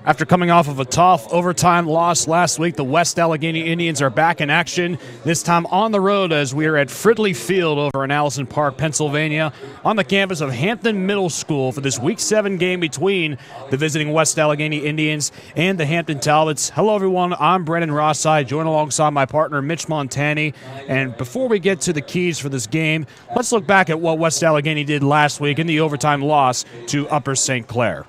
After coming off of a tough overtime loss last week, the West Allegheny Indians are back in action, this time on the road as we are at Fridley Field over in Allison Park, Pennsylvania, on the campus of Hampton Middle School for this Week 7 game between the visiting West Allegheny Indians and the Hampton Talbots. Hello, everyone. I'm Brendan Rossai, joined alongside my partner, Mitch Montani. And before we get to the keys for this game, let's look back at what West Allegheny did last week in the overtime loss to Upper St. Clair.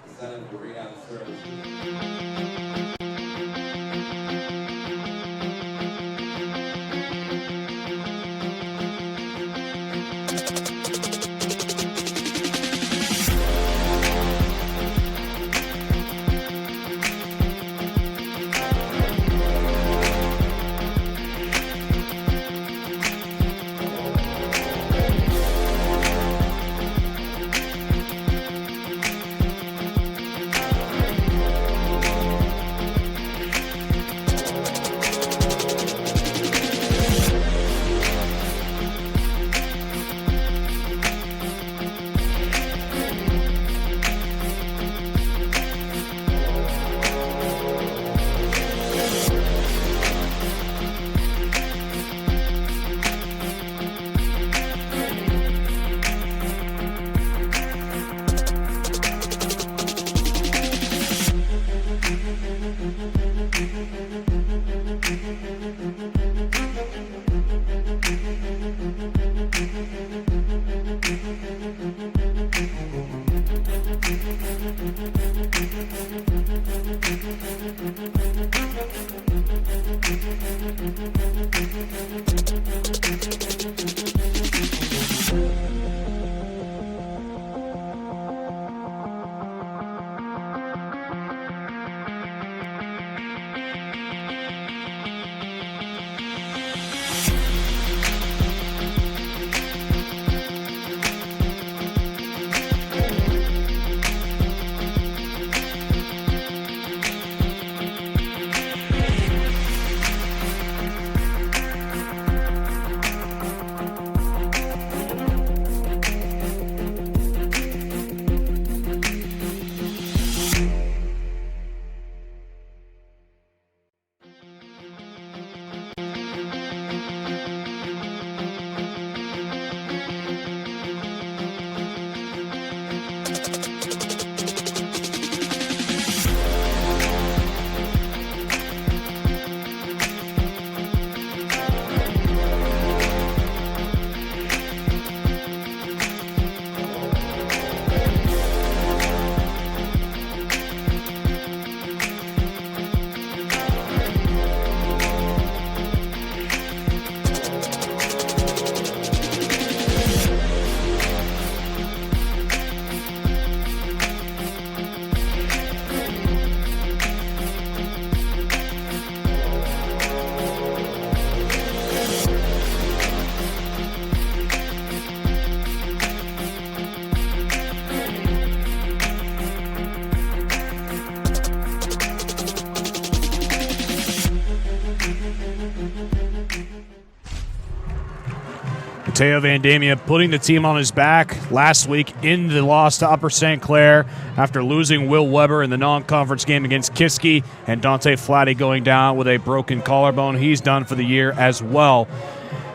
Mateo Vandamia putting the team on his back last week in the loss to Upper St. Clair after losing Will Weber in the non-conference game against Kiski, and Dante Flatty going down with a broken collarbone. He's done for the year as well.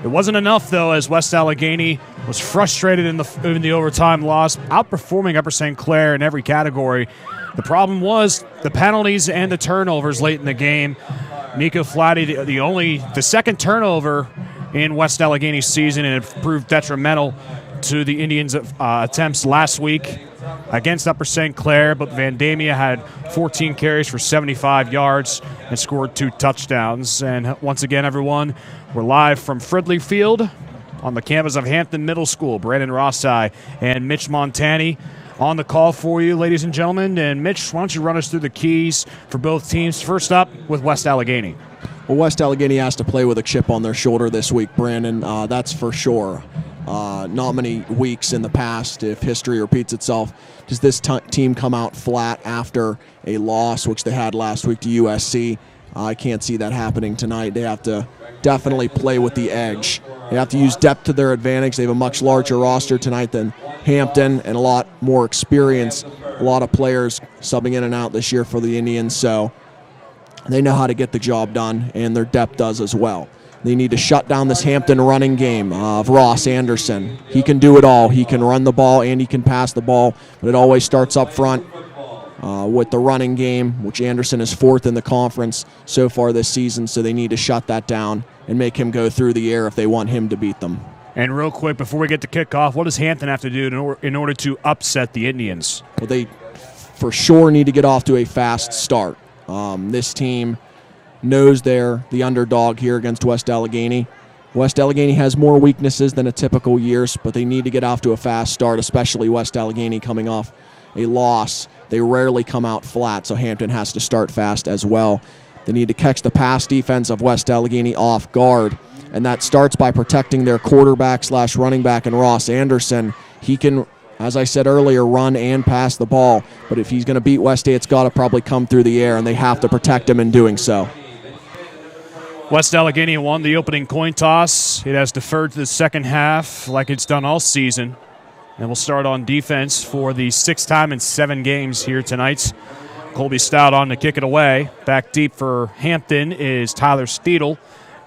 It wasn't enough, though, as West Allegheny was frustrated in the overtime loss, outperforming Upper St. Clair in every category. The problem was the penalties and the turnovers late in the game. Nico Flatty, the second turnover in West Allegheny's season, and it proved detrimental to the Indians' attempts last week against Upper St. Clair, but Vandamia had 14 carries for 75 yards and scored 2 touchdowns. And once again, everyone, we're live from Fridley Field on the campus of Hampton Middle School. Brandon Rossai and Mitch Montani on the call for you, ladies and gentlemen. And Mitch, why don't you run us through the keys for both teams? First up with West Allegheny. Well, West Allegheny has to play with a chip on their shoulder this week, Brandon. That's for sure. Not many weeks in the past, if history repeats itself, does this team come out flat after a loss, which they had last week to USC. I can't see that happening tonight. They have to definitely play with the edge They have to use depth to their advantage. They have a much larger roster tonight than Hampton and a lot more experience. A lot of players subbing in and out this year for the Indians, so they know how to get the job done, and their depth does as well. They need to shut down this Hampton running game of Ross Anderson. He can do it all. He can run the ball and he can pass the ball, but it always starts up front with the running game, which Anderson is 4th in the conference so far this season, so they need to shut that down and make him go through the air if they want him to beat them. And real quick, before we get to kickoff, what does Hampton have to do in order to upset the Indians? Well, they for sure need to get off to a fast start. This team knows they're the underdog here against West Allegheny. West Allegheny has more weaknesses than a typical years, but they need to get off to a fast start, especially West Allegheny coming off a loss. They rarely come out flat, so Hampton has to start fast as well. They need to catch the pass defense of West Allegheny off guard, and that starts by protecting their quarterback / running back in Ross Anderson. He can, as I said earlier, run and pass the ball, but if he's going to beat West State, it's got to probably come through the air, and they have to protect him in doing so. West Allegheny won the opening coin toss. It has deferred to the second half like it's done all season. And we'll start on defense for the 6th time in 7 games here tonight. Colby Stout on to kick it away. Back deep for Hampton is Tyler Steedle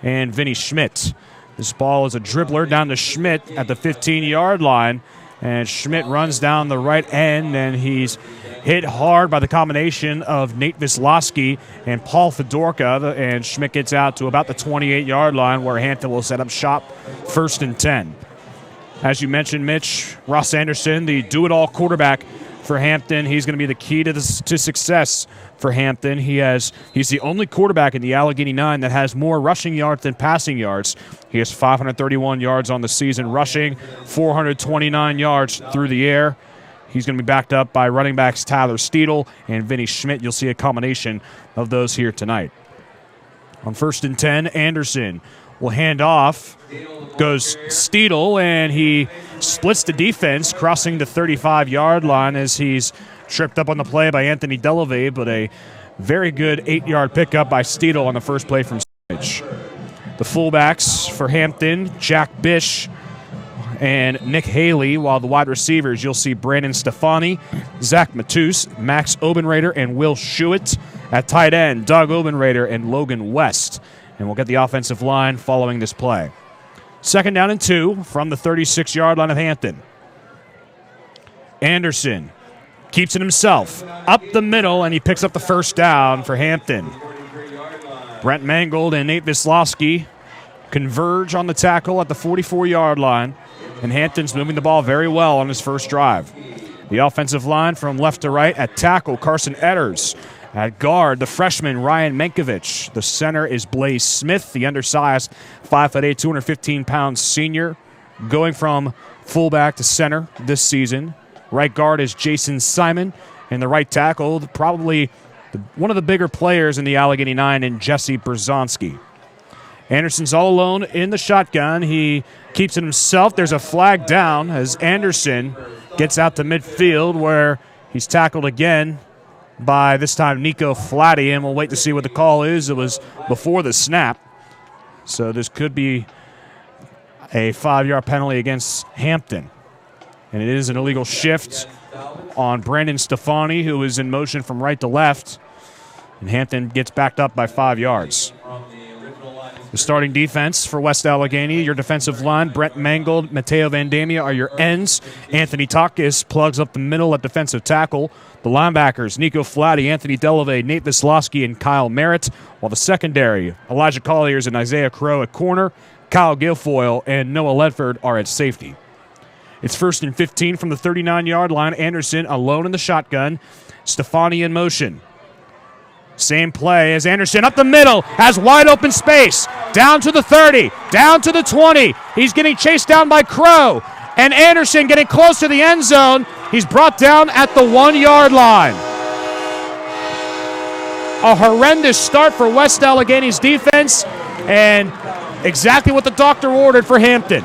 and Vinny Schmidt. This ball is a dribbler down to Schmidt at the 15-yard line. And Schmidt runs down the right end, and he's hit hard by the combination of Nate Vislowski and Paul Fedorka, and Schmidt gets out to about the 28-yard line where Hampton will set up shop 1st and 10. As you mentioned, Mitch, Ross Anderson, the do-it-all quarterback for Hampton. He's going to be the key to success for Hampton. He's the only quarterback in the Allegheny 9 that has more rushing yards than passing yards. He has 531 yards on the season rushing, 429 yards through the air. He's going to be backed up by running backs Tyler Steedle and Vinny Schmidt. You'll see a combination of those here tonight. On 1st and 10, Anderson will hand off. Goes Steedle, and he splits the defense, crossing the 35-yard line as he's tripped up on the play by Anthony Delavey, but a very good 8-yard pickup by Steedle on the first play from scrimmage. The fullbacks for Hampton, Jack Bish and Nick Haley, while the wide receivers, you'll see Brandon Stefani, Zach Matus, Max Obenrader, and Will Schuett. At tight end, Doug Obenrader and Logan West. And we'll get the offensive line following this play. 2nd down and 2 from the 36-yard line of Hampton. Anderson keeps it himself up the middle, and he picks up the 1st down for Hampton. Brent Mangold and Nate Vislowski converge on the tackle at the 44-yard line, and Hampton's moving the ball very well on his first drive. The offensive line from left to right: at tackle, Carson Edders. At guard, the freshman Ryan Mankiewicz. The center is Blaze Smith, the undersized 5'8", 215-pound senior, going from fullback to center this season. Right guard is Jason Simon, and the right tackle, probably one of the bigger players in the Allegheny 9, and Jesse Berzonski. Anderson's all alone in the shotgun. He keeps it himself. There's a flag down as Anderson gets out to midfield, where he's tackled again by, this time, Nico Flatty, and we'll wait to see what the call is. It was before the snap, so this could be a 5-yard penalty against Hampton. And it is an illegal shift on Brandon Stefani, who is in motion from right to left, and Hampton gets backed up by 5 yards. The starting defense for West Allegheny, your defensive line, Brent Mangold, Mateo Vandamia are your ends. Anthony Takis plugs up the middle at defensive tackle. The linebackers, Nico Flatty, Anthony Delavey, Nate Vislowski, and Kyle Merritt. While the secondary, Elijah Colliers and Isaiah Crow at corner, Kyle Guilfoyle and Noah Ledford are at safety. It's 1st and 15 from the 39-yard line. Anderson alone in the shotgun. Stefani in motion. Same play as Anderson up the middle, has wide open space. Down to the 30, down to the 20. He's getting chased down by Crow. And Anderson getting close to the end zone. He's brought down at the 1-yard line. A horrendous start for West Allegheny's defense, and exactly what the doctor ordered for Hampton.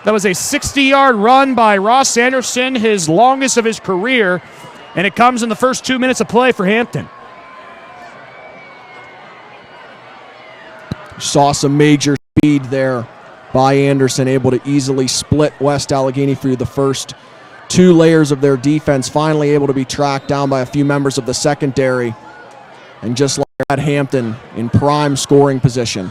That was a 60-yard run by Ross Anderson, his longest of his career, and it comes in the first 2 minutes of play for Hampton. Saw some major speed there by Anderson, able to easily split West Allegheny through the first two layers of their defense, finally able to be tracked down by a few members of the secondary. And just like that, Hampton in prime scoring position.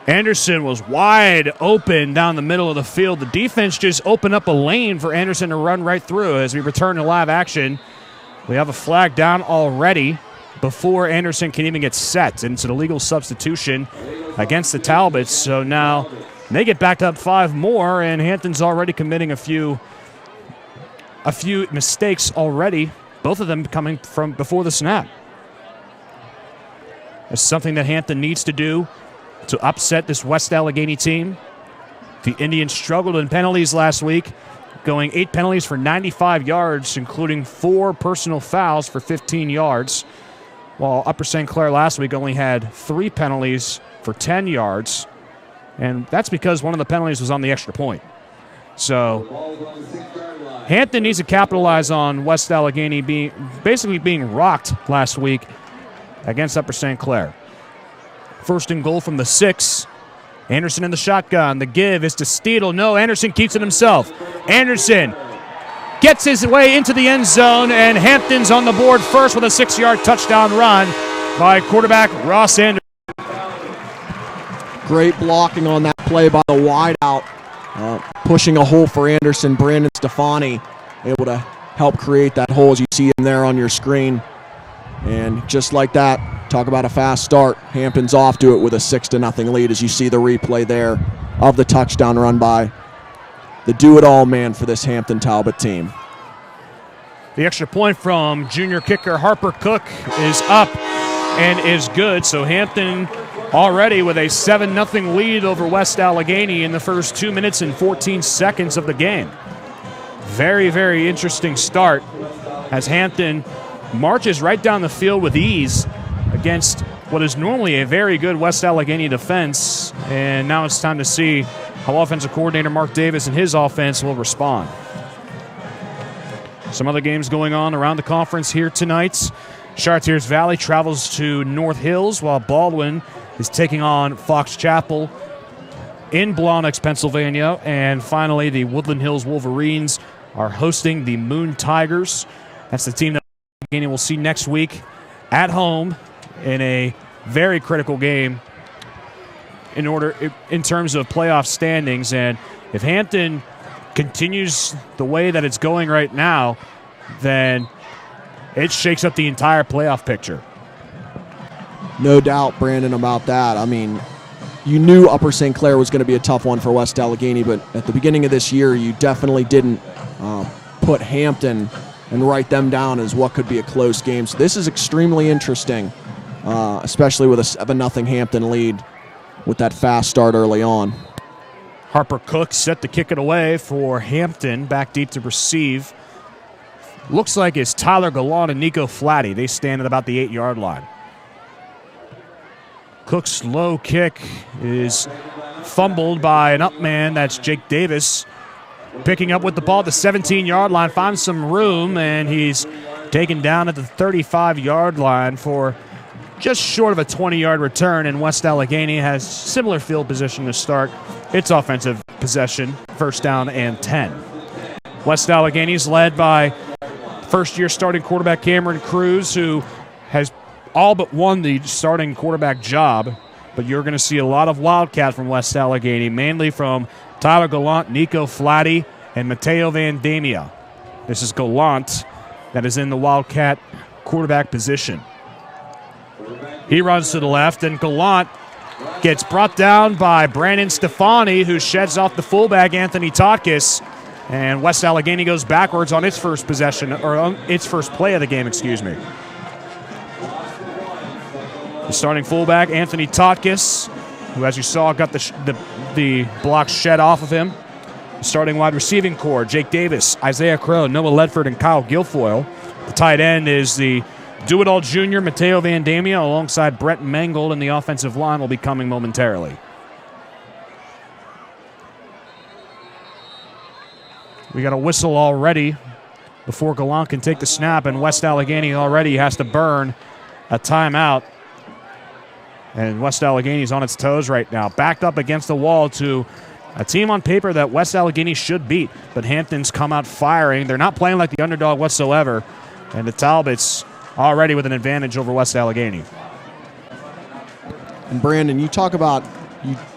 Anderson was wide open down the middle of the field. The defense just opened up a lane for Anderson to run right through. As we return to live action, we have a flag down already before Anderson can even get set. And it's an illegal substitution against the Talbots. So now they get back up 5 more, and Hampton's already committing a few mistakes already, both of them coming from before the snap. It's something that Hampton needs to do to upset this West Allegheny team. The Indians struggled in penalties last week, going 8 penalties for 95 yards, including 4 personal fouls for 15 yards, while Upper St. Clair last week only had 3 penalties for 10 yards, and that's because one of the penalties was on the extra point. So Hampton needs to capitalize on West Allegheny basically being rocked last week against Upper St. Clair. First and goal from the 6. Anderson in the shotgun. The give is to Steedle. No, Anderson keeps it himself. Anderson gets his way into the end zone, and Hampton's on the board first with a 6-yard touchdown run by quarterback Ross Anderson. Great blocking on that play by the wideout, pushing a hole for Anderson. Brandon Stefani able to help create that hole as you see him there on your screen. And just like that, talk about a fast start. Hampton's off to it with a 6-0 lead as you see the replay there of the touchdown run by the do-it-all man for this Hampton Talbot team. The extra point from junior kicker Harper Cook is up and is good. So Hampton already with a 7-0 lead over West Allegheny in the first 2 minutes and 14 seconds of the game. Very, very interesting start as Hampton marches right down the field with ease against what is normally a very good West Allegheny defense. And now it's time to see how offensive coordinator Mark Davis and his offense will respond. Some other games going on around the conference here tonight. Chartiers Valley travels to North Hills, while Baldwin is taking on Fox Chapel in Blawnox, Pennsylvania. And finally, the Woodland Hills Wolverines are hosting the Moon Tigers. That's the team that we'll see next week at home in a very critical game in terms of playoff standings. And if Hampton continues the way that it's going right now, then it shakes up the entire playoff picture. No doubt, Brandon, about that. I mean, you knew Upper St. Clair was going to be a tough one for West Allegheny, but at the beginning of this year, you definitely didn't put Hampton and write them down as what could be a close game. So this is extremely interesting, especially with a 7-0 Hampton lead with that fast start early on. Harper Cook set to kick it away for Hampton, back deep to receive. Looks like it's Tyler Gallant and Nico Flatty. They stand at about the 8-yard line. Cook's low kick is fumbled by an up man. That's Jake Davis. Picking up with the ball at the 17-yard line, finds some room, and he's taken down at the 35-yard line for just short of a 20-yard return, and West Allegheny has similar field position to start its offensive possession, first down and 10. West Allegheny's led by first-year starting quarterback Cameron Cruz, who has all but won the starting quarterback job, but you're going to see a lot of Wildcat from West Allegheny, mainly from Tyler Gallant, Nico Flatty, and Mateo Van Damia. This is Gallant that is in the Wildcat quarterback position. He runs to the left, and Gallant gets brought down by Brandon Stefani, who sheds off the fullback Anthony Totkis, and West Allegheny goes backwards on its first possession, or on its first play of the game, excuse me. The starting fullback, Anthony Totkis, who, as you saw, got the block shed off of him. The starting wide receiving core, Jake Davis, Isaiah Crow, Noah Ledford, and Kyle Guilfoyle. The tight end is the do-it-all junior, Mateo Van Damia, alongside Brett Mangold, and the offensive line will be coming momentarily. We got a whistle already before Gallant can take the snap, and West Allegheny already has to burn a timeout And West Allegheny's on its toes right now, backed up against the wall to a team on paper that West Allegheny should beat. But Hampton's come out firing. They're not playing like the underdog whatsoever. And the Talbots already with an advantage over West Allegheny. And Brandon, you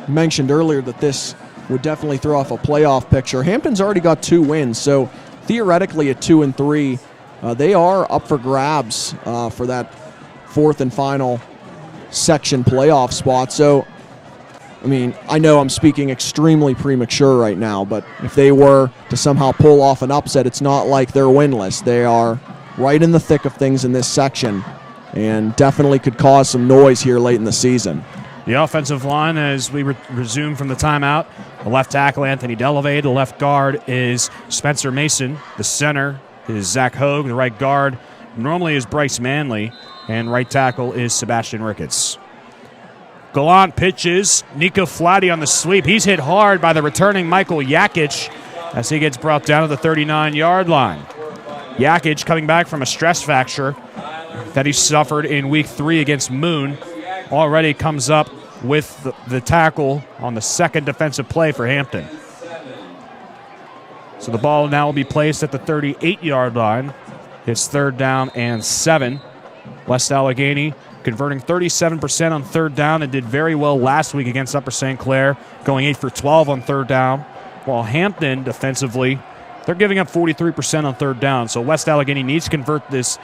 mentioned earlier that this would definitely throw off a playoff picture. Hampton's already got 2 wins, so theoretically at 2-3, they are up for grabs for that 4th and final section playoff spot. So, I mean, I know I'm speaking extremely premature right now, but if they were to somehow pull off an upset, it's not like they're winless. They are right in the thick of things in this section and definitely could cause some noise here late in the season. The offensive line, as we resume from the timeout, the left tackle, Anthony Delavade. The left guard is Spencer Mason. The center is Zach Hogue. The right guard normally is Bryce Manley. And right tackle is Sebastian Ricketts. Gallant pitches. Nico Flatty on the sweep. He's hit hard by the returning Michael Yakic as he gets brought down to the 39-yard line. Yakic coming back from a stress fracture that he suffered in Week 3 against Moon. Already comes up with the tackle on the second defensive play for Hampton. So the ball now will be placed at the 38-yard line. It's 3rd down and 7. West Allegheny converting 37% on 3rd down and did very well last week against Upper St. Clair, going 8 for 12 on 3rd down. While Hampton defensively, they're giving up 43% on 3rd down. So West Allegheny needs to convert these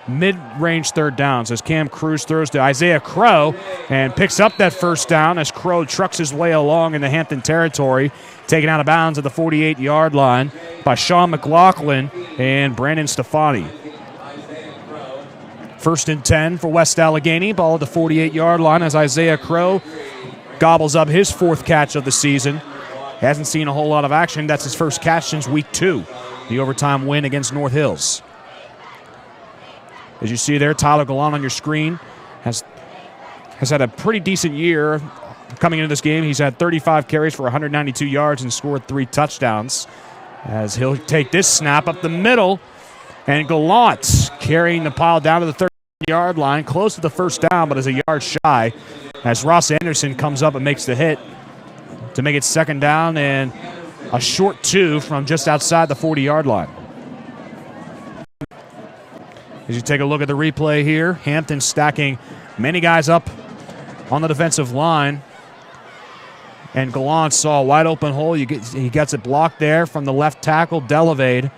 mid-range 3rd downs as Cam Cruz throws to Isaiah Crow and picks up that 1st down as Crow trucks his way along in the Hampton territory, taken out of bounds at the 48-yard line by Sean McLaughlin and Brandon Stefani. 1st and 10 for West Allegheny, ball at the 48-yard line as Isaiah Crow gobbles up his 4th catch of the season. Hasn't seen a whole lot of action. That's his first catch since Week 2, the overtime win against North Hills. As you see there, Tyler Gallant on your screen has had a pretty decent year coming into this game. He's had 35 carries for 192 yards and scored 3 touchdowns. As he'll take this snap up the middle, and Gallant carrying the pile down to the 30-yard line, close to the 1st down, but is a yard shy as Ross Anderson comes up and makes the hit to make it 2nd down and a short 2 from just outside the 40-yard line. As you take a look at the replay here, Hampton stacking many guys up on the defensive line. And Gallant saw a wide open hole. He gets it blocked there from the left tackle, Delavade.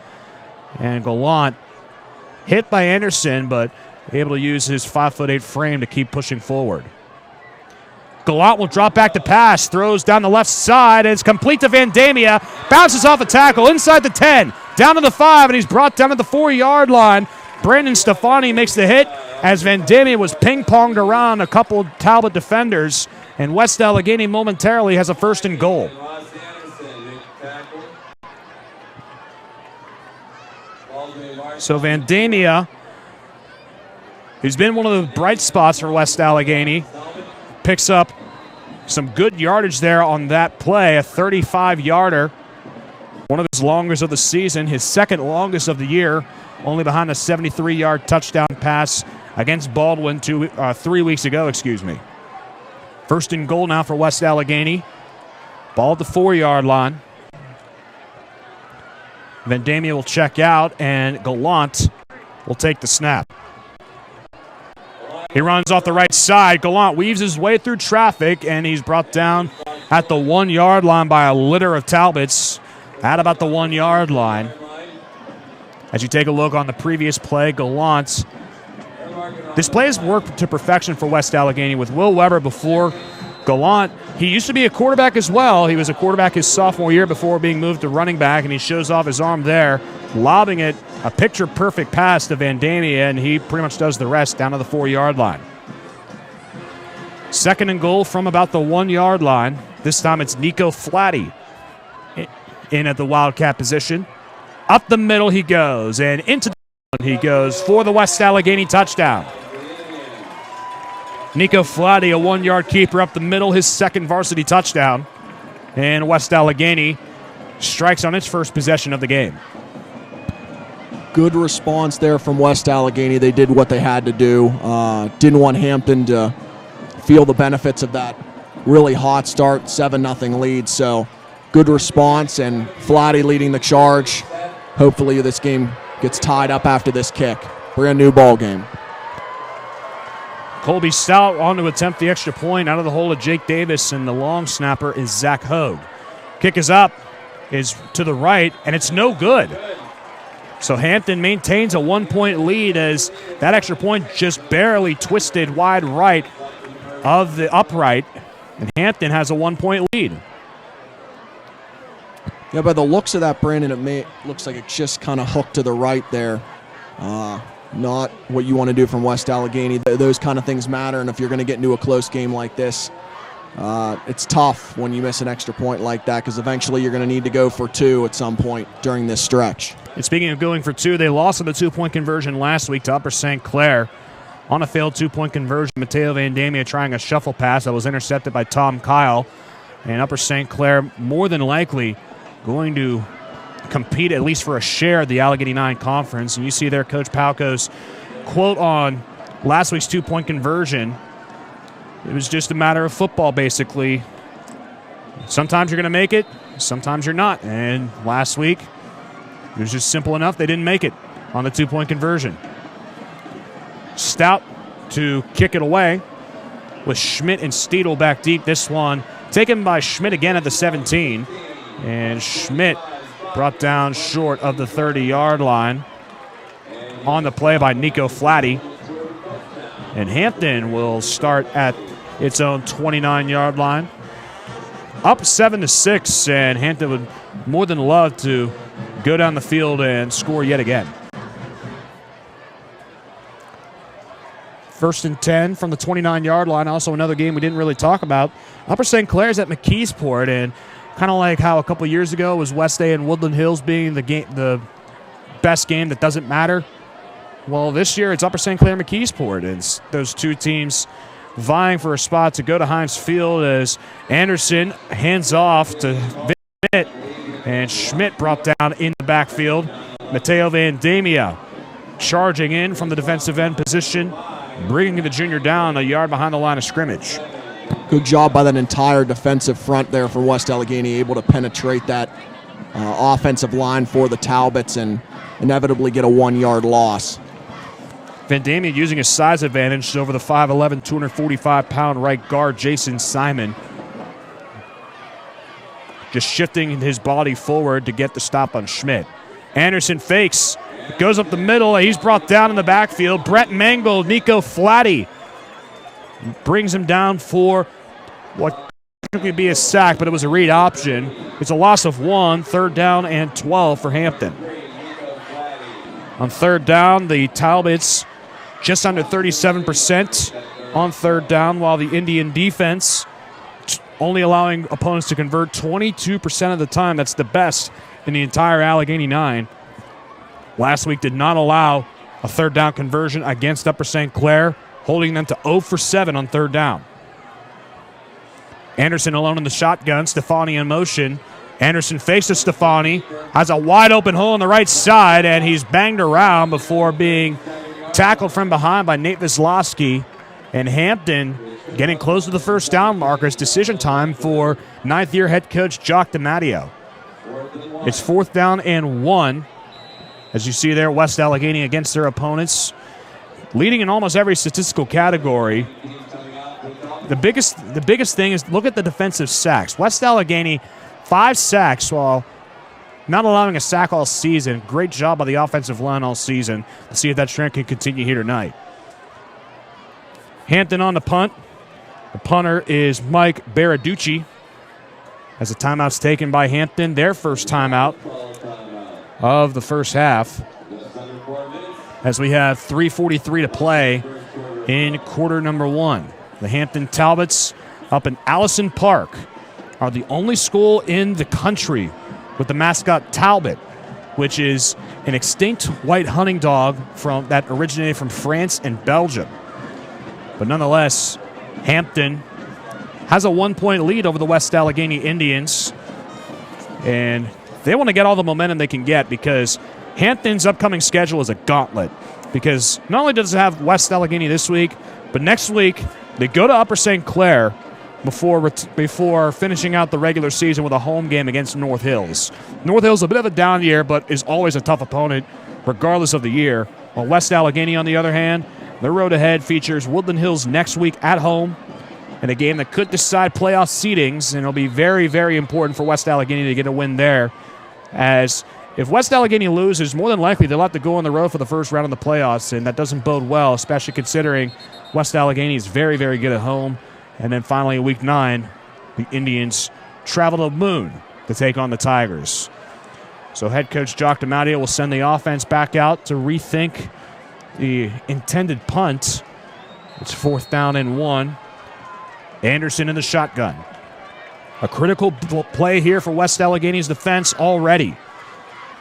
And Gallant hit by Anderson, but able to use his 5'8" frame to keep pushing forward. Gallant will drop back to pass, throws down the left side, and it's complete to Vandamia. Bounces off a tackle inside the 10, down to the 5, and he's brought down to the 4-yard line. Brandon Stefani makes the hit as Vandamia was ping-ponged around a couple of Talbot defenders, and West Allegheny momentarily has a 1st and goal. So Vandamia, who's been one of the bright spots for West Allegheny, picks up some good yardage there on that play, a 35-yarder, one of his longest of the season, his 2nd longest of the year, only behind a 73-yard touchdown pass against Baldwin 3 weeks ago. 1st and goal now for West Allegheny. Ball at the 4-yard line. Vandamia will check out, and Gallant will take the snap. He runs off the right side. Gallant weaves his way through traffic, and he's brought down at the 1-yard line by a litter of Talbots at about the 1-yard line. As you take a look on the previous play, Gallant, this play has worked to perfection for West Allegheny with Will Weber before. Gallant, he used to be a quarterback as well. He was a quarterback his sophomore year before being moved to running back, and he shows off his arm there, lobbing it, a picture-perfect pass to Vandamia, and he pretty much does the rest down to the 4-yard line. 2nd and goal from about the 1-yard line. This time it's Nico Flatty in at the Wildcat position. Up the middle he goes, and into the he goes for the West Allegheny touchdown. Nico Flatty, a 1-yard keeper up the middle, his 2nd varsity touchdown. And West Allegheny strikes on its first possession of the game. Good response there from West Allegheny. They did what they had to do. Didn't want Hampton to feel the benefits of that really hot start, 7-0 lead. So good response, and Flatty leading the charge. Hopefully this game gets tied up after this kick. Brand new ball game. Colby Stout on to attempt the extra point out of the hole of Jake Davis, and the long snapper is Zach Hogue. Kick is up, is to the right, and it's no good. So Hampton maintains a 1-point lead as that extra point just barely twisted wide right of the upright, and Hampton has a 1-point lead. Yeah, by the looks of that, Brandon, looks like it's just kind of hooked to the right there. Not what you want to do from West Allegheny. Those kind of things matter, and if you're going to get into a close game like this, it's tough when you miss an extra point like that, because eventually you're going to need to go for 2 at some point during this stretch. And speaking of going for 2, they lost on the 2-point conversion last week to Upper St. Clair. On a failed 2-point conversion, Mateo Vandamia trying a shuffle pass that was intercepted by Tom Kyle. And Upper St. Clair more than likely going to compete at least for a share of the Allegheny 9 conference. And you see there Coach Palco's quote on last week's 2-point conversion. It was just a matter of football, basically. Sometimes you're going to make it, sometimes you're not. And last week, it was just simple enough. They didn't make it on the 2-point conversion. Stout to kick it away with Schmidt and Steedle back deep. This one taken by Schmidt again at the 17. And Schmidt brought down short of the 30-yard line on the play by Nico Flatty. And Hampton will start at its own 29-yard line. Up 7-6, and Hampton would more than love to go down the field and score yet again. 1st and 10 from the 29-yard line. Also another game we didn't really talk about. Upper St. Clair's at McKeesport, and kind of like how a couple years ago was West A and Woodland Hills being the best game that doesn't matter. Well, this year it's Upper St. Clair McKeesport, and it's those two teams vying for a spot to go to Heinz Field as Anderson hands off to Schmidt, and Schmidt brought down in the backfield. Mateo Vandamia charging in from the defensive end position, bringing the junior down a yard behind the line of scrimmage. Good job by that entire defensive front there for West Allegheny, able to penetrate that offensive line for the Talbots and inevitably get a 1-yard loss. Vandamia using his size advantage over the 5'11", 245-pound right guard Jason Simon. Just shifting his body forward to get the stop on Schmidt. Anderson fakes, goes up the middle. He's brought down in the backfield. Brett Mangold, Nico Flatty brings him down for what could be a sack, but it was a read option. It's a loss of 1, 3rd down and 12 for Hampton. On 3rd down, the Talbots just under 37% on 3rd down, while the Indian defense only allowing opponents to convert 22% of the time. That's the best in the entire Allegheny 9. Last week did not allow a 3rd down conversion against Upper St. Clair, holding them to 0 for 7 on 3rd down. Anderson alone in the shotgun, Stefani in motion. Anderson faces Stefani, has a wide open hole on the right side, and he's banged around before being tackled from behind by Nate Vislowski. And Hampton getting close to the 1st down markers. Decision time for 9th-year head coach Jock DiMatteo. It's 4th down and 1. As you see there, West Allegheny against their opponents, leading in almost every statistical category. The biggest thing is look at the defensive sacks. West Allegheny, 5 sacks while not allowing a sack all season. Great job by the offensive line all season. Let's see if that trend can continue here tonight. Hampton on the punt. The punter is Mike Baraducci. As the timeout's taken by Hampton, their first timeout of the first half. As we have 3:43 to play in quarter number 1. The Hampton Talbots up in Allison Park are the only school in the country with the mascot Talbot, which is an extinct white hunting dog that originated from France and Belgium. But nonetheless, Hampton has a 1-point lead over the West Allegheny Indians, and they want to get all the momentum they can get because Hampton's upcoming schedule is a gauntlet because not only does it have West Allegheny this week, but next week they go to Upper St. Clair before finishing out the regular season with a home game against North Hills. North Hills a bit of a down year, but is always a tough opponent regardless of the year. While West Allegheny, on the other hand, their road ahead features Woodland Hills next week at home in a game that could decide playoff seedings, and it'll be very, very important for West Allegheny to get a win there, as if West Allegheny loses, more than likely they'll have to go on the road for the first round of the playoffs, and that doesn't bode well, especially considering West Allegheny is very, very good at home. And then finally, in Week 9, the Indians travel to Moon to take on the Tigers. So head coach Jock DiMatteo will send the offense back out to rethink the intended punt. It's 4th down and 1. Anderson in the shotgun. A critical play here for West Allegheny's defense already.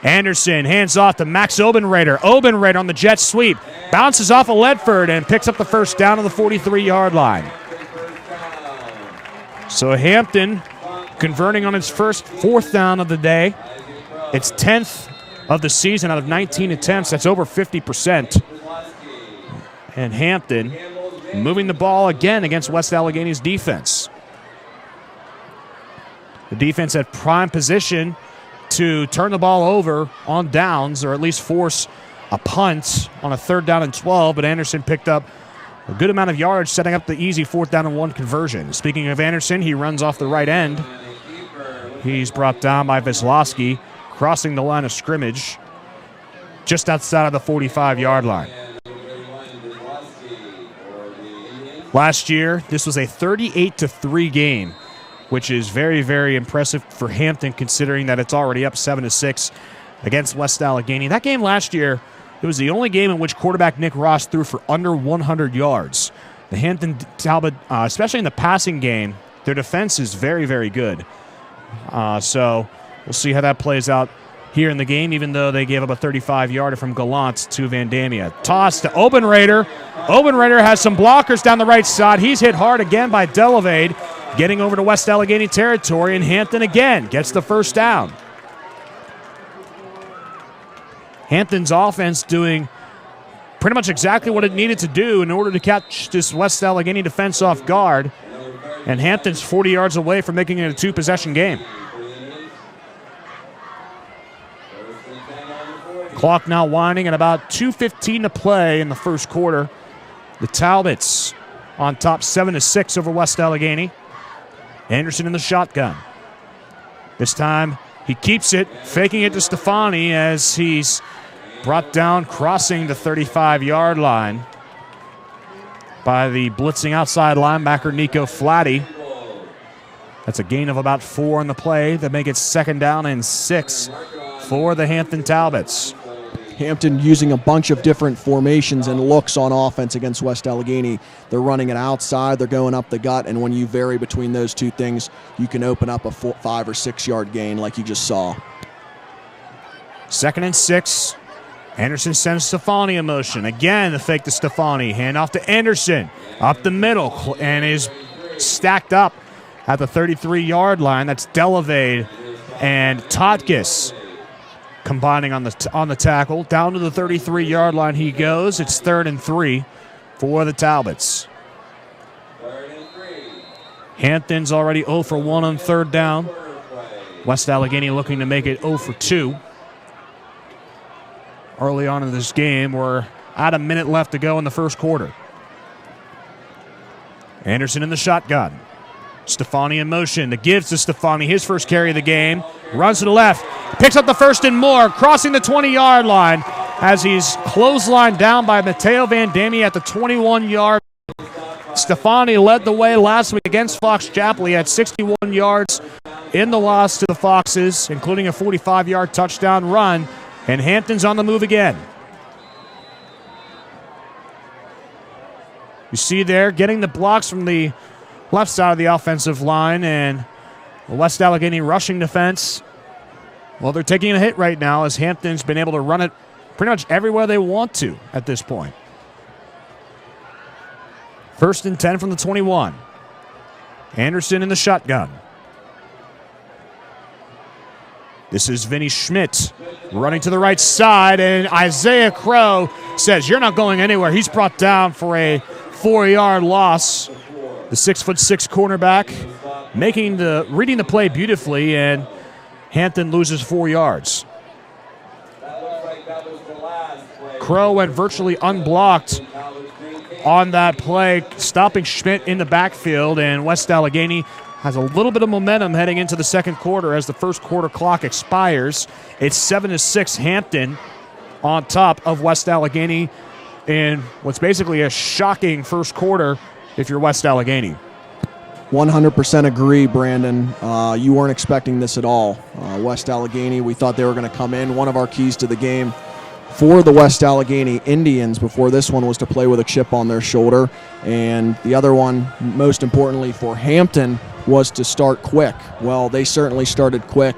Anderson hands off to Max Obenreiter. Obenreiter on the jet sweep. Bounces off of Ledford and picks up the first down on the 43-yard line. So Hampton converting on its first 4th down of the day. It's 10th of the season out of 19 attempts. That's over 50%. And Hampton moving the ball again against West Allegheny's defense. The defense had prime position to turn the ball over on downs, or at least force a punt on a 3rd down and 12, but Anderson picked up a good amount of yards, setting up the easy 4th down and 1 conversion. Speaking of Anderson, he runs off the right end. He's brought down by Vislowski, crossing the line of scrimmage just outside of the 45-yard line. Last year, this was a 38-3 game, which is very, very impressive for Hampton considering that it's already up 7-6 against West Allegheny. That game last year, it was the only game in which quarterback Nick Ross threw for under 100 yards. The Hampton Talbot, especially in the passing game, their defense is very, very good. So we'll see how that plays out here in the game, even though they gave up a 35-yarder from Gallant to Vandamia. Toss to Obenreiter. Obenreiter has some blockers down the right side. He's hit hard again by Delavade, getting over to West Allegheny territory, and Hampton again gets the first down. Hampton's offense doing pretty much exactly what it needed to do in order to catch this West Allegheny defense off guard, and Hampton's 40 yards away from making it a 2-possession game. Clock now winding and about 2:15 to play in the first quarter. The Talbots on top 7-6 over West Allegheny. Anderson in the shotgun. This time he keeps it, faking it to Stefani as he's brought down crossing the 35-yard line by the blitzing outside linebacker Nico Flatty. That's a gain of about 4 on the play that make it 2nd down and 6 for the Hampton Talbots. Hampton using a bunch of different formations and looks on offense against West Allegheny. They're running it outside, they're going up the gut, and when you vary between those two things, you can open up a 5 or 6 yard gain like you just saw. 2nd and 6. Anderson sends Stefani in motion. Again, the fake to Stefani. Hand off to Anderson. Up the middle and is stacked up at the 33-yard line. That's Delavade and Totkis combining on the tackle. Down to the 33-yard line he goes. It's 3rd and 3 for the Talbots. Hampton's already 0 for 1 on 3rd down. West Allegheny looking to make it 0 for 2. Early on in this game, we're at a minute left to go in the first quarter. Anderson in the shotgun. Stefani in motion. The gives to Stefani, his first carry of the game. Runs to the left. Picks up the 1st and more, crossing the 20-yard line as he's clotheslined down by Mateo Vandamia at the 21-yard. Stefani led the way last week against Fox Chapel. He had 61 yards in the loss to the Foxes, including a 45-yard touchdown run. And Hampton's on the move again. You see there, getting the blocks from the left side of the offensive line, and the West Allegheny rushing defense, well, they're taking a hit right now as Hampton's been able to run it pretty much everywhere they want to at this point. 1st and 10 from the 21. Anderson in the shotgun. This is Vinny Schmidt running to the right side, and Isaiah Crow says, "You're not going anywhere." He's brought down for a 4-yard loss. The 6'6" cornerback reading the play beautifully, and Hampton loses 4 yards. Crow went virtually unblocked on that play, stopping Schmidt in the backfield, and West Allegheny has a little bit of momentum heading into the second quarter as the first quarter clock expires. It's 7-6 Hampton on top of West Allegheny in what's basically a shocking first quarter if you're West Allegheny. 100% agree, Brandon. You weren't expecting this at all. West Allegheny, we thought they were going to come in. One of our keys to the game for the West Allegheny Indians before this one was to play with a chip on their shoulder. And the other one, most importantly for Hampton, was to start quick. Well, they certainly started quick.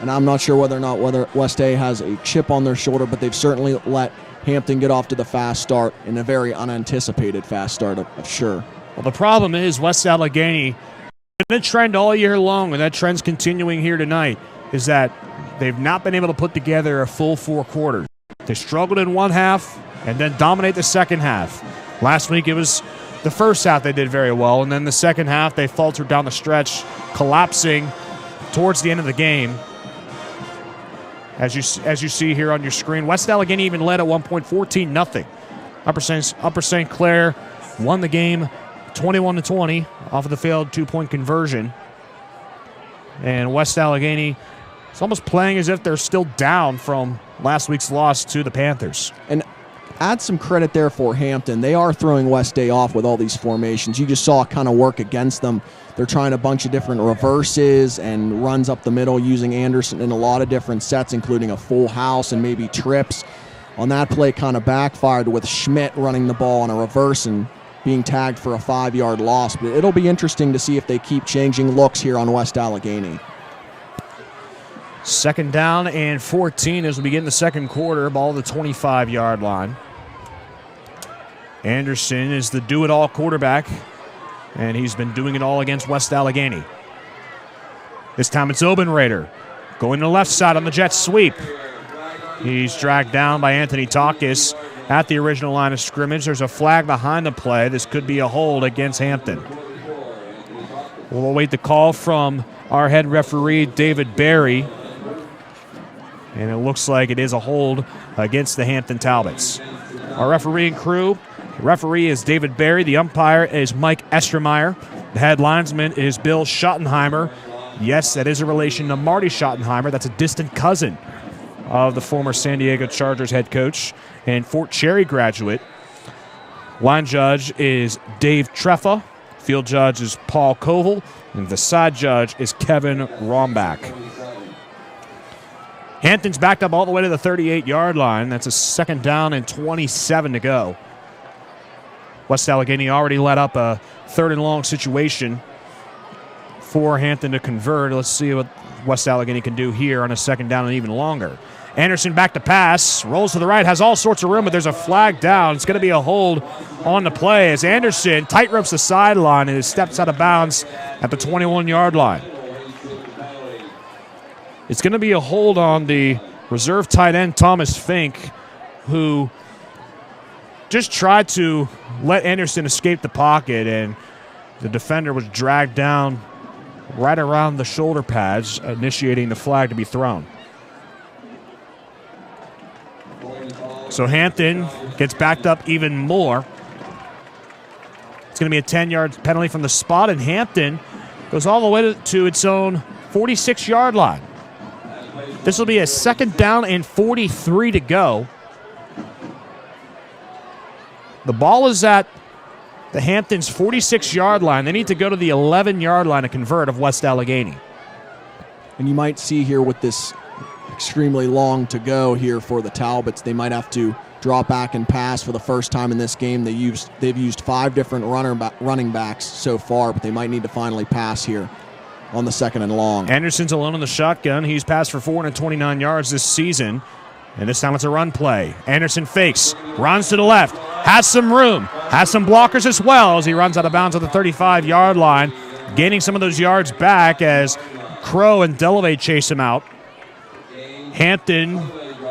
And I'm not sure whether West A has a chip on their shoulder, but they've certainly let Hampton get off to the fast start in a very unanticipated fast start, I'm sure. Well, the problem is West Allegheny, been a trend all year long, and that trend's continuing here tonight, is that they've not been able to put together a full 4 quarters. They struggled in one half and then dominate the second half. Last week it was the first half they did very well, and then the second half they faltered down the stretch, collapsing towards the end of the game. As you see here on your screen, West Allegheny even led at one point 14-0. Upper St. Clair won the game 21-20 off of the failed 2-point conversion. And West Allegheny is almost playing as if they're still down from last week's loss to the Panthers. And add some credit there for Hampton. They are throwing West Day off with all these formations. You just saw it kind of work against them. They're trying a bunch of different reverses and runs up the middle using Anderson in a lot of different sets, including a full house and maybe trips. On that play, kind of backfired with Schmidt running the ball on a reverse and being tagged for a 5-yard loss. But it'll be interesting to see if they keep changing looks here on West Allegheny. 2nd down and 14 as we begin the second quarter. Ball at the 25-yard line. Anderson is the do-it-all quarterback, and he's been doing it all against West Allegheny. This time it's Obenrader going to the left side on the jet sweep. He's dragged down by Anthony Takis at the original line of scrimmage. There's a flag behind the play. This could be a hold against Hampton. We'll await the call from our head referee, David Barry. And it looks like it is a hold against the Hampton Talbots. Our refereeing crew, the referee is David Barry. The umpire is Mike Estermeyer. The head linesman is Bill Schottenheimer. Yes, that is a relation to Marty Schottenheimer. That's a distant cousin of the former San Diego Chargers head coach and Fort Cherry graduate. Line judge is Dave Treffa. Field judge is Paul Koval. And the side judge is Kevin Rombach. Hampton's backed up all the way to the 38-yard line. That's a 2nd down and 27 to go. West Allegheny already let up a 3rd and long situation for Hampton to convert. Let's see what West Allegheny can do here on a 2nd down and even longer. Anderson back to pass, rolls to the right, has all sorts of room, but there's a flag down. It's going to be a hold on the play as Anderson tight ropes the sideline and steps out of bounds at the 21-yard line. It's going to be a hold on the reserve tight end, Thomas Fink, who just tried to let Anderson escape the pocket, and the defender was dragged down right around the shoulder pads, initiating the flag to be thrown. So Hampton gets backed up even more. It's going to be a 10-yard penalty from the spot, and Hampton goes all the way to its own 46-yard line. This will be a 2nd down and 43 to go. The ball is at the Hampton's 46-yard line. They need to go to the 11-yard line to convert of West Allegheny. And you might see here with this extremely long to go here for the Talbots, they might have to drop back and pass for the first time in this game. They've used 5 different running backs so far, but they might need to finally pass here on the 2nd and long. Anderson's alone in the shotgun. He's passed for 429 yards this season, and this time it's a run play. Anderson fakes, runs to the left, has some room, has some blockers as well as he runs out of bounds at the 35-yard line, gaining some of those yards back as Crow and Delavay chase him out. Hampton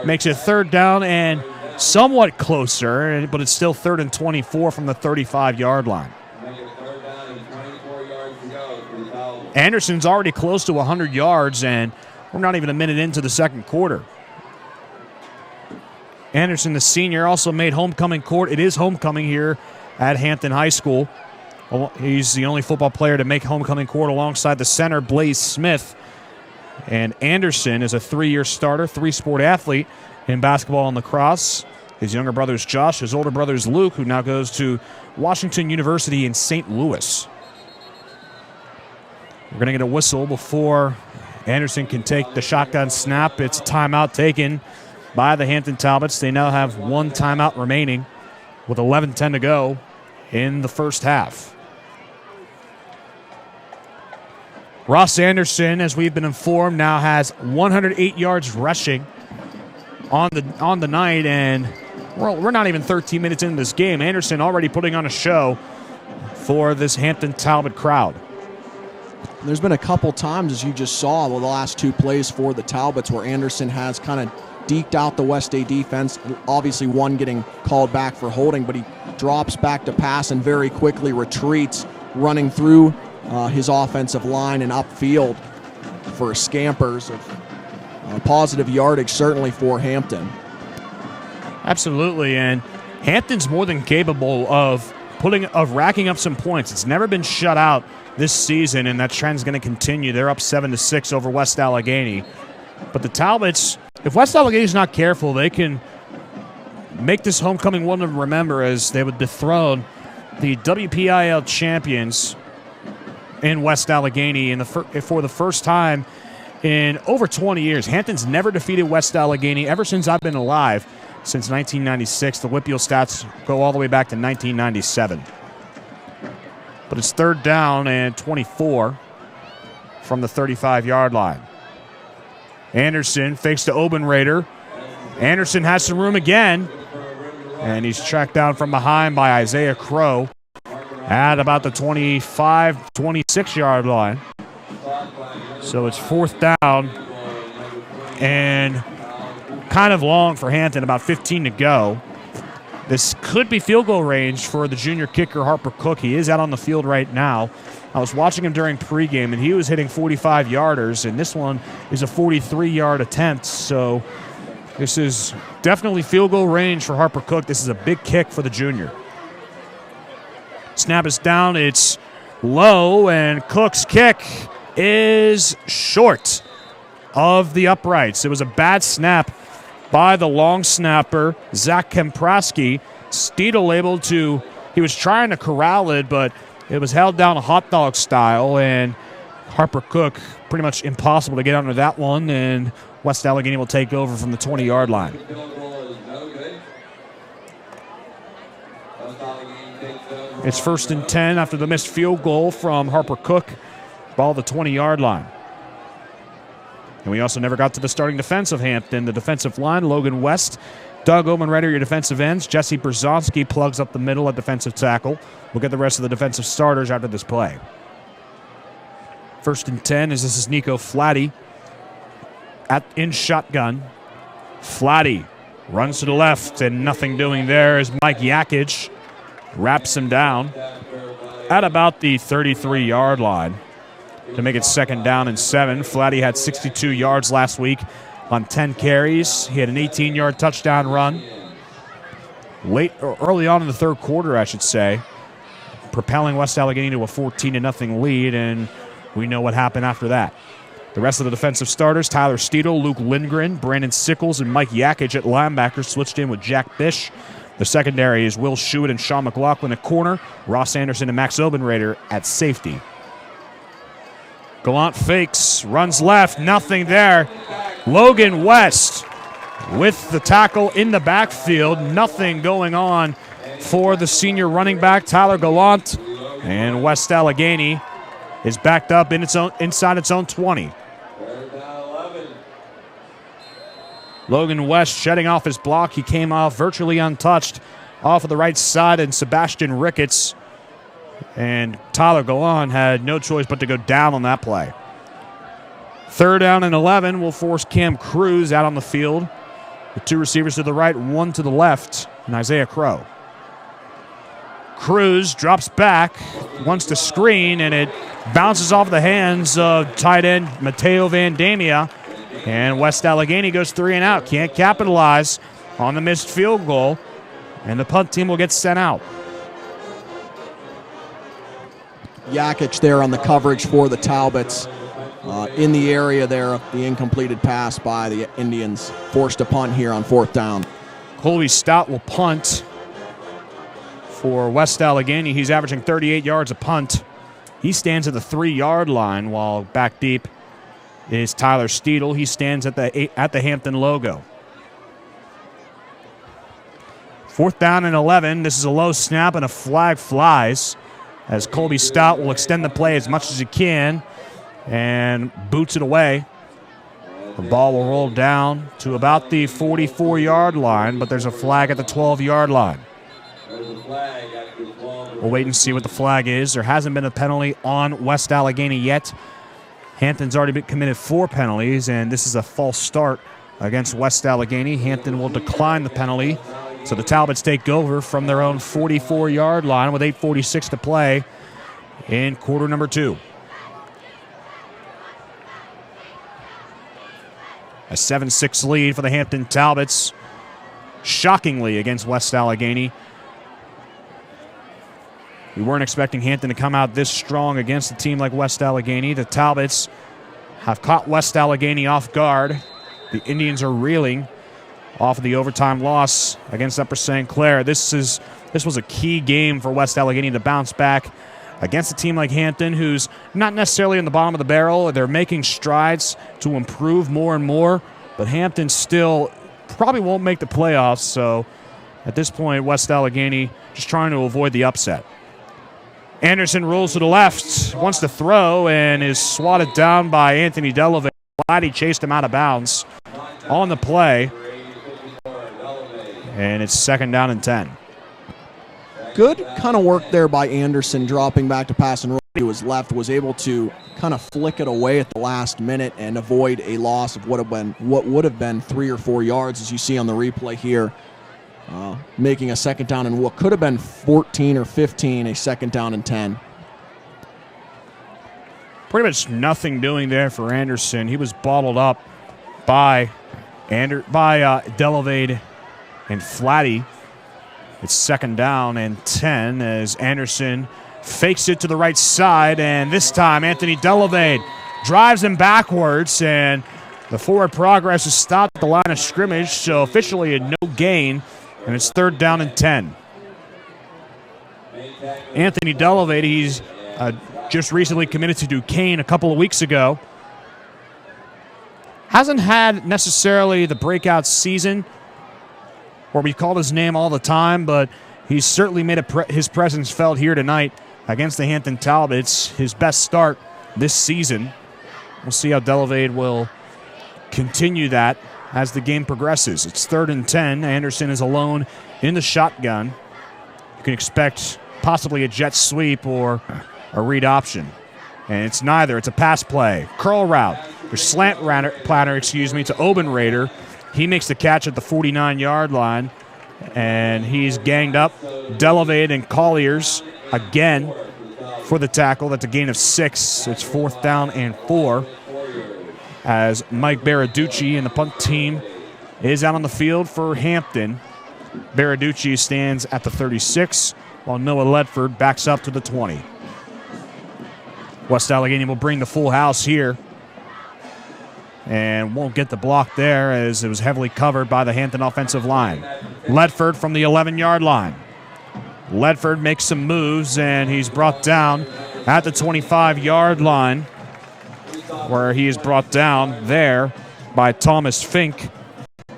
makes it third down and somewhat closer, but it's still 3rd and 24 from the 35-yard line. Anderson's already close to 100 yards, and we're not even a minute into the second quarter. Anderson, the senior, also made homecoming court. It is homecoming here at Hampton High School. He's the only football player to make homecoming court alongside the center, Blaze Smith. And Anderson is a 3-year starter, 3-sport athlete in basketball and lacrosse. His younger brother is Josh. His older brother is Luke, who now goes to Washington University in St. Louis. We're going to get a whistle before Anderson can take the shotgun snap. It's a timeout taken by the Hampton Talbots. They now have 1 timeout remaining with 11:10 to go in the first half. Ross Anderson, as we've been informed, now has 108 yards rushing on the night, and we're not even 13 minutes into this game. Anderson already putting on a show for this Hampton Talbot crowd. There's been a couple times, as you just saw, the last 2 plays for the Talbots where Anderson has kind of deked out the West A defense. Obviously, one getting called back for holding, but he drops back to pass and very quickly retreats, running through his offensive line and upfield for scampers of positive yardage, certainly for Hampton. Absolutely, and Hampton's more than capable of racking up some points. It's never been shut out this season, and that trend's going to continue. They're up 7-6 over West Allegheny. But the Talbots, if West Allegheny's not careful, they can make this homecoming one to remember, as they would dethrone the WPIL champions in West Allegheny for the first time in over 20 years. Hampton's never defeated West Allegheny ever since I've been alive, since 1996. The Whippeal stats go all the way back to 1997. But it's 3rd down and 24 from the 35-yard line. Anderson fakes to Obenrader. Anderson has some room again, and he's tracked down from behind by Isaiah Crow at about the 25, 26-yard line. So it's 4th down and kind of long for Hampton, about 15 to go. This could be field goal range for the junior kicker, Harper Cook. He is out on the field right now. I was watching him during pregame, and he was hitting 45-yarders, and this one is a 43-yard attempt. So this is definitely field goal range for Harper Cook. This is a big kick for the junior. Snap is down. It's low, and Cook's kick is short of the uprights. It was a bad snap by the long snapper, Zach Kemprowski. Steedle he was trying to corral it, but it was held down a hot dog style, and Harper Cook, pretty much impossible to get under that one, and West Allegheny will take over from the 20-yard line. It's 1st and 10 after the missed field goal from Harper Cook, ball the 20-yard line. And we also never got to the starting defense of Hampton. The defensive line, Logan West, Doug Omenreiter, your defensive ends. Jesse Brzonski plugs up the middle at defensive tackle. We'll get the rest of the defensive starters after this play. 1st and 10 as this is Nico Flatty in shotgun. Flatty runs to the left, and nothing doing there as Mike Yakich wraps him down at about the 33-yard line to make it 2nd down and 7. Flatty had 62 yards last week on 10 carries. He had an 18-yard touchdown run early on in the 3rd quarter, I should say, propelling West Allegheny to a 14-0 lead, and we know what happened after that. The rest of the defensive starters, Tyler Steedle, Luke Lindgren, Brandon Sickles, and Mike Yakich at linebacker, switched in with Jack Bish. The secondary is Will Schuett and Sean McLaughlin at corner, Ross Anderson and Max Obenrader at safety. Gallant fakes, runs left, nothing there. Logan West with the tackle in the backfield. Nothing going on for the senior running back, Tyler Gallant. And West Allegheny is backed up inside its own 20. Logan West shedding off his block. He came off virtually untouched off of the right side, and Sebastian Ricketts and Tyler Gallant had no choice but to go down on that play. 3rd down and 11 will force Cam Cruz out on the field. The 2 receivers to the right, 1 to the left, and Isaiah Crow. Cruz drops back, wants to screen, and it bounces off the hands of tight end Mateo Vandamia. And West Allegheny goes 3 and out. Can't capitalize on the missed field goal, and the punt team will get sent out. Yakic there on the coverage for the Talbots. In the area there, the incompleted pass by the Indians forced a punt here on 4th down. Colby Stout will punt for West Allegheny. He's averaging 38 yards a punt. He stands at the 3-yard line, while back deep is Tyler Steedle. He stands at the Hampton logo. 4th down and 11. This is a low snap, and a flag flies as Colby Stout will extend the play as much as he can and boots it away. The ball will roll down to about the 44-yard line, but there's a flag at the 12-yard line. We'll wait and see what the flag is. There hasn't been a penalty on West Allegheny yet. Hampton's already been committed 4 penalties, and this is a false start against West Allegheny. Hampton will decline the penalty, so the Talbots take over from their own 44-yard line with 8:46 to play in quarter number 2. A 7-6 lead for the Hampton Talbots, shockingly, against West Allegheny. We weren't expecting Hampton to come out this strong against a team like West Allegheny. The Talbots have caught West Allegheny off guard. The Indians are reeling off of the overtime loss against Upper St. Clair. This was a key game for West Allegheny to bounce back against a team like Hampton, who's not necessarily in the bottom of the barrel. They're making strides to improve more and more, but Hampton still probably won't make the playoffs. So at this point, West Allegheny just trying to avoid the upset. Anderson rolls to the left, wants to throw, and is swatted down by Anthony Delavay. He chased him out of bounds on the play, and it's 2nd down and 10. Good kind of work there by Anderson, dropping back to pass and roll. He was left, was able to kind of flick it away at the last minute and avoid a loss of what would have been 3 or 4 yards, as you see on the replay here. Making a 2nd down and what could have been 14 or 15, a 2nd down and 10. Pretty much nothing doing there for Anderson. He was bottled up by Delavade and Flatty. It's 2nd down and 10 as Anderson fakes it to the right side, and this time Anthony Delavade drives him backwards, and the forward progress is stopped at the line of scrimmage, so officially a no gain, and it's 3rd down and 10. Anthony Delavade, he's just recently committed to Duquesne a couple of weeks ago. Hasn't had necessarily the breakout season where we called his name all the time, but he's certainly made his presence felt here tonight against the Hampton Talbots. His best start this season. We'll see how Delavade will continue that as the game progresses. It's 3rd and 10. Anderson is alone in the shotgun. You can expect possibly a jet sweep or a read option. And it's neither. It's a pass play. Curl route. Or slant planter, to Obenrader. He makes the catch at the 49-yard line, and he's ganged up. Delavade and Colliers again for the tackle. That's a gain of 6. It's 4th down and 4 as Mike Baraducci and the punt team is out on the field for Hampton. Baraducci stands at the 36, while Noah Ledford backs up to the 20. West Allegheny will bring the full house here and won't get the block there as it was heavily covered by the Hampton offensive line. Ledford from the 11-yard line. Ledford makes some moves, and he's brought down at the 25-yard line, where he is brought down there by Thomas Fink.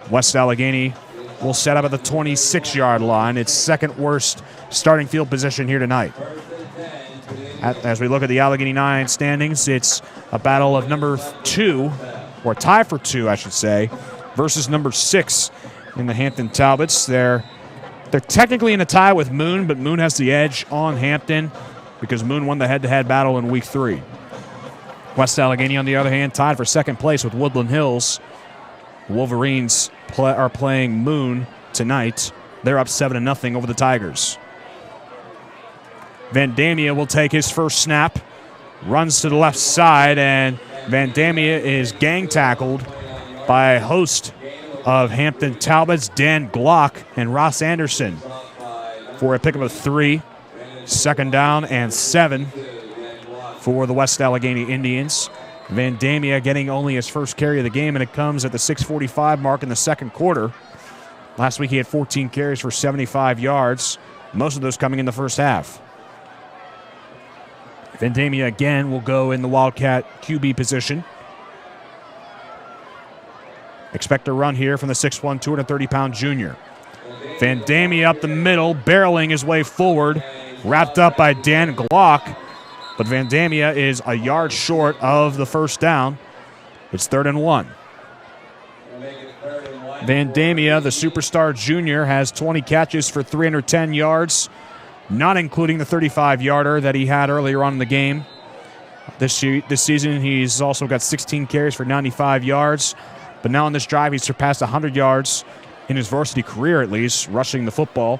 West Allegheny will set up at the 26-yard line. It's 2nd worst starting field position here tonight. As we look at the Allegheny 9 standings, it's a battle of number 2, or tie for 2, I should say, versus number 6 in the Hampton Talbots. They're technically in a tie with Moon, but Moon has the edge on Hampton because Moon won the head-to-head battle in week 3. West Allegheny, on the other hand, tied for second place with Woodland Hills. Wolverines are playing Moon tonight. They're up 7-0 over the Tigers. Vandamia will take his first snap. Runs to the left side, and Vandamia is gang tackled by a host of Hampton Talbots, Dan Glock and Ross Anderson, for a pickup of 3. Second down and 7 for the West Allegheny Indians. Vandamia getting only his first carry of the game, and it comes at the 6:45 mark in the second quarter. Last week he had 14 carries for 75 yards, most of those coming in the first half. Vandamia again will go in the Wildcat QB position. Expect a run here from the 6'1", 230-pound junior. Vandamia up the middle, barreling his way forward, wrapped up by Dan Glock. But Vandamia is a yard short of the first down. It's 3rd and 1. Vandamia, the superstar junior, has 20 catches for 310 yards, not including the 35-yarder that he had earlier on in the game. This season, he's also got 16 carries for 95 yards. But now on this drive, he's surpassed 100 yards in his varsity career, at least, rushing the football.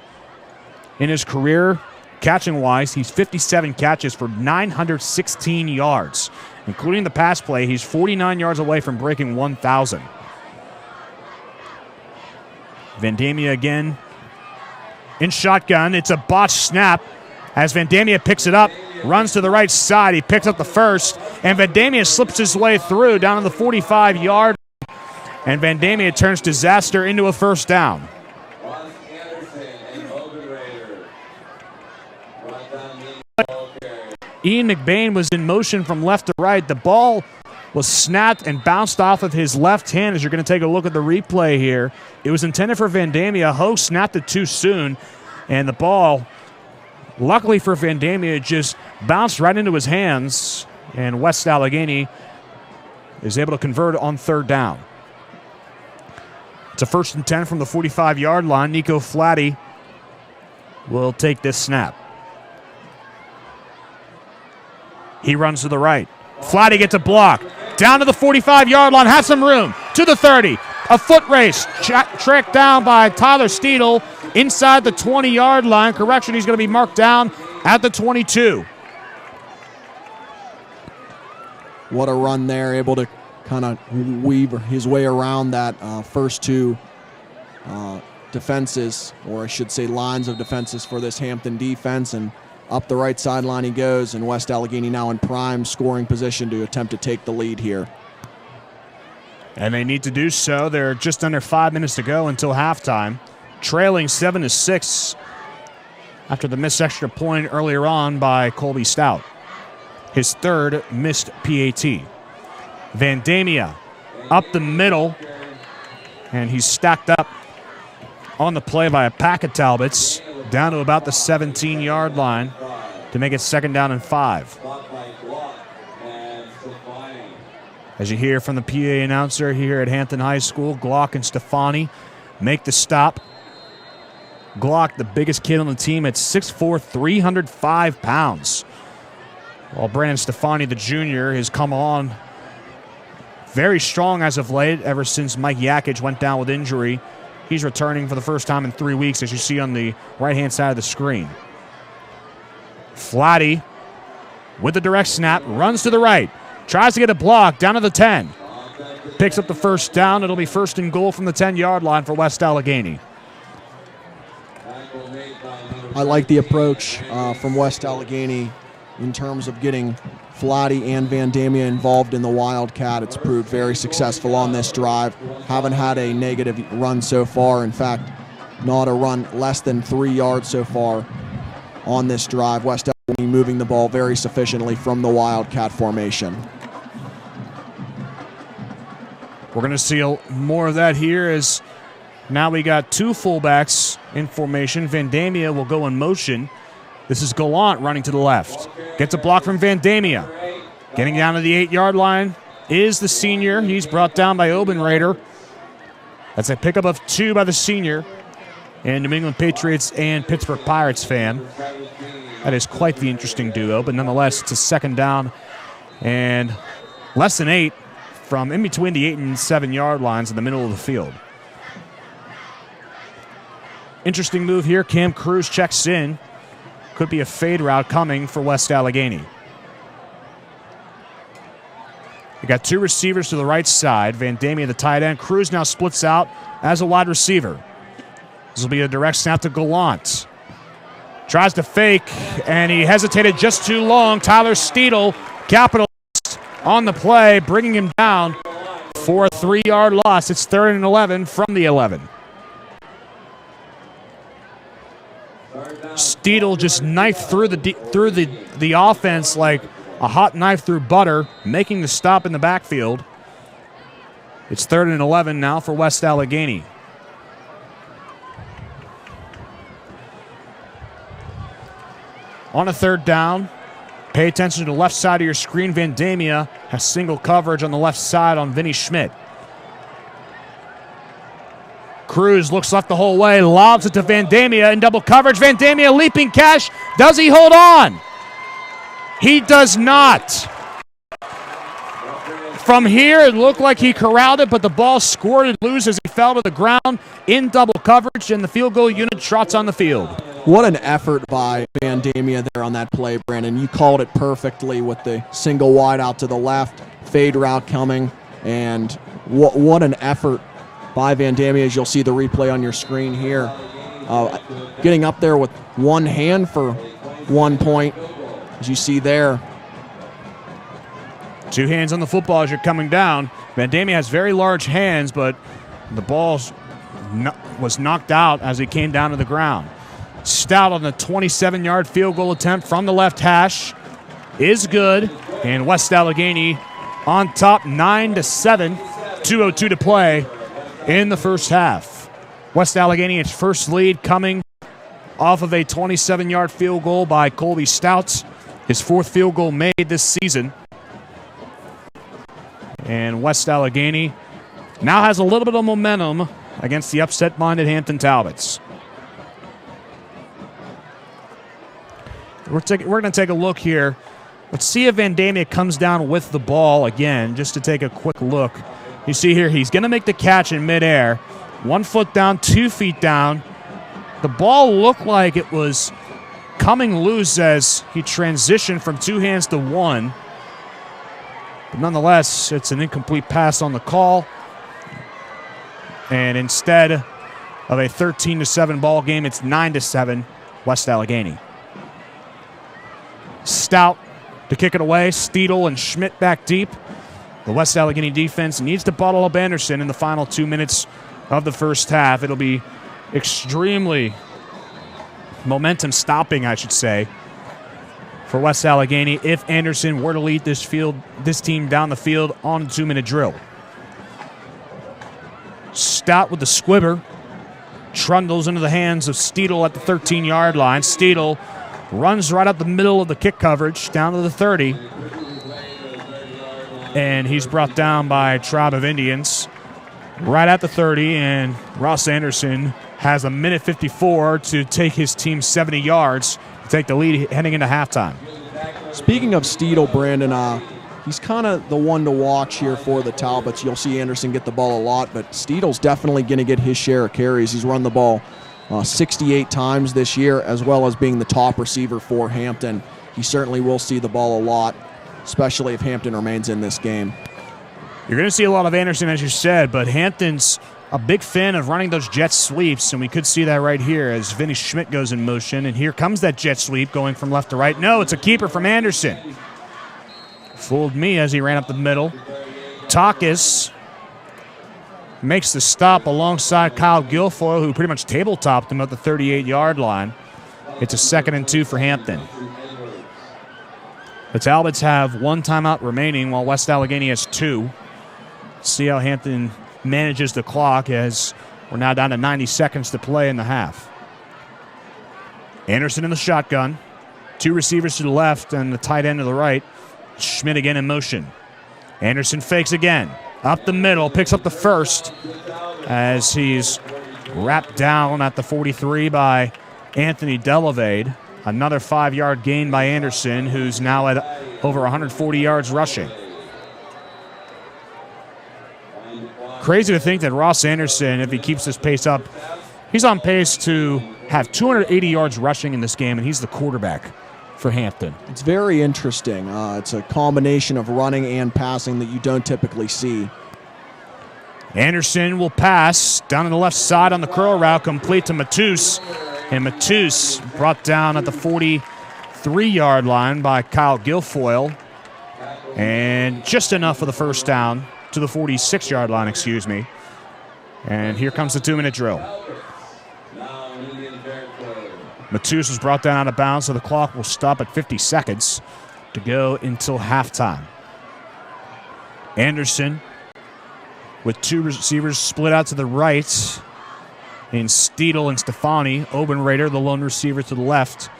In his career, catching-wise, he's 57 catches for 916 yards. Including the pass play, he's 49 yards away from breaking 1,000. Vandamia again in shotgun. It's a botched snap as Vandamia picks it up, runs to the right side. He picks up the first, and Vandamia slips his way through down to the 45-yard. And Vandamia turns disaster into a first down. Ian McBain was in motion from left to right. The ball was snapped and bounced off of his left hand. As you're going to take a look at the replay here, it was intended for Vandamia. Ho snapped it too soon, and the ball, luckily for Vandamia, just bounced right into his hands, and West Allegheny is able to convert on 3rd down. It's a 1st and 10 from the 45-yard line. Nico Flatty will take this snap. He runs to the right. Flatty gets a block. Down to the 45-yard line. Has some room. To the 30. A foot race. Tracked down by Tyler Steedle inside the 20-yard line. Correction, he's going to be marked down at the 22. What a run there. Able to kind of weave his way around that first 2 defenses, or I should say lines of defenses for this Hampton defense, and up the right sideline he goes, and West Allegheny now in prime scoring position to attempt to take the lead here. And they need to do so. They're just under 5 minutes to go until halftime, trailing 7-6 after the missed extra point earlier on by Colby Stout. His 3rd missed PAT. Vandamia up the middle, and he's stacked up on the play by a pack of Talbots down to about the 17-yard line to make it 2nd down and 5. As you hear from the PA announcer here at Hampton High School, Glock and Stefani make the stop. Glock, the biggest kid on the team, at 6'4", 305 pounds. While Brandon Stefani, the junior, has come on very strong as of late, ever since Mike Yakic went down with injury. He's returning for the first time in 3 weeks, as you see on the right-hand side of the screen. Flatty, with the direct snap, runs to the right. Tries to get a block down to the 10. Picks up the first down. It'll be 1st and goal from the 10-yard line for West Allegheny. I like the approach from West Allegheny in terms of getting Flatty and Vandamia involved in the Wildcat. It's proved very successful on this drive. Haven't had a negative run so far. In fact, not a run less than 3 yards so far on this drive. West Allegheny moving the ball very sufficiently from the Wildcat formation. We're going to see more of that here, as now we got 2 fullbacks in formation. Vandamia will go in motion. This is Gallant running to the left. Gets a block from Vandamia. Getting down to the 8-yard line is the senior. He's brought down by Obenrader. That's a pickup of 2 by the senior. And New England Patriots and Pittsburgh Pirates fan. That is quite the interesting duo, but nonetheless, it's a 2nd down and less than 8 from in between the 8 and 7 yard lines in the middle of the field. Interesting move here. Cam Cruz checks in. Could be a fade route coming for West Allegheny. We got 2 receivers to the right side. Vandamia, the tight end. Cruz now splits out as a wide receiver. This will be a direct snap to Gallant. Tries to fake, and he hesitated just too long. Tyler Steedle capitalized on the play, bringing him down for a 3-yard loss. It's 3rd and 11 from the 11. Steedle just knifed through the offense like a hot knife through butter, making the stop in the backfield. It's 3rd and 11 now for West Allegheny. On a 3rd down, pay attention to the left side of your screen. Vandamia has single coverage on the left side on Vinny Schmidt. Cruz looks left the whole way, lobs it to Vandamia in double coverage. Vandamia leaping catch. Does he hold on? He does not. From here, it looked like he corralled it, but the ball squirted loose as he fell to the ground in double coverage, and the field goal unit trots on the field. What an effort by Vandamia there on that play, Brandon. You called it perfectly with the single wide out to the left, fade route coming, and what an effort by Vandamia, as you'll see the replay on your screen here. Getting up there with one hand for 1 point, as you see there. 2 hands on the football as you're coming down. Vandamia has very large hands, but the ball was knocked out as he came down to the ground. Stout on the 27-yard field goal attempt from the left hash is good, and West Allegheny on top 9-7, 2:02 to play in the first half. West Allegheny, its first lead coming off of a 27-yard field goal by Colby Stout, his 4th field goal made this season. And West Allegheny now has a little bit of momentum against the upset-minded Hampton Talbots. We're going to take a look here. Let's see if Vandamia comes down with the ball again, just to take a quick look. You see here, he's going to make the catch in midair. 1 foot down, 2 feet down. The ball looked like it was coming loose as he transitioned from 2 hands to 1. But nonetheless, it's an incomplete pass on the call. And instead of a 13-7 ball game, it's 9-7 West Allegheny. Stout to kick it away. Steedle and Schmidt back deep. The West Allegheny defense needs to bottle up Anderson in the final 2 minutes of the first half. It'll be extremely momentum stopping, I should say, for West Allegheny if Anderson were to lead this team down the field on a 2-minute drill. Stout with the squibber. Trundles into the hands of Steedle at the 13-yard line. Steedle runs right up the middle of the kick coverage down to the 30. And he's brought down by a tribe of Indians right at the 30. And Ross Anderson has a minute 54 to take his team 70 yards to take the lead heading into halftime. Speaking of Steedle, Brandon, he's kind of the one to watch here for the Talbots. You'll see Anderson get the ball a lot, but Steedle's definitely going to get his share of carries. He's run the ball 68 times this year, as well as being the top receiver for Hampton. He certainly will see the ball a lot, especially if Hampton remains in this game. You're going to see a lot of Anderson, as you said, but Hampton's a big fan of running those jet sweeps, and we could see that right here as Vinny Schmidt goes in motion, and here comes that jet sweep going from left to right. No, it's a keeper from Anderson. Fooled me as he ran up the middle. Takis makes the stop alongside Kyle Guilfoyle, who pretty much table-topped him at the 38-yard line. It's a 2nd and 2 for Hampton. The Talbots have 1 timeout remaining, while West Allegheny has 2. See how Hampton manages the clock as we're now down to 90 seconds to play in the half. Anderson in the shotgun. 2 receivers to the left and the tight end to the right. Schmidt again in motion. Anderson fakes again. Up the middle, picks up the first as he's wrapped down at the 43 by Anthony Delavade. Another 5-yard gain by Anderson, who's now at over 140 yards rushing. Crazy to think that Ross Anderson, if he keeps this pace up, he's on pace to have 280 yards rushing in this game, and he's the quarterback for Hampton. It's very interesting. It's a combination of running and passing that you don't typically see. Anderson will pass down on the left side on the curl route, complete to Matus. And Matus brought down at the 43-yard line by Kyle Guilfoyle. And just enough for the first down to the 46-yard line, excuse me. And here comes the 2-minute drill. Matus was brought down out of bounds, so the clock will stop at 50 seconds to go until halftime. Anderson with two receivers split out to the right in Steedle and Stefani. Obenrader, the lone receiver to the left.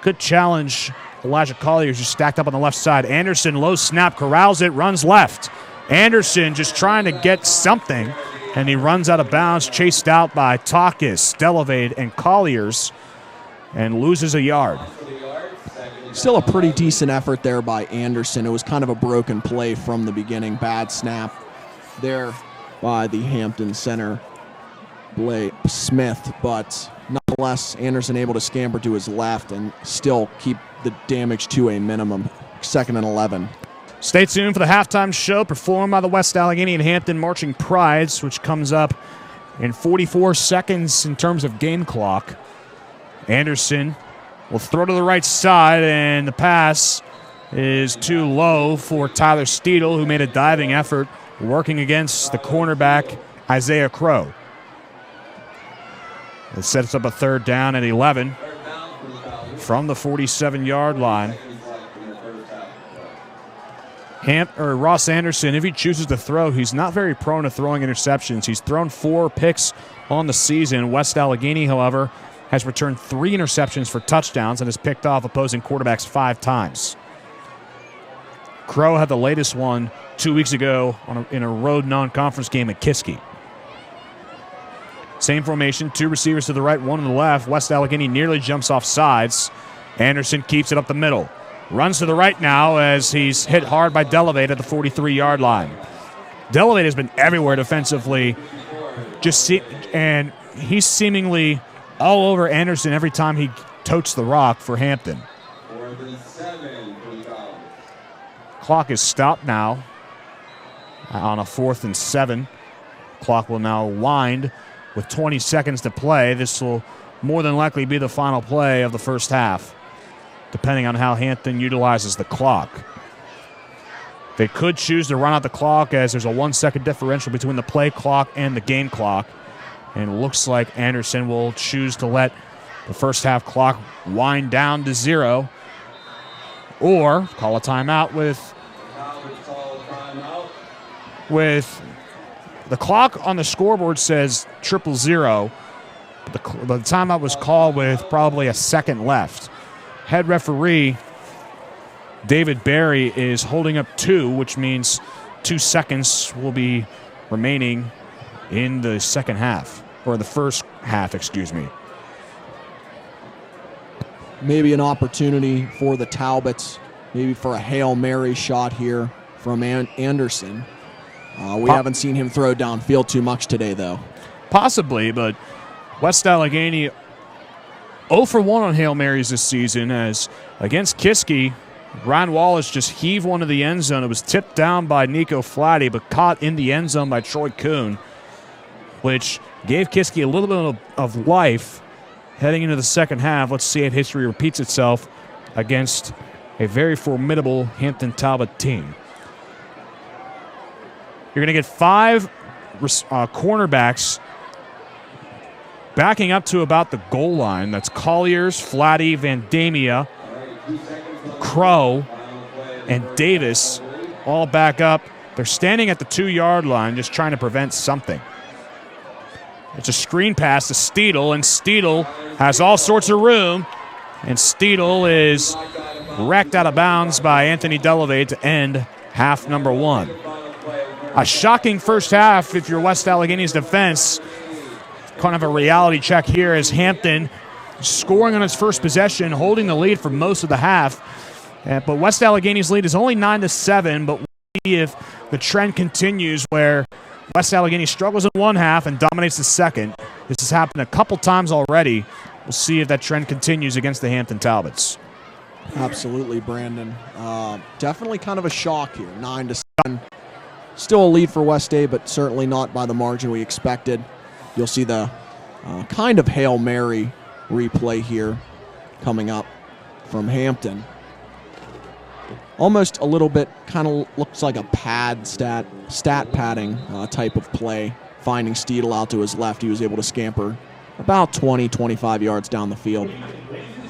Good challenge. Elijah Colliers just stacked up on the left side. Anderson, low snap, corrals it, runs left. Anderson just trying to get something, and he runs out of bounds, chased out by Takis, Delavade, and Colliers, and loses a yard. Still a pretty decent effort there by Anderson. It was kind of a broken play from the beginning. Bad snap there by the Hampton center, Blake Smith, but nonetheless, Anderson able to scamper to his left and still keep the damage to a minimum. 2nd and 11. Stay tuned for the halftime show performed by the West Allegheny and Hampton Marching Prides, which comes up in 44 seconds in terms of game clock. Anderson will throw to the right side, and the pass is too low for Tyler Steedle, who made a diving effort working against the cornerback Isaiah Crow. It sets up a 3rd down at 11 from the 47-yard line. Ross Anderson, if he chooses to throw, he's not very prone to throwing interceptions. He's thrown 4 picks on the season. West Allegheny, however, has returned 3 interceptions for touchdowns and has picked off opposing quarterbacks 5 times. Crow had the latest one 2 weeks ago in a road non-conference game at Kiski. Same formation, 2 receivers to the right, 1 on the left. West Allegheny nearly jumps off sides. Anderson keeps it up the middle. Runs to the right now as he's hit hard by Delavade at the 43-yard line. Delavade has been everywhere defensively, and he's seemingly all over Anderson every time he totes the rock for Hampton. Clock is stopped now on a 4th and 7. Clock will now wind with 20 seconds to play. This will more than likely be the final play of the first half, depending on how Hampton utilizes the clock. They could choose to run out the clock, as there's a 1-second differential between the play clock and the game clock. And it looks like Anderson will choose to let the first half clock wind down to 0, or call a timeout with the clock on the scoreboard says 000, but the timeout was called with probably a second left. Head referee David Berry is holding up 2, which means 2 seconds will be remaining in the second half, or the first half, excuse me. Maybe an opportunity for the Talbots, maybe for a Hail Mary shot here from Anderson. We haven't seen him throw downfield too much today, though. Possibly, but West Allegheny 0 for 1 on Hail Marys this season, as against Kiski, Ryan Wallace just heaved one to the end zone. It was tipped down by Nico Flatty, but caught in the end zone by Troy Kuhn, which gave Kiski a little bit of life heading into the second half. Let's see if history repeats itself against a very formidable Hampton Talbot team. You're going to get 5 cornerbacks backing up to about the goal line. That's Colliers, Flatty, Vandamia, Crow, and Davis all back up. They're standing at the 2-yard line just trying to prevent something. It's a screen pass to Steedle, and Steedle has all sorts of room, and Steedle is wrecked out of bounds by Anthony Delavade to end half number 1. A shocking first half if you're West Allegheny's defense. Kind of a reality check here as Hampton scoring on its first possession, holding the lead for most of the half. But West Allegheny's lead is only 9-7, but if the trend continues where West Allegheny struggles in one half and dominates the second. This has happened a couple times already. We'll see if that trend continues against the Hampton Talbots. Absolutely, Brandon. Definitely kind of a shock here, 9-7. Still a lead for West A, but certainly not by the margin we expected. You'll see the kind of Hail Mary replay here coming up from Hampton. Almost a little bit, kind of looks like a stat padding type of play. Finding Steedle out to his left, he was able to scamper about 20, 25 yards down the field.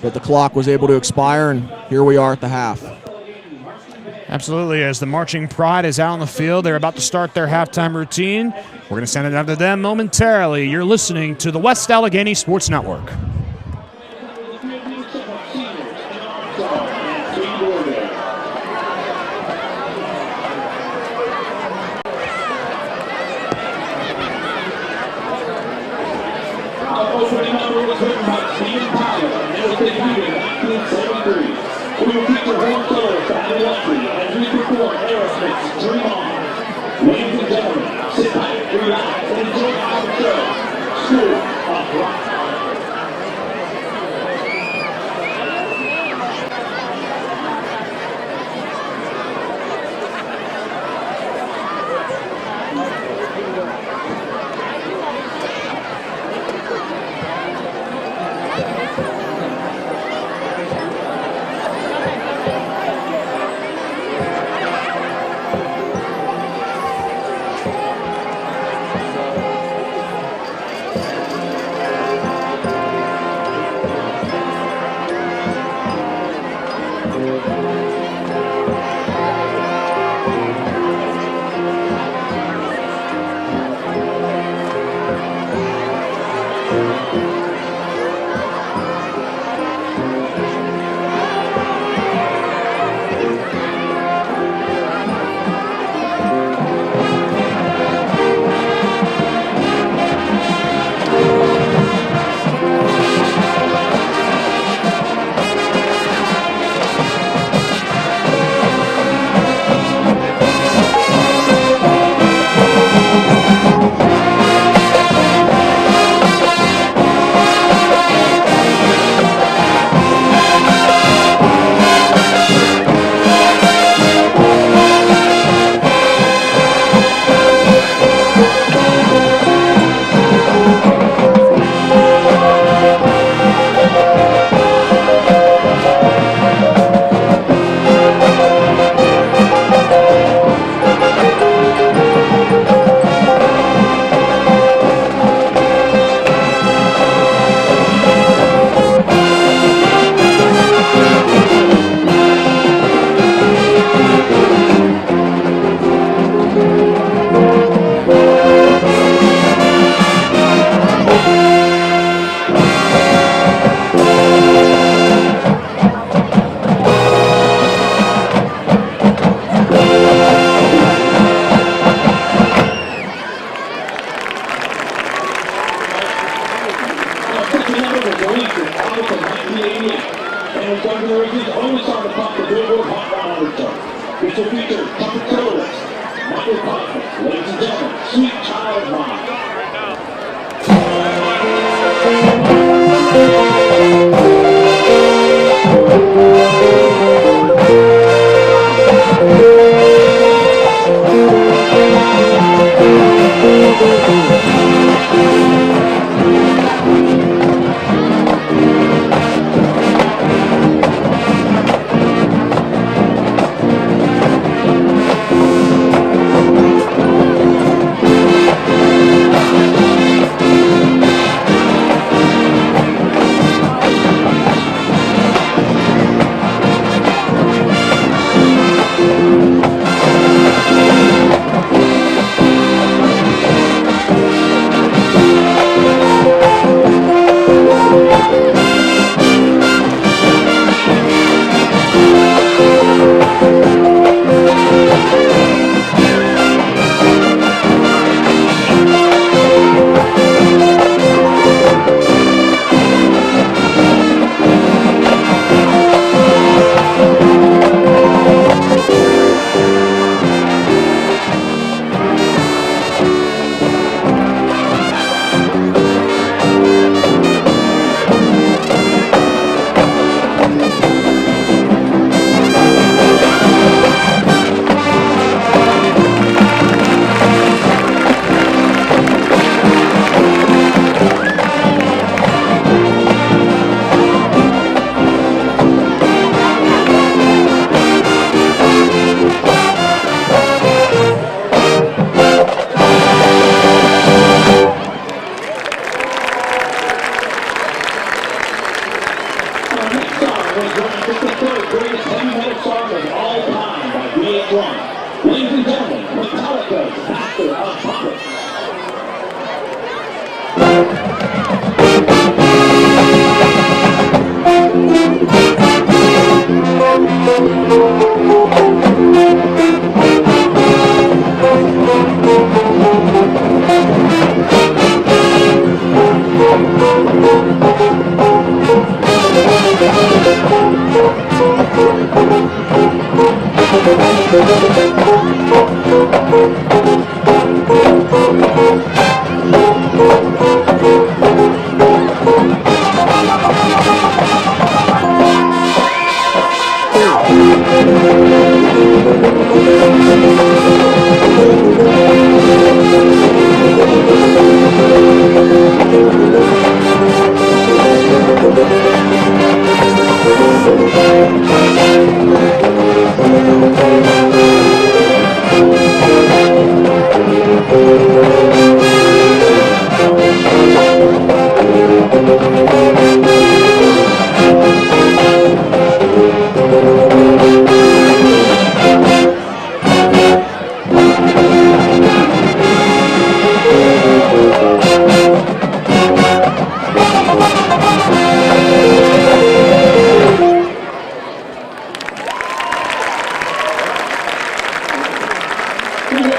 But the clock was able to expire, and here we are at the half. Absolutely. As the Marching Pride is out on the field, they're about to start their halftime routine. We're going to send it out to them momentarily. You're listening to the West Allegheny Sports Network. We will feature horn colors at the entry as we perform Aerosmith's Dream On. Ladies and gentlemen, sit back, relax, and enjoy our show, School of Rock.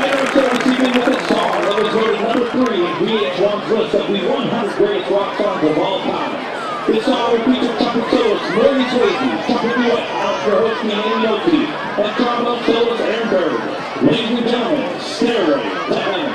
Parents are receiving with a song that was voted number 3 in VH1's list of the 100 greatest rock songs of all time. This song will feature trumpet soloist Murray Swayze, trumpet duet Alex Grohoski and Amy Oki, and trombone soloist Aaron Bird. Ladies and gentlemen, Stairway to Heaven.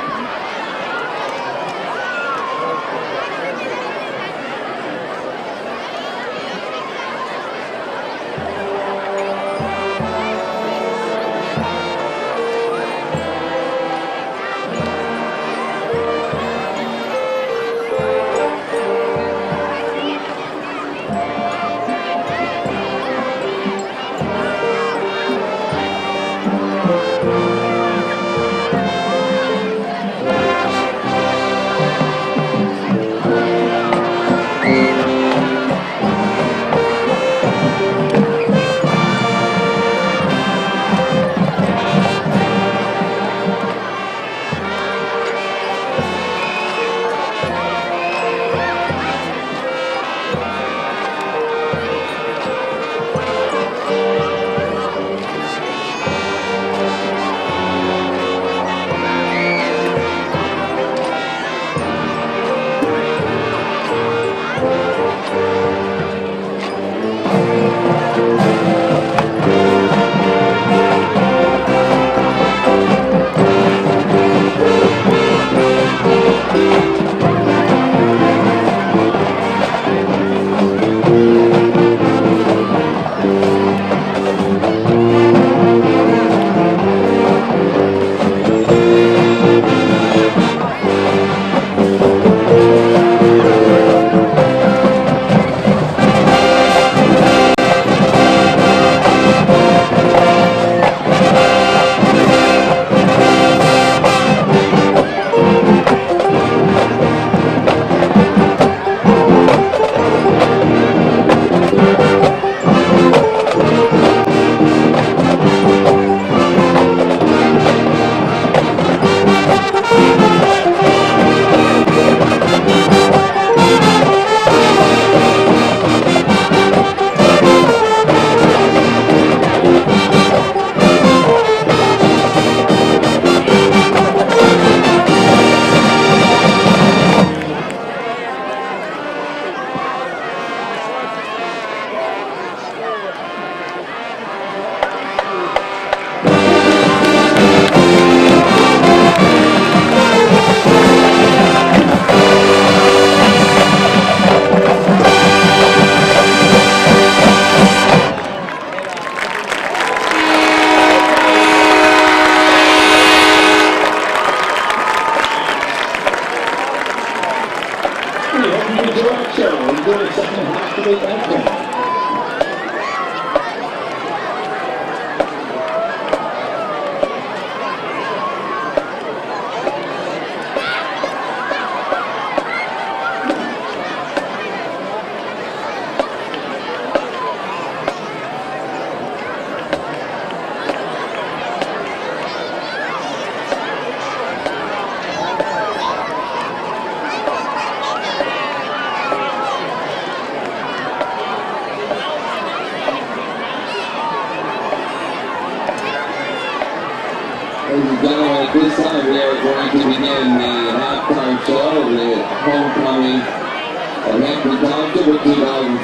Ladies and gentlemen, at this time we are going to begin the halftime show of the homecoming of Hampton Township with 2017-2018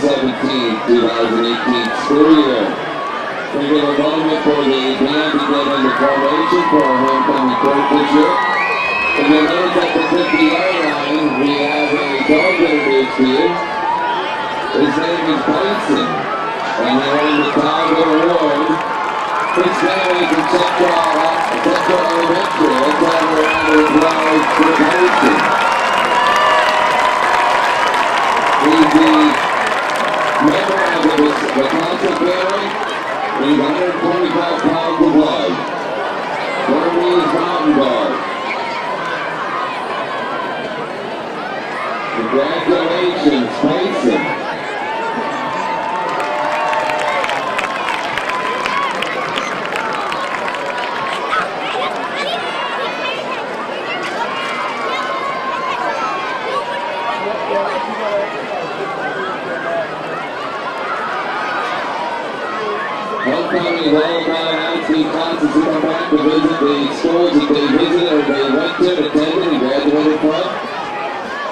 school year. We give a moment for the band to get into formation for our homecoming court this year. If you notice at the 50-yard line, we have a dog introduced to you. His name is Tyson, and he won the Dog Award. His family from Central Elementary. Let's have a round of applause for Tyson. He's the member of the concert family. He's 125 pounds of blood. Burmese mountain dog. Congratulations, Tyson. Homecoming is all about asking classes to come back to visit the schools that they visited or they went to, attended, and graduated from.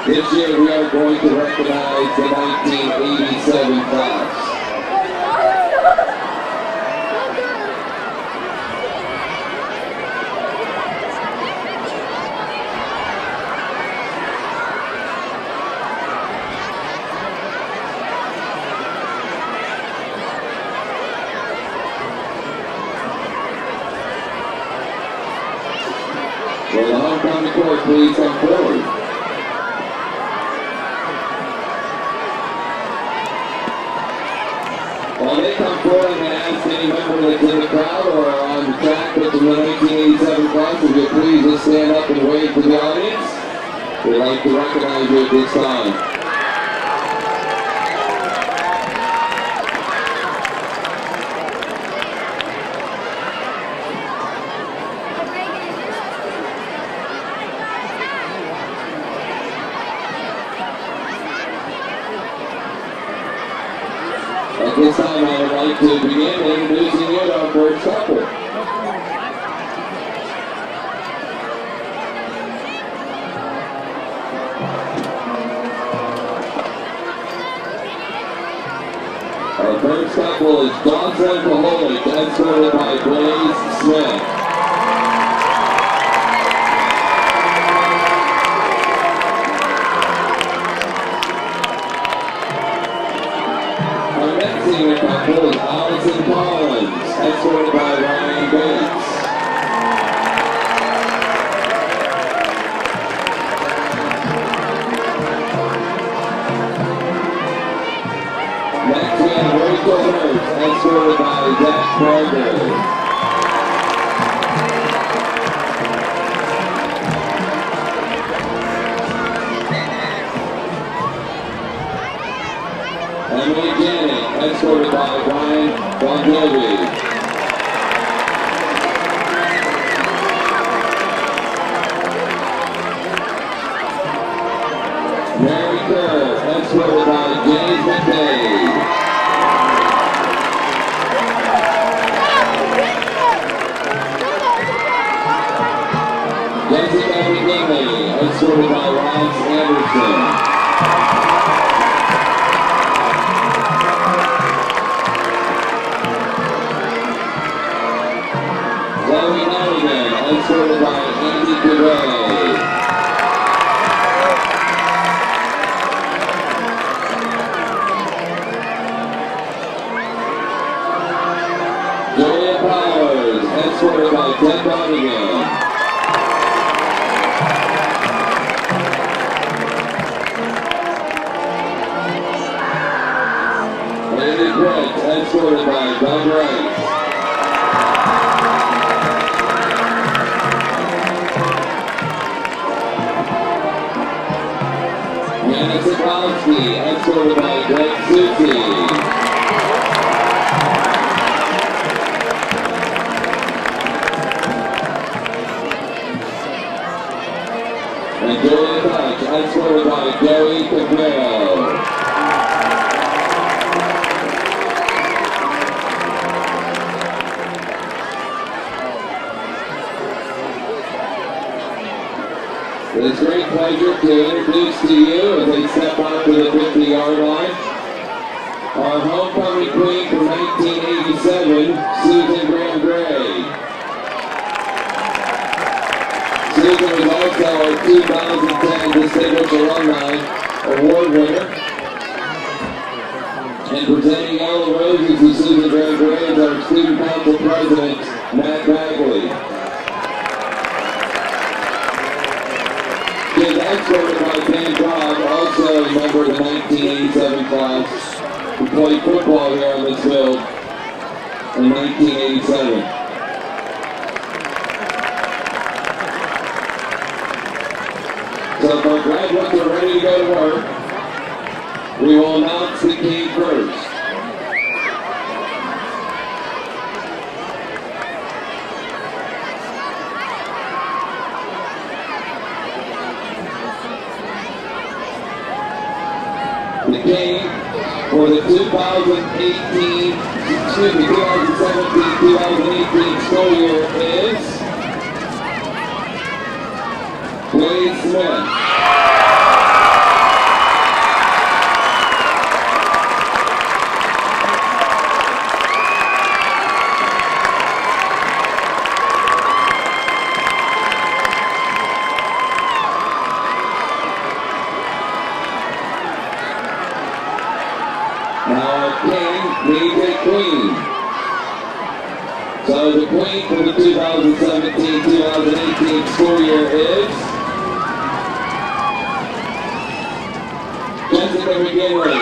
This year we are going to recognize the 1987 class. Will the homecoming court please come forward? While they come forward, I'm going to ask any member that's in the crowd or on the track with the 1987 class, if you'll please just stand up and wave to the audience. We'd like to recognize you at this time. At this time, I would like to begin introducing you to our first couple. Our first couple is Johnson Maholic, escorted by Blaze Smith. Senior couple is Allison Collins, escorted by Ryan Bates. Next we have Rachel Hurst, escorted by Zach Parker. Emily Janet, escorted by Brian Bon Jovi. Mary Kerr, escorted by James McDade. Jessica McGinley, escorted by Ross Anderson. Escorted by Andy Gray. Julia Powers, escorted by Ted Donegan. Andy Brett, escorted by Doug Rice. Anna Sikowski, escorted by Greg Susi. And Julia Dutch, escorted by Joey Cabrero. It's a great pleasure to introduce to you as they step out to the 50-yard line, our homecoming queen from 1987, Susan Graham Gray. Susan was also our 2010 Distinguished Alumni Award winner. And presenting Yellow Roses to Susan Graham Gray is our Student Council President, Matt Bagley. She is escorted by Ken Cobb, also a member of the 1987 class, who played football here on this field in 1987. So if our graduates are ready to go to work, we will announce the team first. The game for the 2017-2018 school year is Wade Smith. Queen. So the queen for the 2017-2018 school year is Jessica McGinley.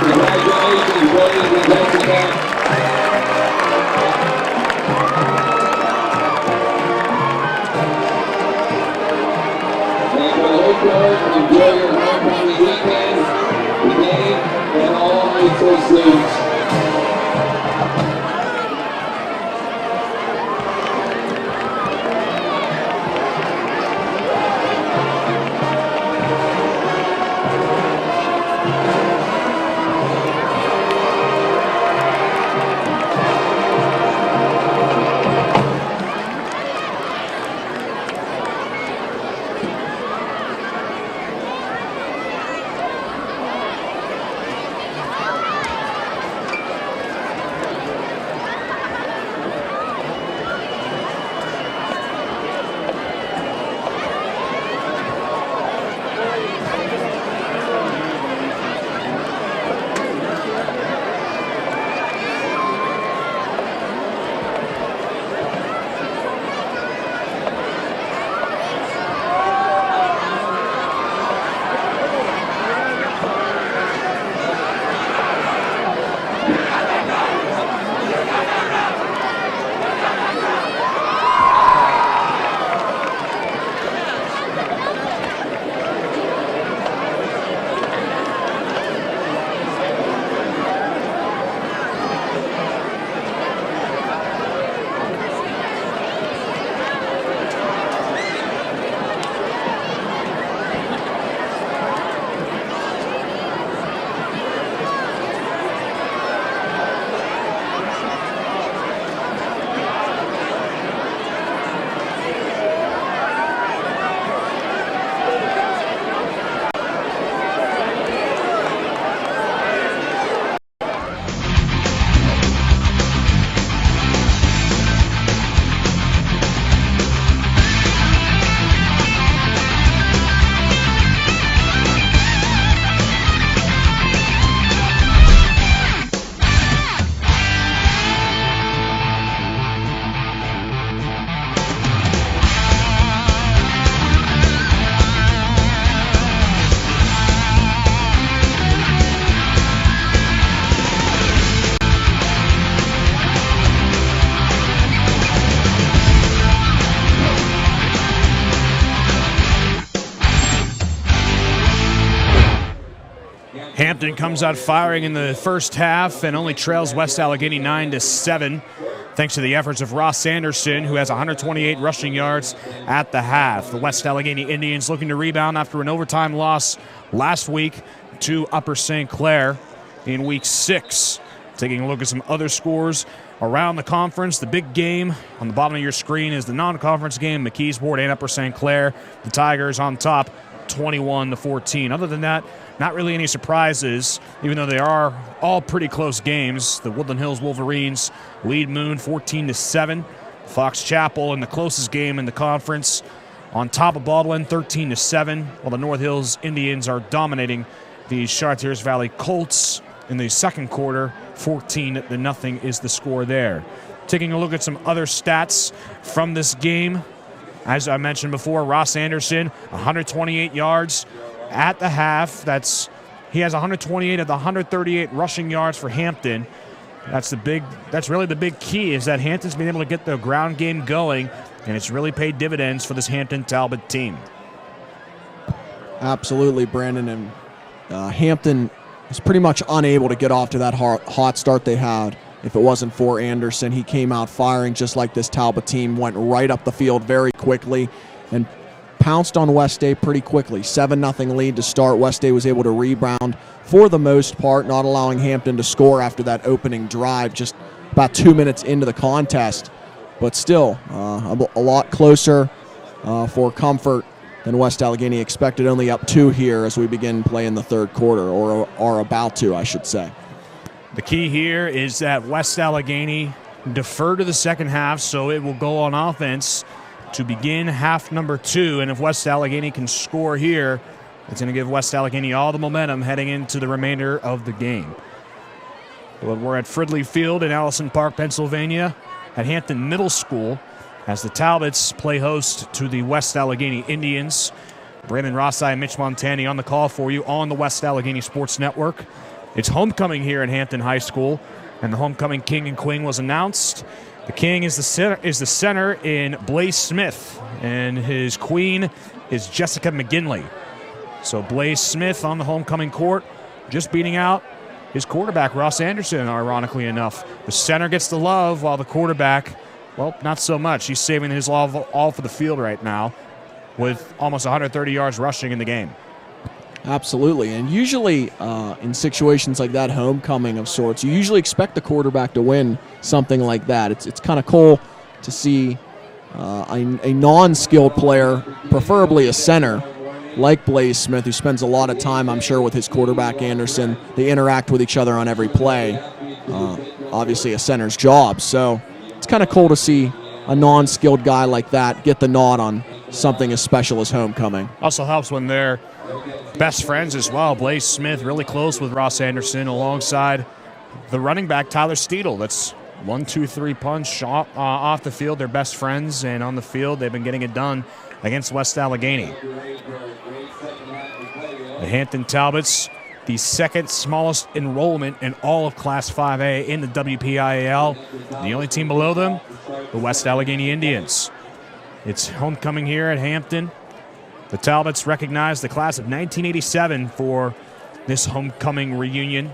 Congratulations, Williams and Jessica. Enjoy your homecoming weekend, the game, and all high school students. Hampton comes out firing in the first half and only trails West Allegheny 9-7, thanks to the efforts of Ross Anderson, who has 128 rushing yards at the half. The West Allegheny Indians looking to rebound after an overtime loss last week to Upper St. Clair in Week 6. Taking a look at some other scores around the conference, the big game on the bottom of your screen is the non-conference game, McKeesport and Upper St. Clair. The Tigers on top, 21-14. Other than that, not really any surprises, even though they are all pretty close games. The Woodland Hills Wolverines lead Moon 14-7. Fox Chapel in the closest game in the conference on top of Baldwin 13-7, while the North Hills Indians are dominating the Chartiers Valley Colts in the second quarter. 14-0 is the score there. Taking a look at some other stats from this game. As I mentioned before, Ross Anderson, 128 yards at the half. He has 128 of the 138 rushing yards for Hampton. That's really the big key, is that Hampton's been able to get the ground game going, and it's really paid dividends for this Hampton Talbot team. Absolutely, Brandon. And Hampton was pretty much unable to get off to that hot start they had if it wasn't for Anderson. He came out firing just like this Talbot team, went right up the field very quickly and pounced on West Day pretty quickly. 7-0 lead to start. West Day was able to rebound for the most part, not allowing Hampton to score after that opening drive just about 2 minutes into the contest. But still, a lot closer for Comfort than West Allegheny expected. Only up 2 here as we begin play in the third quarter, or are about to, I should say. The key here is that West Allegheny defer to the second half, so it will go on offense to begin half number 2. And if West Allegheny can score here, it's going to give West Allegheny all the momentum heading into the remainder of the game. Well, we're at Fridley Field in Allison Park, Pennsylvania, at Hampton Middle School, as the Talbots play host to the West Allegheny Indians. Brandon Rossi and Mitch Montani on the call for you on the West Allegheny Sports Network. It's homecoming here at Hampton High School, and the homecoming king and queen was announced. The king is the center in Blaze Smith, and his queen is Jessica McGinley. So Blaze Smith on the homecoming court, just beating out his quarterback, Ross Anderson, ironically enough. The center gets the love, while the quarterback, well, not so much. He's saving his love all for the field right now with almost 130 yards rushing in the game. Absolutely, and usually in situations like that, homecoming of sorts, you usually expect the quarterback to win something like that. It's kind of cool to see a non-skilled player, preferably a center, like Blaze Smith, who spends a lot of time, I'm sure, with his quarterback, Anderson. They interact with each other on every play. Obviously a center's job, so it's kind of cool to see a non-skilled guy like that get the nod on something as special as homecoming. Also helps when they're best friends as well. Blaze Smith really close with Ross Anderson alongside the running back Tyler Steedle. That's 1-2-3 punch off the field. They're best friends, and on the field they've been getting it done against West Allegheny. The Hampton Talbots, the second smallest enrollment in all of Class 5A in the WPIAL. The only team below them, the West Allegheny Indians. It's homecoming here at Hampton. The Talbots recognize the class of 1987 for this homecoming reunion,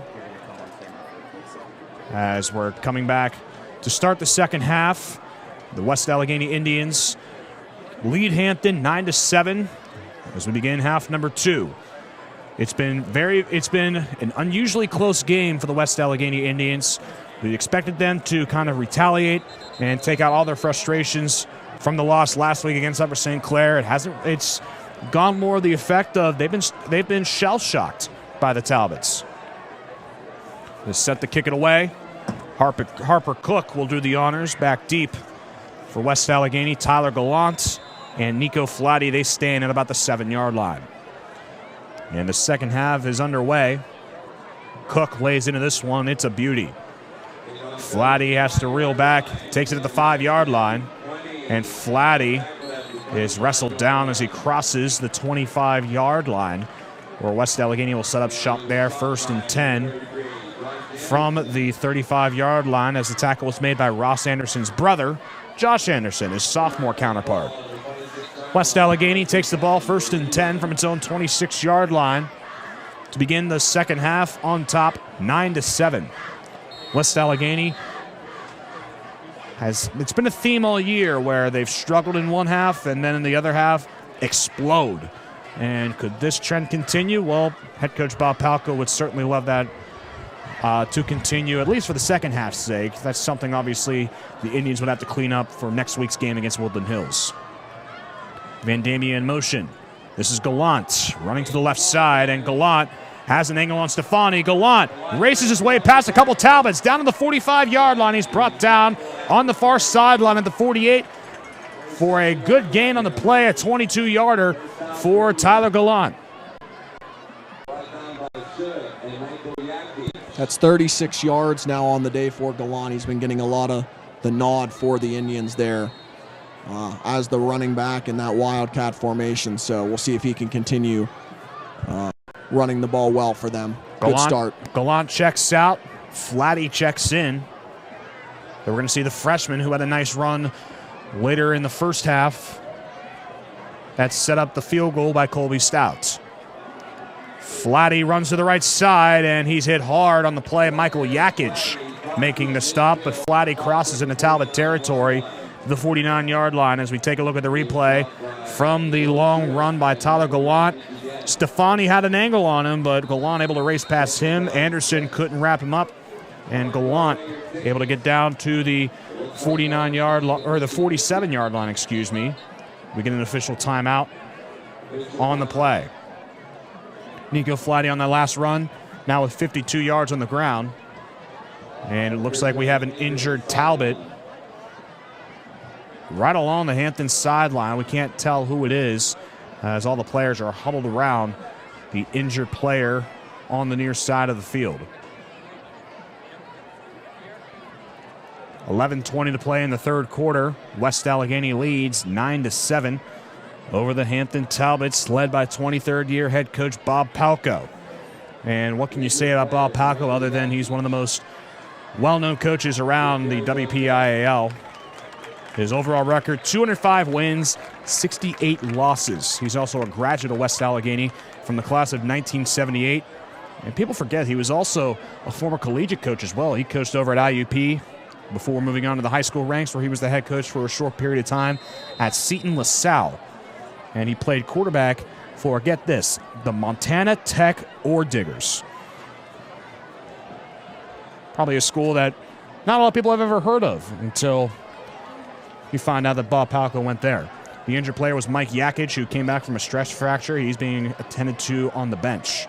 as we're coming back to start the second half. The West Allegheny Indians lead Hampton 9-7 as we begin half number 2. It's been an unusually close game for the West Allegheny Indians. We expected them to kind of retaliate and take out all their frustrations from the loss last week against Upper St. Clair. It's gone more the effect of they've been shell-shocked by the Talbots. They set to kick it away. Harper Cook will do the honors back deep for West Allegheny. Tyler Gallant and Nico Flatty, they stand at about the 7-yard line. And the second half is underway. Cook lays into this one. It's a beauty. Flatty has to reel back, takes it at the 5-yard line, and Flatty is wrestled down as he crosses the 25-yard line, where West Allegheny will set up shop there, 1st and 10 from the 35-yard line, as the tackle was made by Ross Anderson's brother, Josh Anderson, his sophomore counterpart. West Allegheny takes the ball 1st and 10 from its own 26-yard line to begin the second half on top, 9-7. West Allegheny it's been a theme all year where they've struggled in one half and then in the other half explode. And could this trend continue? Well, head coach Bob Palco would certainly love that to continue, at least for the second half's sake. That's something, obviously, the Indians would have to clean up for next week's game against Woodland Hills. Vandamia in motion. This is Gallant running to the left side, and Gallant has an angle on Stefani. Gallant races his way past a couple Talbots down to the 45-yard line. He's brought down on the far sideline at the 48 for a good gain on the play, a 22-yarder for Tyler Gallant. That's 36 yards now on the day for Gallant. He's been getting a lot of the nod for the Indians there as the running back in that Wildcat formation. So we'll see if he can continue running the ball well for them. Good start. Gallant checks out. Flatty checks in. We're going to see the freshman who had a nice run later in the first half. That set up the field goal by Colby Stout. Flatty runs to the right side, and he's hit hard on the play. Michael Yakic making the stop, but Flatty crosses into Talbot territory, the 49-yard line. As we take a look at the replay from the long run by Tyler Gallant, Stefani had an angle on him, but Gallant able to race past him. Anderson couldn't wrap him up, and Gallant able to get down to the 49-yard or the 47-yard line, excuse me. We get an official timeout on the play. Nico Flatty on that last run, now with 52 yards on the ground. And it looks like we have an injured Talbot right along the Hampton sideline. We can't tell who it is as all the players are huddled around the injured player on the near side of the field. 11:20 to play in the third quarter. West Allegheny leads 9-7 over the Hampton Talbots, led by 23rd-year head coach Bob Palco. And what can you say about Bob Palco other than he's one of the most well-known coaches around the WPIAL? His overall record, 205 wins, 68 losses. He's also a graduate of West Allegheny from the class of 1978. And people forget he was also a former collegiate coach as well. He coached over at IUP before moving on to the high school ranks, where he was the head coach for a short period of time at Seton LaSalle. And he played quarterback for, get this, the Montana Tech Ore-Diggers. Probably a school that not a lot of people have ever heard of until you find out that Bob Palco went there. The injured player was Mike Yakic, who came back from a stress fracture. He's being attended to on the bench.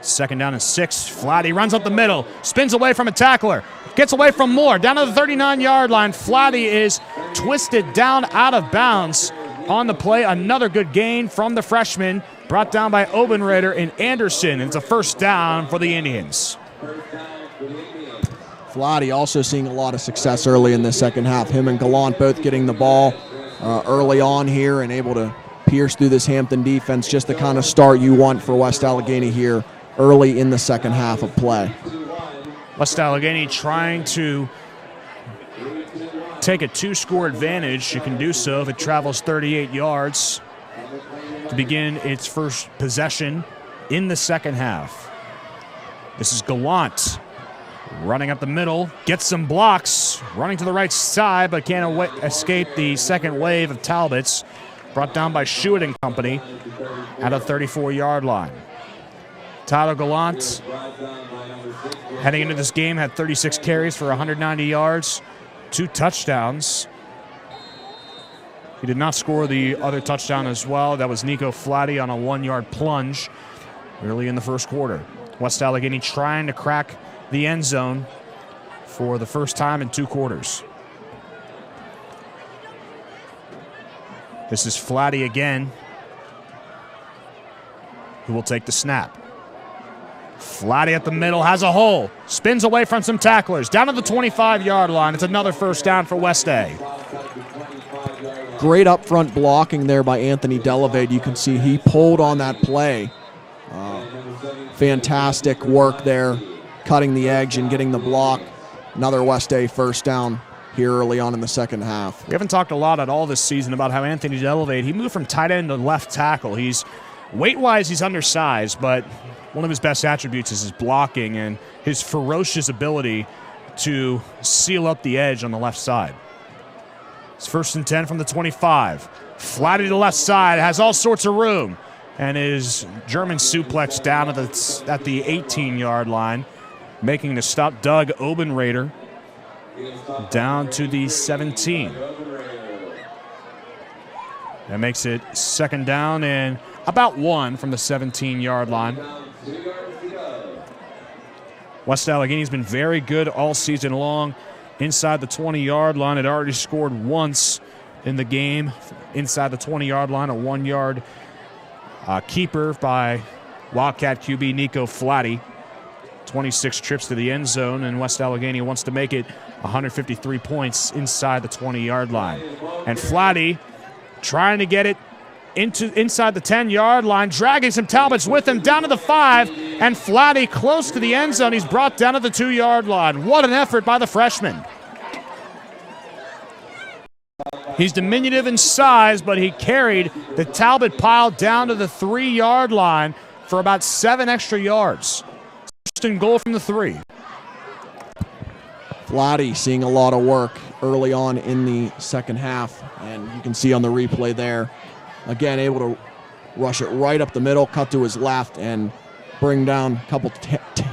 2nd down and 6. Flatty runs up the middle, spins away from a tackler, gets away from Moore, down to the 39-yard line. Flatty is twisted down out of bounds on the play. Another good gain from the freshman, brought down by Obenrader and Anderson. It's a first down for the Indians. Flatty also seeing a lot of success early in the second half. Him and Gallant both getting the ball early on here and able to pierce through this Hampton defense. Just the kind of start you want for West Allegheny here early in the second half of play. West Allegheny trying to take a 2-score advantage. You can do so if it travels 38 yards to begin its first possession in the second half. This is Gallant running up the middle, gets some blocks, running to the right side, but can't escape the second wave of Talbots, brought down by Schuett and company at a 34-yard line. Tyler Gallant, heading into this game, had 36 carries for 190 yards, 2 touchdowns. He did not score the other touchdown as well. That was Nico Flatty on a 1-yard plunge early in the first quarter. West Allegheny trying to crack the end zone for the first time in 2 quarters. This is Flatty again, who will take the snap. Flatty at the middle, has a hole, spins away from some tacklers, down to the 25-yard line. It's another first down for West A. Great up front blocking there by Anthony Delavade. You can see he pulled on that play. Fantastic work there, cutting the edge and getting the block. Another West A first down here early on in the second half. We haven't talked a lot at all this season about how Anthony Delavade, he moved from tight end to left tackle. Weight-wise, he's undersized, but one of his best attributes is his blocking and his ferocious ability to seal up the edge on the left side. It's 1st and 10 from the 25. Flatty to the left side, has all sorts of room, and is German suplex down at the 18-yard line, making the stop. Doug Obenrader down to the 17. That makes it 2nd down and about 1 from the 17-yard line. West Allegheny's been very good all season long inside the 20-yard line. It already scored once in the game inside the 20-yard line, a 1-yard keeper by Wildcat QB Nico Flatty. 26 trips to the end zone, and West Allegheny wants to make it 153 points inside the 20-yard line. And Flatty trying to get it inside the 10-yard line, dragging some Talbots with him down to the 5, and Flatty close to the end zone. He's brought down to the 2-yard line. What an effort by the freshman. He's diminutive in size, but he carried the Talbot pile down to the 3-yard line for about 7 extra yards. First and goal from the 3. Flatty seeing a lot of work early on in the second half, and you can see on the replay there, again, able to rush it right up the middle, cut to his left, and bring down a couple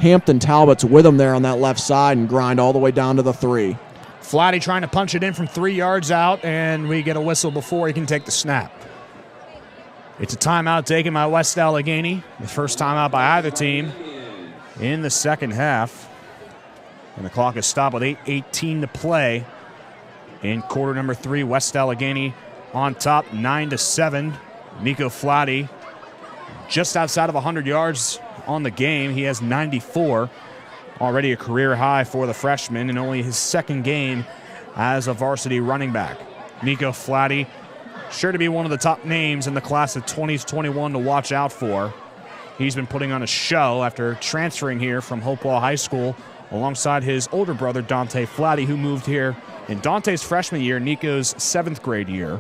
Hampton Talbots with him there on that left side and grind all the way down to the 3. Flatty trying to punch it in from 3 yards out, and we get a whistle before he can take the snap. It's a timeout taken by West Allegheny, the first timeout by either team in the second half. And the clock is stopped with 8:18 to play in quarter number 3. West Allegheny on top, 9-7. Nico Flatty just outside of 100 yards on the game. He has 94, already a career high for the freshman, and only his second game as a varsity running back. Nico Flatty, sure to be one of the top names in the class of 2021 to watch out for. He's been putting on a show after transferring here from Hopewell High School alongside his older brother, Dante Flatty, who moved here in Dante's freshman year, Nico's 7th grade year.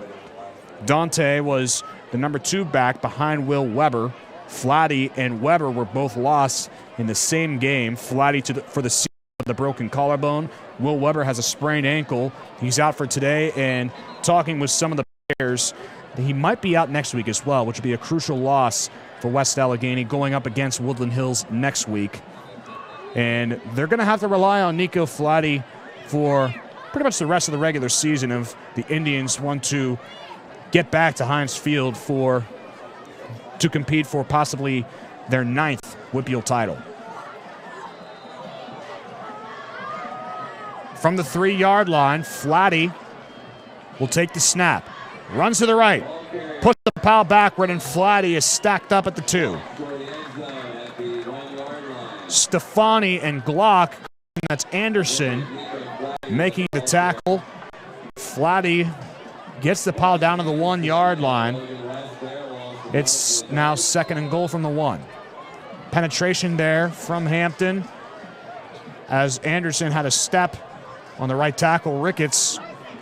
Dante was the number 2 back behind Will Weber. Flatty and Weber were both lost in the same game. Flatty for the season with a broken collarbone. Will Weber has a sprained ankle. He's out for today, and talking with some of the players, he might be out next week as well, which would be a crucial loss for West Allegheny going up against Woodland Hills next week. And they're going to have to rely on Nico Flatty for pretty much the rest of the regular season if the Indians want to get back to Heinz Field to compete for possibly their 9th WPIAL title. From the 3-yard line, Flatty will take the snap. Runs to the right. Puts the pile backward, and Flatty is stacked up at the 2. Stefani and Glock, that's Anderson, making the tackle. Flatty gets the pile down to the 1-yard line. It's now 2nd and goal from the 1. Penetration there from Hampton as Anderson had a step on the right tackle. Ricketts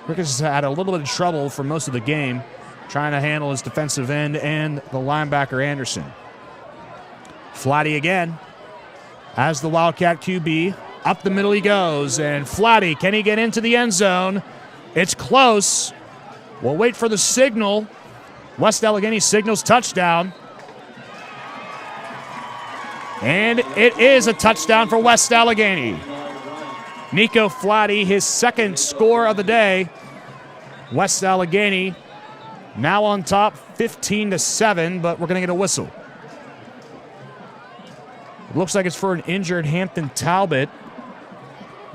has had a little bit of trouble for most of the game trying to handle his defensive end and the linebacker Anderson. Flatty again as the Wildcat QB. Up the middle he goes, and Flatty, can he get into the end zone? It's close. We'll wait for the signal. West Allegheny signals touchdown. And it is a touchdown for West Allegheny. Nico Flatty, his 2nd score of the day. West Allegheny now on top, 15-7, but we're going to get a whistle. It looks like it's for an injured Hampton Talbot.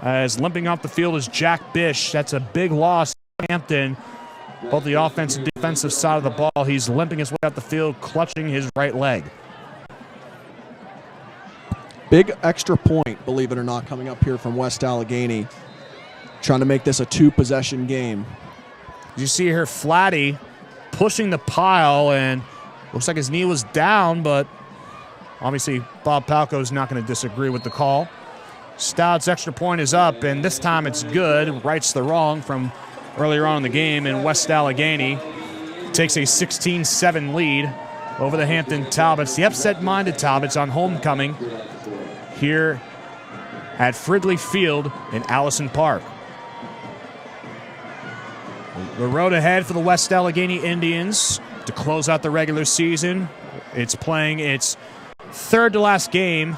As limping off the field is Jack Bish. That's a big loss for Hampton. Both the offensive and defensive side of the ball. He's limping his way up the field, clutching his right leg. Big extra point, believe it or not, coming up here from West Allegheny. Trying to make this a 2-possession game. You see here Flatty pushing the pile, and looks like his knee was down, but obviously Bob Palco is not going to disagree with the call. Stout's extra point is up, and this time it's good. Rights the wrong from earlier on in the game, and West Allegheny takes a 16-7 lead over the Hampton Talbots. The upset-minded Talbots on homecoming here at Fridley Field in Allison Park. The road ahead for the West Allegheny Indians to close out the regular season. It's playing its 3rd to last game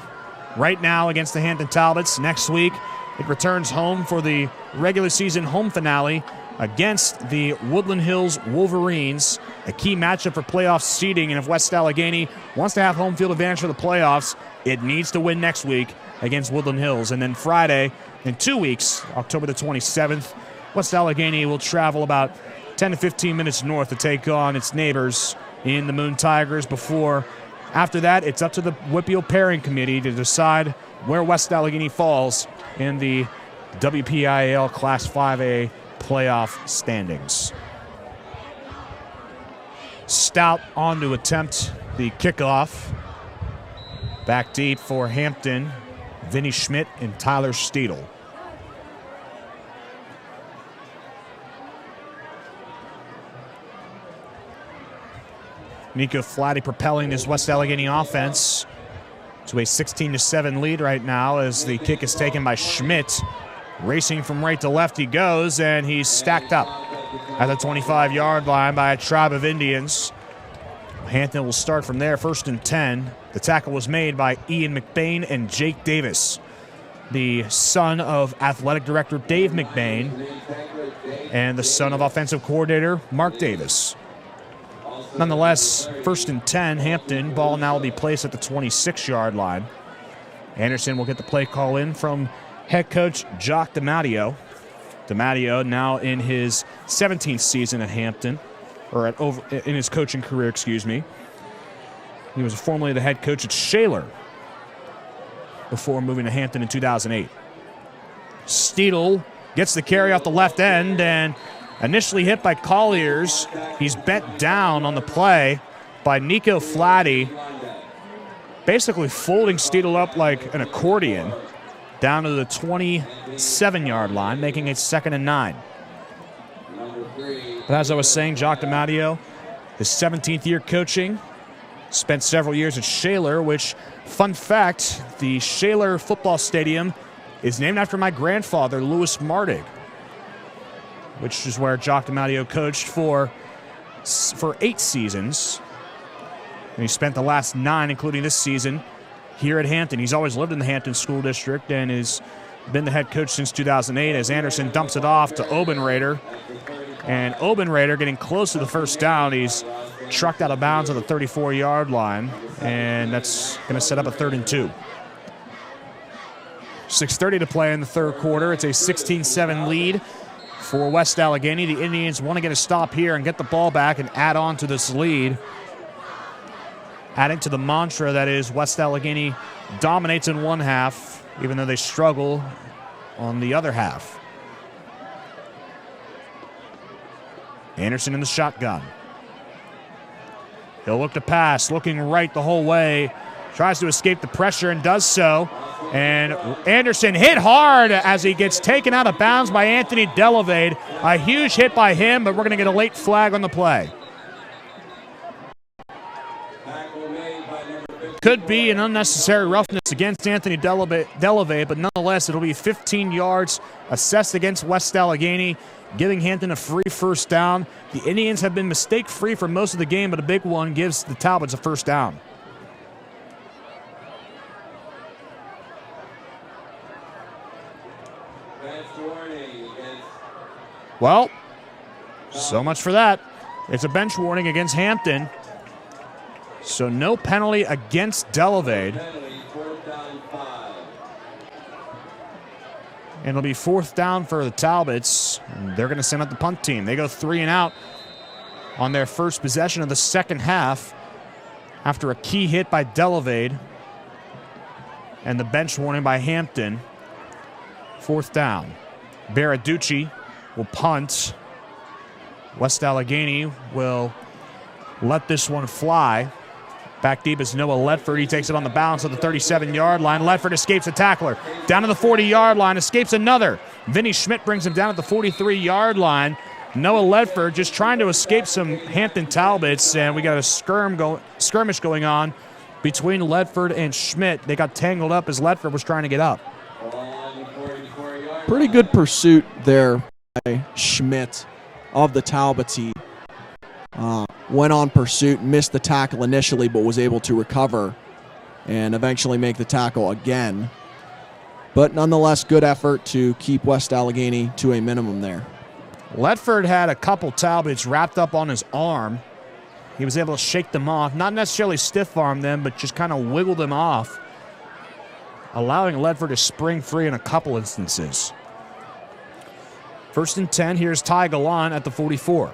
right now against the Hampton Talbots. Next week, it returns home for the regular season home finale against the Woodland Hills Wolverines, a key matchup for playoff seeding. And if West Allegheny wants to have home field advantage for the playoffs, it needs to win next week against Woodland Hills. And then Friday, in 2 weeks, October the 27th, West Allegheny will travel about 10 to 15 minutes north to take on its neighbors in the Moon Tigers before. After that, it's up to the WPIAL Pairing Committee to decide where West Allegheny falls in the WPIAL Class 5A playoff standings. Stout on to attempt the kickoff. Back deep for Hampton, Vinny Schmidt and Tyler Steedle. Nico Flatty propelling this West Allegheny offense to a 16-7 lead right now as the kick is taken by Schmidt. Racing from right to left he goes, and he's stacked up at the 25-yard line by a tribe of Indians. Hampton will start from there, 1st and 10. The tackle was made by Ian McBain and Jake Davis, the son of athletic director Dave McBain and the son of offensive coordinator Mark Davis. Nonetheless, 1st and 10, Hampton. Ball now will be placed at the 26-yard line. Anderson will get the play call in from head coach Jock DiMatteo. DiMatteo now in his 17th season at Hampton, or in his coaching career, excuse me. He was formerly the head coach at Shaler before moving to Hampton in 2008. Steedle gets the carry off the left end and initially hit by Colliers. He's bent down on the play by Nico Flatty, basically folding Steedle up like an accordion down to the 27-yard line, making it 2nd and 9. But as I was saying, Jock DiMatteo, his 17th year coaching, spent several years at Shaler, which, fun fact, the Shaler football stadium is named after my grandfather, Louis Mardig, which is where Jock DiMatteo coached for 8 seasons. And he spent the last 9, including this season, here at Hampton. He's always lived in the Hampton School District and has been the head coach since 2008 as Anderson dumps it off to Obenrader. And Obenrader getting close to the first down. He's trucked out of bounds on the 34-yard line, and that's going to set up a 3rd and 2. 6:30 to play in the third quarter. It's a 16-7 lead for West Allegheny. The Indians want to get a stop here and get the ball back and add on to this lead. Adding to the mantra that is West Allegheny dominates in one half, even though they struggle on the other half. Anderson in the shotgun. He'll look to pass, looking right the whole way. Tries to escape the pressure and does so. And Anderson hit hard as he gets taken out of bounds by Anthony Delavade. A huge hit by him, but we're going to get a late flag on the play. Could be an unnecessary roughness against Anthony Delavade, but nonetheless, it'll be 15 yards assessed against West Allegheny, giving Hampton a free first down. The Indians have been mistake-free for most of the game, but a big one gives the Talbots a first down. Well, so much for that. It's a bench warning against Hampton. So no penalty against Delavade. And it'll be 4th down for the Talbots. And they're going to send out the punt team. They go 3 and out on their first possession of the second half after a key hit by Delavade and the bench warning by Hampton. 4th down. Baraducci will punt. West Allegheny will let this one fly. Back deep is Noah Ledford. He takes it on the bounce of the 37-yard line. Ledford escapes a tackler. Down to the 40-yard line, escapes another. Vinny Schmidt brings him down at the 43-yard line. Noah Ledford just trying to escape some Hampton Talbots, and we got a skirmish going on between Ledford and Schmidt. They got tangled up as Ledford was trying to get up. Pretty good pursuit there by Schmidt of the Talbots. He went on pursuit, missed the tackle initially, but was able to recover and eventually make the tackle again. But nonetheless, good effort to keep West Allegheny to a minimum there. Ledford had a couple Talbots wrapped up on his arm. He was able to shake them off, not necessarily stiff-arm them, but just kind of wiggle them off, allowing Ledford to spring free in a couple instances. 1st and 10, here's Ty Gallant at the 44.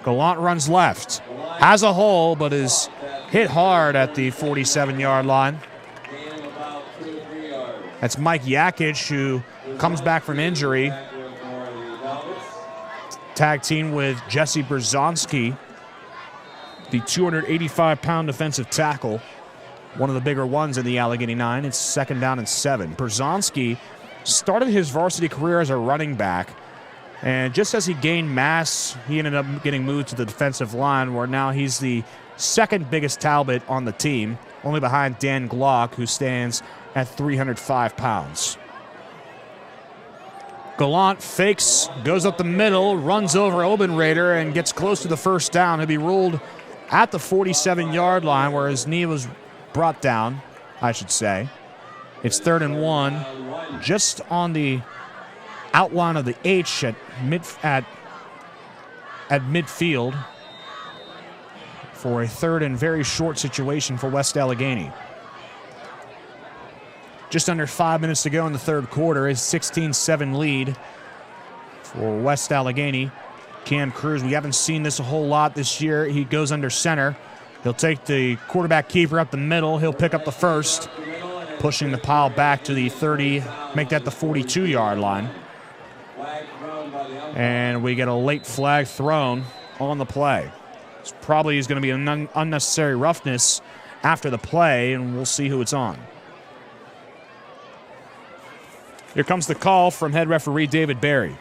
Gallant runs left, has a hole, but is hit hard at the 47-yard line. That's Mike Yakic, who comes back from injury. Tag team with Jesse Berzonski, the 285-pound defensive tackle, one of the bigger ones in the Allegheny 9. It's 2nd down and 7. Berzonski started his varsity career as a running back, and just as he gained mass, he ended up getting moved to the defensive line, where now he's the 2nd biggest Talbot on the team, only behind Dan Glock, who stands at 305 pounds. Gallant fakes, goes up the middle, runs over Obenrader, and gets close to the first down. He'll be ruled at the 47-yard line where his knee was brought down, I should say. It's 3rd and 1, just on the outline of the H at midfield for a 3rd and very short situation for West Allegheny. Just under 5 minutes to go in the 3rd quarter. Is 16-7 lead for West Allegheny. Cam Cruz, we haven't seen this a whole lot this year. He goes under center. He'll take the quarterback keeper up the middle. He'll pick up the first, pushing the pile back to the 30, make that the 42-yard line. And we get a late flag thrown on the play. This probably is going to be an unnecessary roughness after the play, and we'll see who it's on. Here comes the call from head referee David Berry.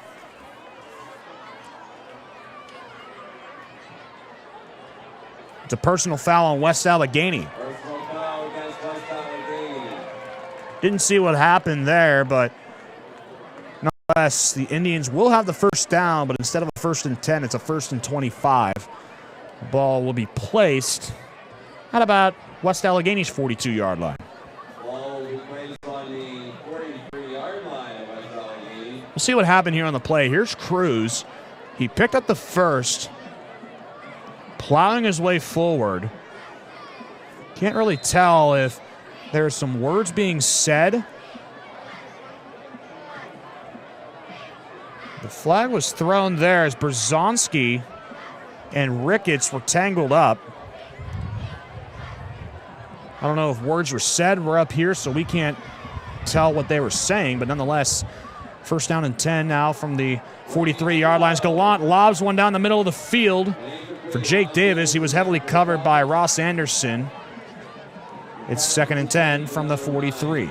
It's a personal foul on West Allegheny. Didn't see what happened there, but nonetheless, the Indians will have the first down, but instead of a 1st and 10, it's a 1st and 25. The ball will be placed at about West Allegheny's 42-yard line. We'll see what happened here on the play. Here's Cruz. He picked up the first, plowing his way forward. Can't really tell if there's some words being said. The flag was thrown there as Berzonski and Ricketts were tangled up. I don't know if words were said. We're up here, so we can't tell what they were saying, but nonetheless, 1st down and 10 now from the 43-yard line. Gallant lobs one down the middle of the field for Jake Davis. He was heavily covered by Ross Anderson. It's 2nd and 10 from the 43.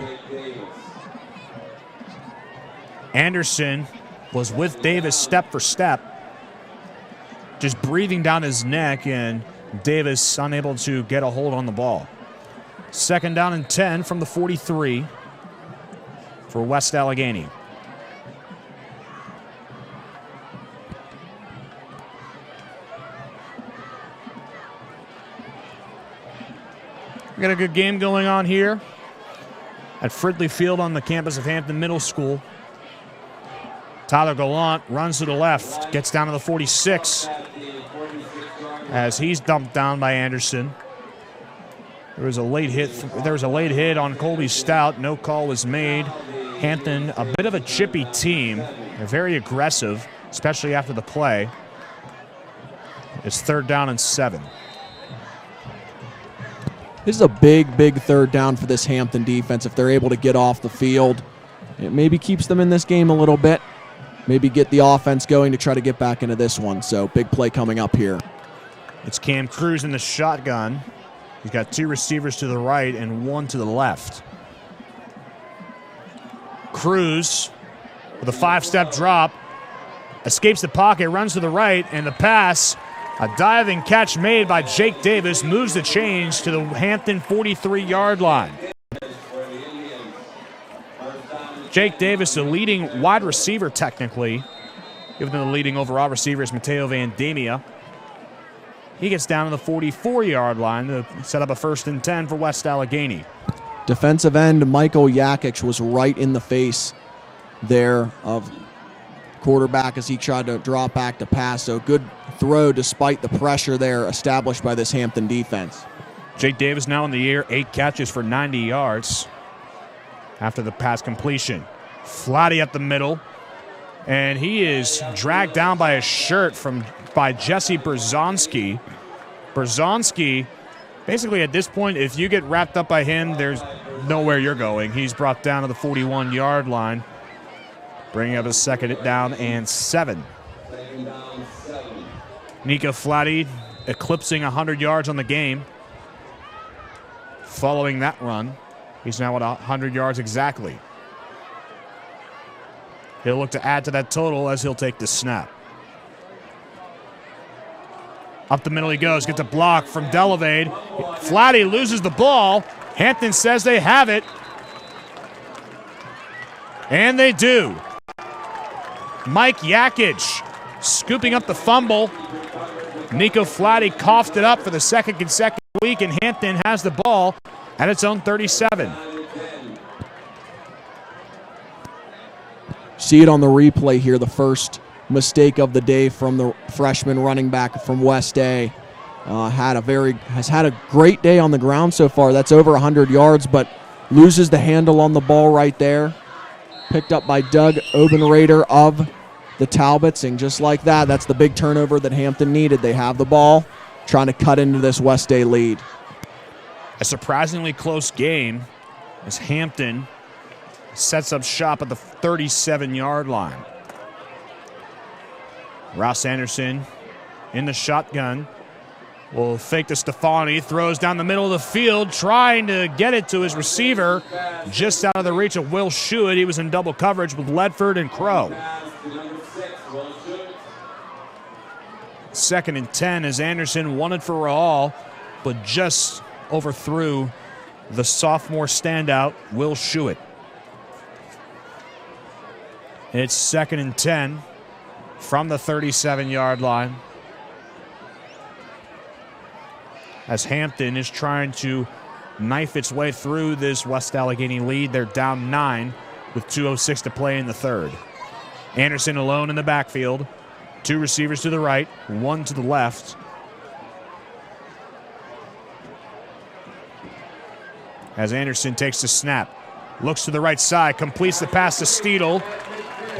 Anderson was with Davis step for step, just breathing down his neck, and Davis unable to get a hold on the ball. 2nd down and 10 from the 43 for West Allegheny. We got a good game going on here at Fridley Field on the campus of Hampton Middle School. Tyler Gallant runs to the left, gets down to the 46 as he's dumped down by Anderson. There was a late hit on Colby Stout. No call was made. Hampton, a bit of a chippy team. They're very aggressive, especially after the play. It's 3rd down and 7. This is a big 3rd down for this Hampton defense. If they're able to get off the field, it maybe keeps them in this game a little bit. Maybe get the offense going to try to get back into this one. So big play coming up here. It's Cam Cruz in the shotgun. He's got 2 receivers to the right and 1 to the left. Cruz with a 5-step drop, escapes the pocket, runs to the right, and the pass, a diving catch made by Jake Davis, moves the chains to the Hampton 43-yard line. Jake Davis, the leading wide receiver technically, even though the leading overall receiver is Mateo Vandemia. He gets down to the 44-yard line to set up a 1st and 10 for West Allegheny. Defensive end Michael Yakic was right in the face there of quarterback as he tried to drop back to pass. So good throw despite the pressure there established by this Hampton defense. Jake Davis now in the air, 8 catches for 90 yards after the pass completion. Flatty up the middle, and he is dragged down by his shirt by Jesse Berzonski. Berzonski, basically at this point, if you get wrapped up by him, there's nowhere you're going. He's brought down to the 41-yard line, bringing up a 2nd down and 7. Nika Flatty eclipsing 100 yards on the game. Following that run, he's now at 100 yards exactly. He'll look to add to that total as he'll take the snap. Up the middle he goes, gets a block from Delavade. Flatty loses the ball. Hampton says they have it. And they do. Mike Yakic scooping up the fumble. Nico Flatty coughed it up for the second consecutive week, and Hampton has the ball at its own 37. See it on the replay here, the first mistake of the day from the freshman running back from West A. Has had a great day on the ground so far. That's over 100 yards, but loses the handle on the ball right there. Picked up by Doug Obenrader of the Talbots, and just like that, that's the big turnover that Hampton needed. They have the ball, trying to cut into this West A lead. A surprisingly close game as Hampton sets up shop at the 37-yard line. Ross Anderson in the shotgun will fake to Stefani, throws down the middle of the field, trying to get it to his receiver, just out of the reach of Will Shuett. He was in double coverage with Ledford and Crow. 2nd and 10 as Anderson wanted for all, but just overthrew the sophomore standout, Will Shuett. It's 2nd and 10 from the 37-yard line as Hampton is trying to knife its way through this West Allegheny lead. They're down 9 with 2:06 to play in the third. Anderson alone in the backfield. 2 receivers to the right, 1 to the left. As Anderson takes the snap, looks to the right side, completes the pass to Steedle.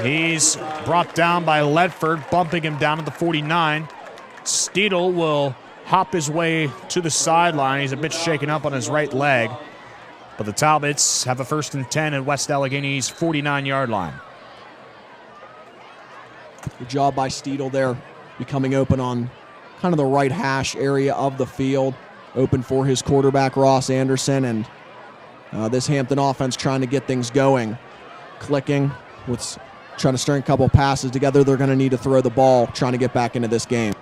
He's brought down by Ledford, bumping him down to the 49. Steedle will hop his way to the sideline. He's a bit shaken up on his right leg. But the Talbots have a 1st and 10 at West Allegheny's 49-yard line. Good job by Steedle there, becoming open on kind of the right hash area of the field. Open for his quarterback, Ross Anderson, and this Hampton offense trying to get things going. Clicking, trying to string a couple passes together. They're going to need to throw the ball, trying to get back into this game.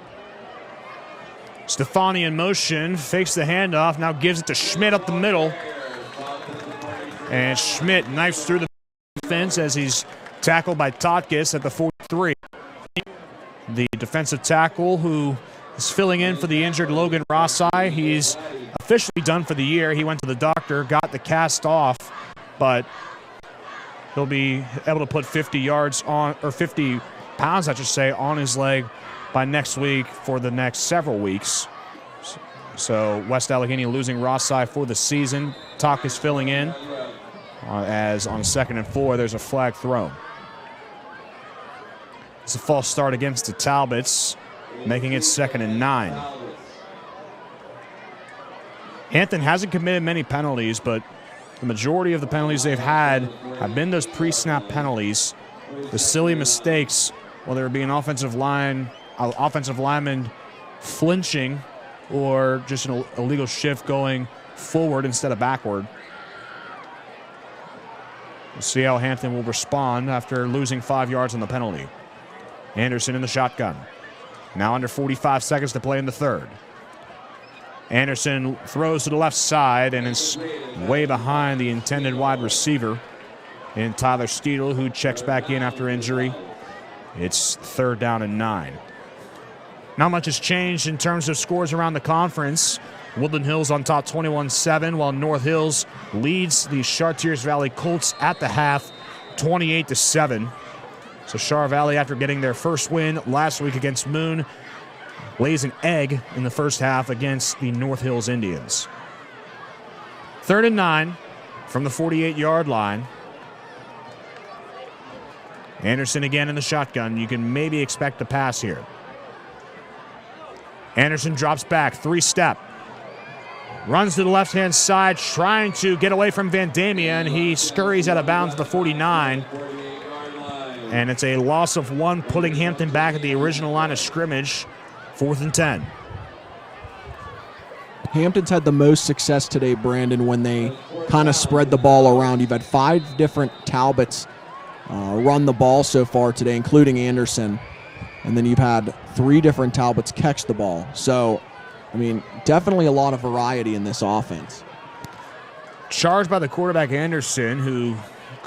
Stefani in motion, fakes the handoff, now gives it to Schmidt up the middle. And Schmidt knifes through the fence as he's tackled by Totkis at the 43. The defensive tackle who is filling in for the injured Logan Rossi. He's officially done for the year. He went to the doctor, got the cast off, but he'll be able to put 50 yards on, or 50 pounds, I should say, on his leg by next week for the next several weeks. So West Allegheny losing Rossi for the season. Totkis filling in as on 2nd and 4, there's a flag thrown. It's a false start against the Talbots, making it 2nd and 9. Hampton hasn't committed many penalties, but the majority of the penalties they've had have been those pre-snap penalties. The silly mistakes, whether it be an offensive lineman flinching or just an illegal shift going forward instead of backward. We'll see how Hampton will respond after losing 5 yards on the penalty. Anderson in the shotgun. Now under 45 seconds to play in the third. Anderson throws to the left side and is way behind the intended wide receiver in Tyler Steedle, who checks back in after injury. It's 3rd down and 9. Not much has changed in terms of scores around the conference. Woodland Hills on top 21-7, while North Hills leads the Chartiers Valley Colts at the half 28-7. So Char Valley, after getting their first win last week against Moon, lays an egg in the first half against the North Hills Indians. 3rd and 9 from the 48-yard line. Anderson again in the shotgun. You can maybe expect a pass here. Anderson drops back, 3-step. Runs to the left-hand side, trying to get away from Vandamia, and he scurries out of bounds at the 49. And it's a loss of 1, putting Hampton back at the original line of scrimmage, 4th and 10. Hampton's had the most success today, Brandon, when they kind of spread the ball around. You've had 5 different Talbots run the ball so far today, including Anderson. And then you've had 3 different Talbots catch the ball. So, I mean, definitely a lot of variety in this offense. Charged by the quarterback Anderson, who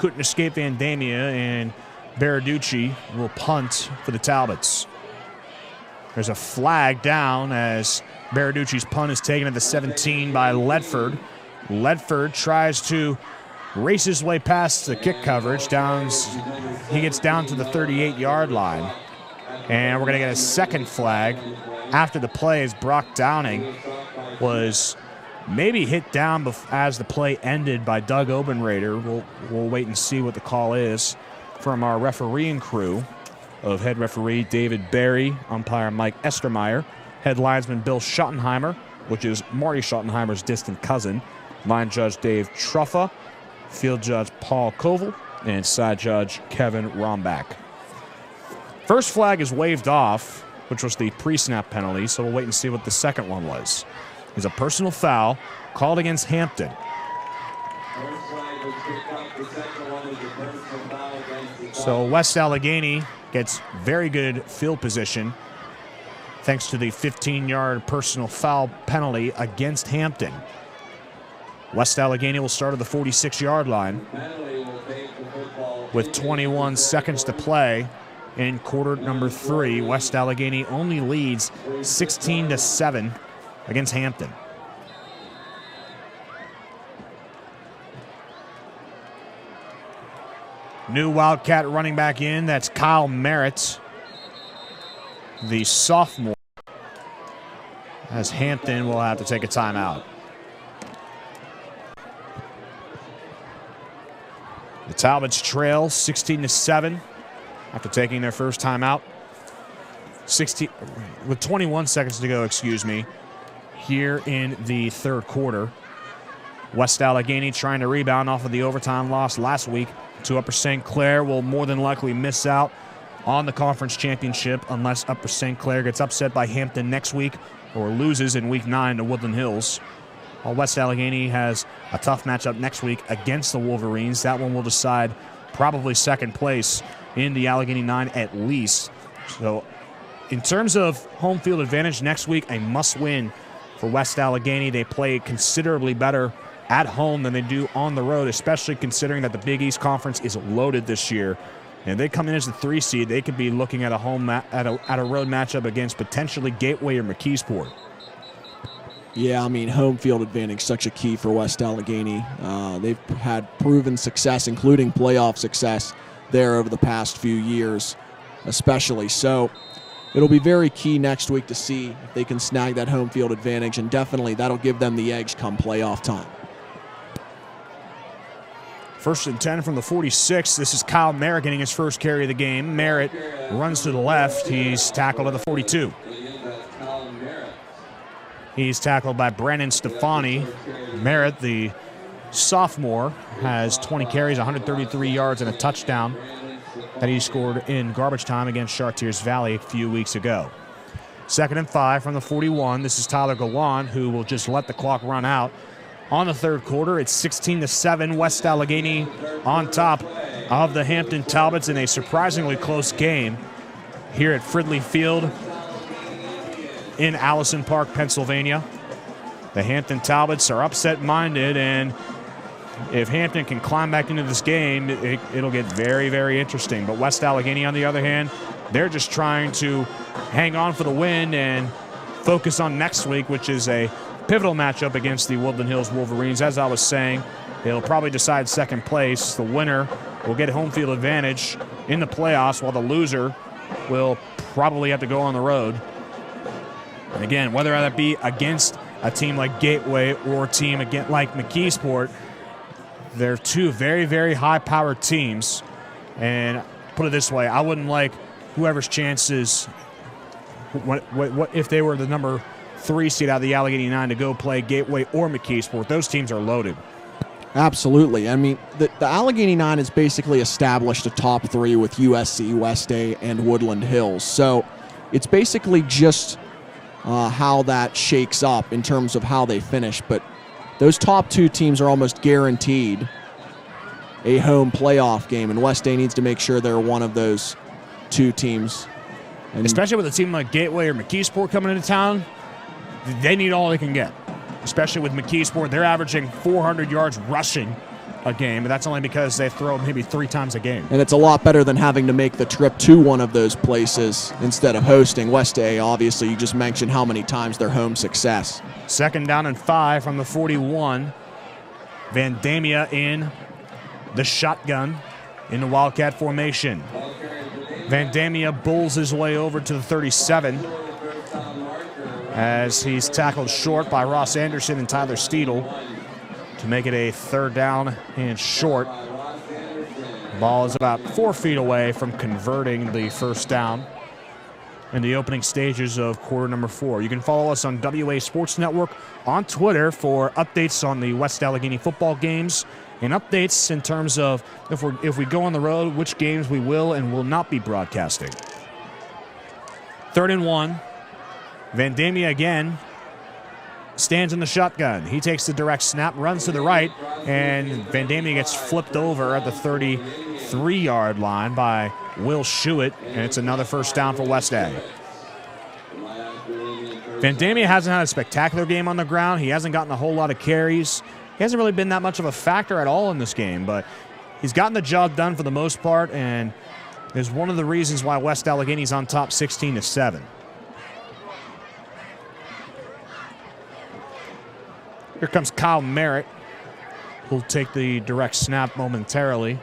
couldn't escape Vandamia, and Baraducci will punt for the Talbots. There's a flag down as Baraducci's punt is taken at the 17 by Ledford. Ledford tries to race his way past the kick coverage. He gets down to the 38-yard line. And we're going to get a second flag after the play as Brock Downing was maybe hit down as the play ended by Doug Obenrader. We'll wait and see what the call is from our refereeing crew of head referee David Berry, umpire Mike Estermeyer, head linesman Bill Schottenheimer, which is Marty Schottenheimer's distant cousin, line judge Dave Truffa, field judge Paul Koval, and side judge Kevin Rombach. First flag is waved off, which was the pre-snap penalty, so we'll wait and see what the second one was. It's a personal foul called against Hampton. So West Allegheny gets very good field position thanks to the 15-yard personal foul penalty against Hampton. West Allegheny will start at the 46-yard line with 21 seconds to play in quarter number 3. West Allegheny only leads 16-7 against Hampton. New Wildcat running back in, that's Kyle Merritt, the sophomore, as Hampton will have to take a timeout. The Talbots trail 16-7 after taking their first timeout. With 21 seconds to go, here in the third quarter. West Allegheny trying to rebound off of the overtime loss last week to Upper St. Clair will more than likely miss out on the conference championship unless Upper St. Clair gets upset by Hampton next week or loses in week 9 to Woodland Hills. While West Allegheny has a tough matchup next week against the Wolverines. That one will decide probably second place in the Allegheny 9 at least. So in terms of home field advantage next week, a must-win for West Allegheny. They play considerably better at home than they do on the road, especially considering that the Big East Conference is loaded this year. And they come in as the 3 seed, they could be looking at a road matchup against potentially Gateway or McKeesport. Yeah, I mean, home field advantage such a key for West Allegheny. They've had proven success, including playoff success there over the past few years, especially. So it'll be very key next week to see if they can snag that home field advantage, and definitely that'll give them the edge come playoff time. 1st and 10 from the 46. This is Kyle Merritt getting his first carry of the game. Merritt runs to the left. He's tackled at the 42. He's tackled by Brandon Stefani. Merritt, the sophomore, has 20 carries, 133 yards, and a touchdown that he scored in garbage time against Chartiers Valley a few weeks ago. 2nd and 5 from the 41. This is Tyler Gawan, who will just let the clock run out. On the third quarter, it's 16-7, West Allegheny on top of the Hampton Talbots in a surprisingly close game here at Fridley Field in Allison Park, Pennsylvania. The Hampton Talbots are upset-minded, and if Hampton can climb back into this game, it'll get very, very interesting. But West Allegheny, on the other hand, they're just trying to hang on for the win and focus on next week, which is a pivotal matchup against the Woodland Hills Wolverines. As I was saying, it'll probably decide second place. The winner will get home field advantage in the playoffs, while the loser will probably have to go on the road. And again, whether that be against a team like Gateway or a team like McKeesport, they're two very, very high-powered teams. And put it this way, I wouldn't like whoever's chances, what if they were the number 3 seed out of the Allegheny 9 to go play Gateway or McKeesport. Those teams are loaded. Absolutely. I mean, the Allegheny 9 has basically established a top 3 with USC, West A, and Woodland Hills. So it's basically just how that shakes up in terms of how they finish. But those top 2 teams are almost guaranteed a home playoff game, and West A needs to make sure they're one of those 2 teams. And especially with a team like Gateway or McKeesport coming into town, they need all they can get. Especially with McKeesport, they're averaging 400 yards rushing a game, but that's only because they throw maybe 3 times a game. And it's a lot better than having to make the trip to one of those places instead of hosting. West A, obviously, you just mentioned how many times their home success. 2nd down and 5 from the 41. Vandemia in the shotgun in the Wildcat formation. Vandemia bulls his way over to the 37 as he's tackled short by Ross Anderson and Tyler Steedle to make it a 3rd down and short. Ball is about 4 feet away from converting the 1st down in the opening stages of quarter number 4. You can follow us on WA Sports Network on Twitter for updates on the West Allegheny football games and updates in terms of if we go on the road, which games we will and will not be broadcasting. 3rd and 1. Vandemia again stands in the shotgun. He takes the direct snap, runs to the right, and Vandemia gets flipped over at the 33-yard line by Will Shuett, and it's another 1st down for West A. Vandemia hasn't had a spectacular game on the ground. He hasn't gotten a whole lot of carries. He hasn't really been that much of a factor at all in this game, but he's gotten the job done for the most part, and is one of the reasons why West Allegheny's on top 16-7. Here comes Kyle Merritt, who'll take the direct snap momentarily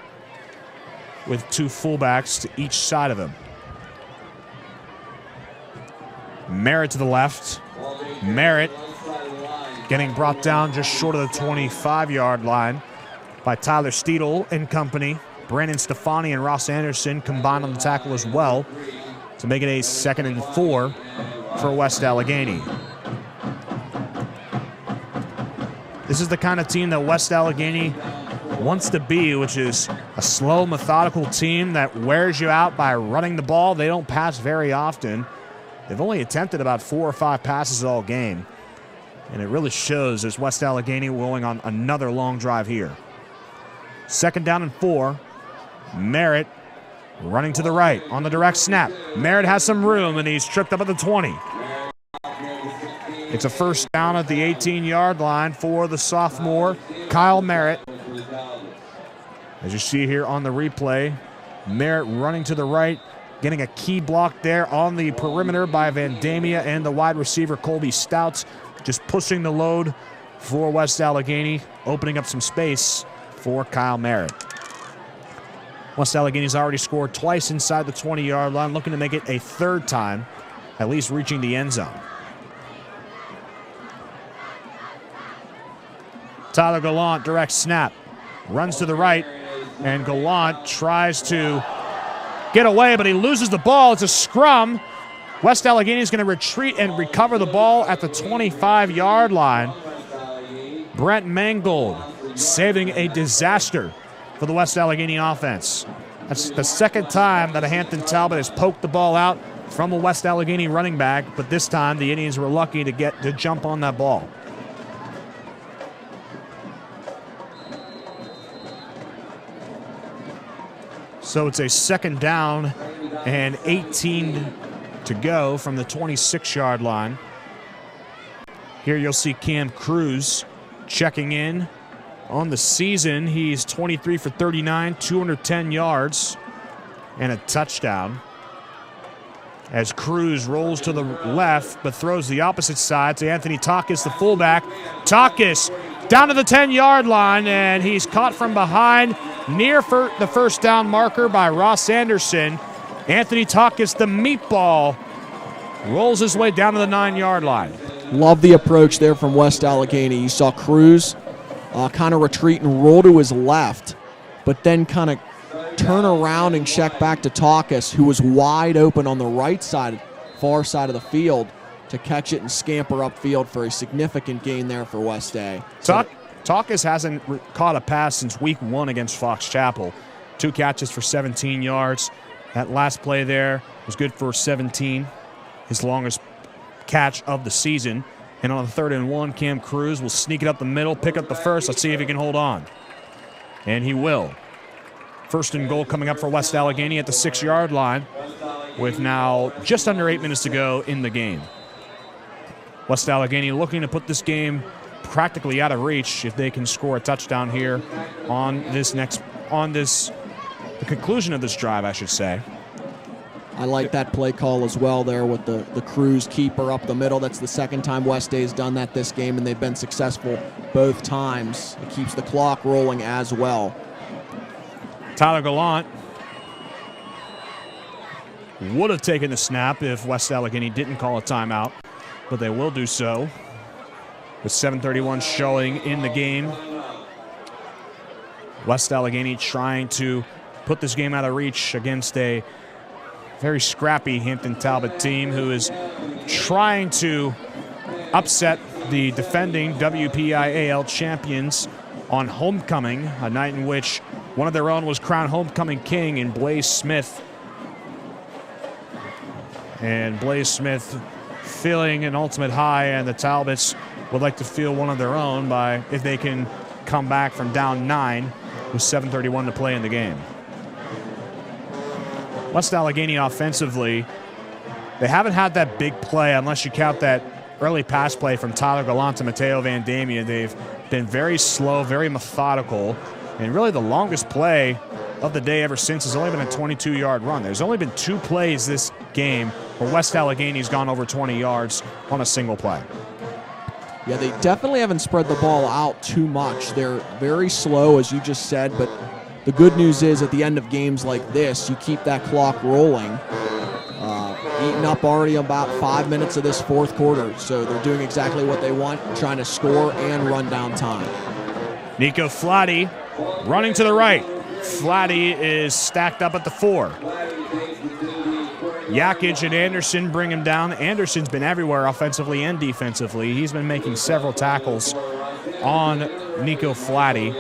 with 2 fullbacks to each side of him. Merritt to the left. Merritt getting brought down just short of the 25-yard line by Tyler Steedle and company. Brandon Stefani and Ross Anderson combined on the tackle as well to make it a 2nd and 4 for West Allegheny. This is the kind of team that West Allegheny wants to be, which is a slow, methodical team that wears you out by running the ball. They don't pass very often. They've only attempted about 4 or 5 passes all game. And it really shows as West Allegheny going on another long drive here. 2nd down and 4. Merritt running to the right on the direct snap. Merritt has some room, and he's tripped up at the 20. It's a 1st down at the 18-yard line for the sophomore, Kyle Merritt. As you see here on the replay, Merritt running to the right, getting a key block there on the perimeter by Vandemia and the wide receiver, Colby Stouts, just pushing the load for West Allegheny, opening up some space for Kyle Merritt. West Allegheny's already scored twice inside the 20-yard line, looking to make it a 3rd time, at least reaching the end zone. Tyler Gallant, direct snap, runs to the right, and Gallant tries to get away, but he loses the ball. It's a scrum. West Allegheny is going to retreat and recover the ball at the 25-yard line. Brent Mangold saving a disaster for the West Allegheny offense. That's the 2nd time that a Hampton Talbot has poked the ball out from a West Allegheny running back, but this time the Indians were lucky to jump on that ball. So it's a 2nd down and 18 to go from the 26-yard line. Here you'll see Cam Cruz checking in on the season. He's 23 for 39, 210 yards, and a touchdown. As Cruz rolls to the left but throws the opposite side to Anthony Takis, the fullback. Takis down to the 10-yard line, and he's caught from behind near the 1st down marker by Ross Anderson. Anthony Takis, the meatball, rolls his way down to the 9-yard line. Love the approach there from West Allegheny. You saw Cruz kind of retreat and roll to his left, but then kind of turn around and check back to Takis, who was wide open on the right side, far side of the field, to catch it and scamper upfield for a significant gain there for West A. Takis hasn't caught a pass since week 1 against Fox Chapel. 2 catches for 17 yards. That last play there was good for 17, his longest catch of the season. And on the 3rd and 1, Cam Cruz will sneak it up the middle, pick up the first. Let's see if he can hold on. And he will. 1st and goal coming up for West Allegheny at the 6-yard line with now just under 8 minutes to go in the game. West Allegheny looking to put this game practically out of reach if they can score a touchdown here on the conclusion of this drive, I should say. I like that play call as well there with the Cruz keeper up the middle. That's the second time West Day's done that this game, and they've been successful both times. It keeps the clock rolling as well. Tyler Gallant would have taken the snap if West Allegheny didn't call a timeout, but they will do so with 7:31 showing in the game. West Allegheny trying to put this game out of reach against a very scrappy Hampton Talbot team who is trying to upset the defending WPIAL champions on homecoming, a night in which one of their own was crowned homecoming king in Blaze Smith. And Blaze Smith feeling an ultimate high, and the Talbots would like to feel one of their own by if they can come back from down 9 with 7:31 to play in the game. West Allegheny offensively, they haven't had that big play unless you count that early pass play from Tyler Gallant to Mateo Van Damien. They've been very slow, very methodical, and really the longest play of the day ever since has only been a 22-yard run. There's only been 2 plays this game where West Allegheny's gone over 20 yards on a single play. Yeah, they definitely haven't spread the ball out too much. They're very slow, as you just said, but the good news is at the end of games like this, you keep that clock rolling. Eating up already about 5 minutes of this fourth quarter, so they're doing exactly what they want, trying to score and run down time. Nico Flatty running to the right. Flatty is stacked up at the 4. Yakic and Anderson bring him down. Anderson's been everywhere offensively and defensively. He's been making several tackles on Nico Flatty.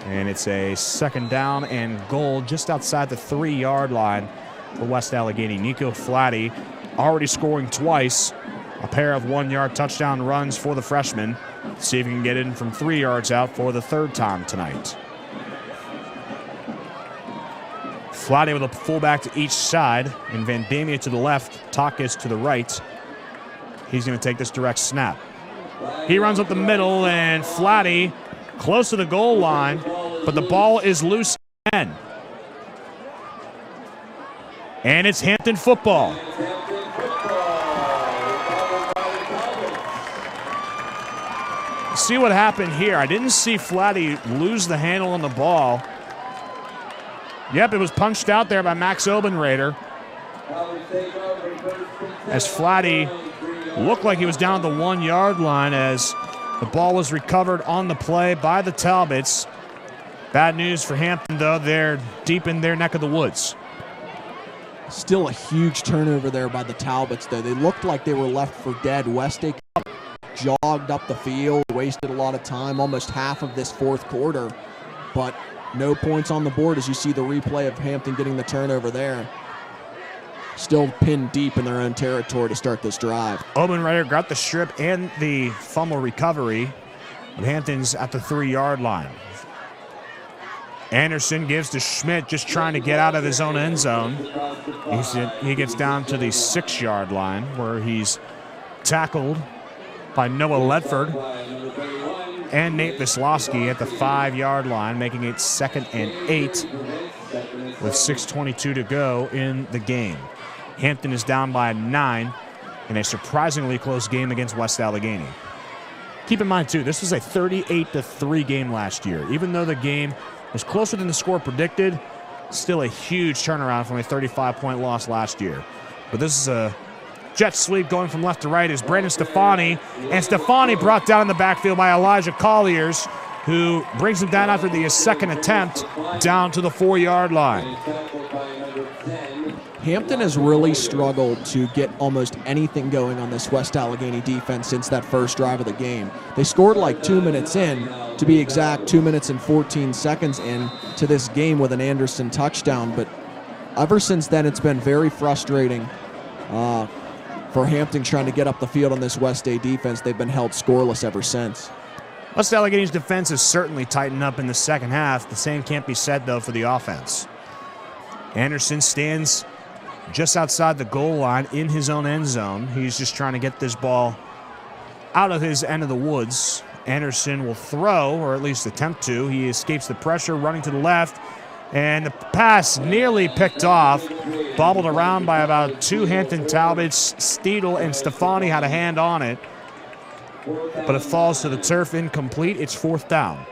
And it's a second down and goal just outside the 3-yard line for West Allegheny. Nico Flatty already scoring twice. A pair of 1-yard touchdown runs for the freshman. See if he can get in from 3 yards out for the 3rd time tonight. Flatty with a fullback to each side, and Van Damien to the left, Takis to the right. He's going to take this direct snap. He runs up the middle, and Flatty close to the goal line, but the ball is loose again. And it's Hampton football. See what happened here. I didn't see Flatty lose the handle on the ball. Yep, it was punched out there by Max Obenrader. As Flatty looked like he was down at the 1-yard line as the ball was recovered on the play by the Talbots. Bad news for Hampton, though. They're deep in their neck of the woods. Still a huge turnover there by the Talbots, though. They looked like they were left for dead. West Day jogged up the field, wasted a lot of time, almost half of this fourth quarter, but no points on the board as you see the replay of Hampton getting the turnover there. Still pinned deep in their own territory to start this drive. Obenreiter got the strip and the fumble recovery, but Hampton's at the 3-yard line. Anderson gives to Schmidt, just trying to get out of his own end zone. He gets down to the 6-yard line where he's tackled by Noah Ledford and Nate Vislowski at the 5-yard line, making it 2nd and 8 with 6:22 to go in the game. Hampton is down by 9 in a surprisingly close game against West Allegheny. Keep in mind, too, this was a 38-3 game last year. Even though the game was closer than the score predicted, still a huge turnaround from a 35-point loss last year. But this is a jet sweep going from left to right is Brandon Stefani. And Stefani brought down in the backfield by Elijah Colliers, who brings him down after the second attempt down to the 4-yard line. Hampton has really struggled to get almost anything going on this West Allegheny defense since that first drive of the game. They scored like 2 minutes in, to be exact, 2 minutes and 14 seconds in to this game with an Anderson touchdown. But ever since then, it's been very frustrating for Hampton trying to get up the field on this West Day defense. They've been held scoreless ever since. West Allegheny's defense has certainly tightened up in the second half. The same can't be said, though, for the offense. Anderson stands just outside the goal line in his own end zone. He's just trying to get this ball out of his end of the woods. Anderson will throw, or at least attempt to. He escapes the pressure, running to the left. And the pass nearly picked off. Bobbled around by about 2 Hampton Talbots. Steedle and Stefani had a hand on it. But it falls to the turf, incomplete. It's 4th down.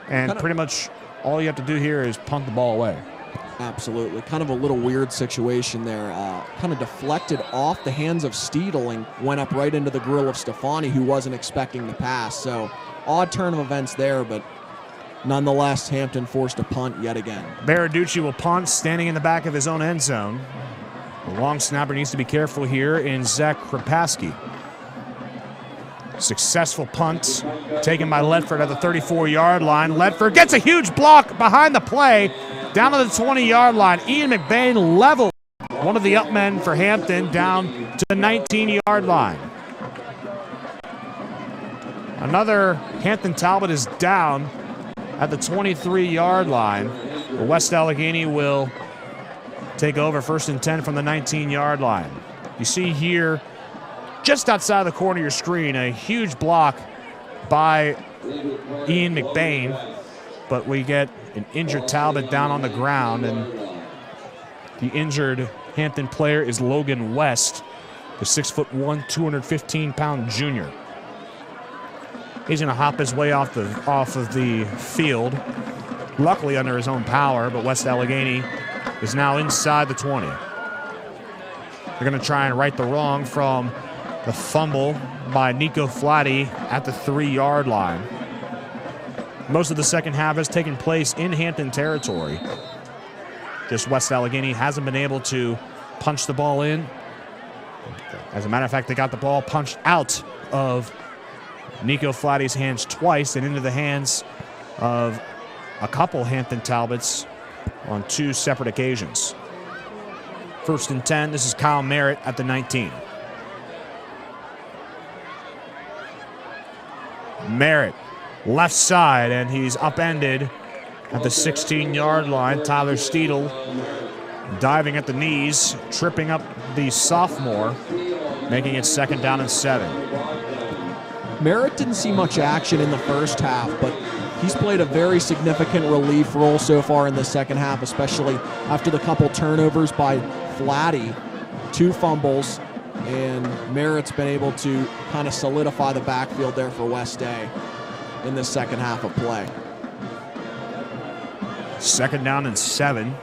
And pretty much all you have to do here is punt the ball away. Absolutely. Kind of a little weird situation there. Kind of deflected off the hands of Steedle and went up right into the grill of Stefani, who wasn't expecting the pass. So odd turn of events there, but nonetheless, Hampton forced a punt yet again. Baraducci will punt, standing in the back of his own end zone. The long snapper needs to be careful here in Zach Krapaski. Successful punt taken by Ledford at the 34-yard line. Ledford gets a huge block behind the play down to the 20-yard line. Ian McBain leveled one of the up men for Hampton down to the 19-yard line. Another Hampton Talbot is down at the 23-yard line. West Allegheny will take over 1st and 10 from the 19-yard line. You see here, just outside the corner of your screen, a huge block by Ian McBain, but we get an injured Talbot down on the ground, and the injured Hampton player is Logan West, the 6'1", 215-pound junior. He's going to hop his way off of the field, luckily under his own power, but West Allegheny is now inside the 20. They're going to try and right the wrong from the fumble by Nico Flatty at the 3-yard line. Most of the second half has taken place in Hampton territory. Just West Allegheny hasn't been able to punch the ball in. As a matter of fact, they got the ball punched out of Nico Flatty's hands twice and into the hands of a couple Hampton Talbots on 2 separate occasions. 1st and 10, this is Kyle Merritt at the 19. Merritt, left side, and he's upended at the 16-yard line. Tyler Steedle diving at the knees, tripping up the sophomore, making it 2nd down and 7. Merritt didn't see much action in the first half, but he's played a very significant relief role so far in the second half, especially after the couple turnovers by Flatty, 2 fumbles, and Merritt's been able to kind of solidify the backfield there for West A in the second half of play. 2nd down and 7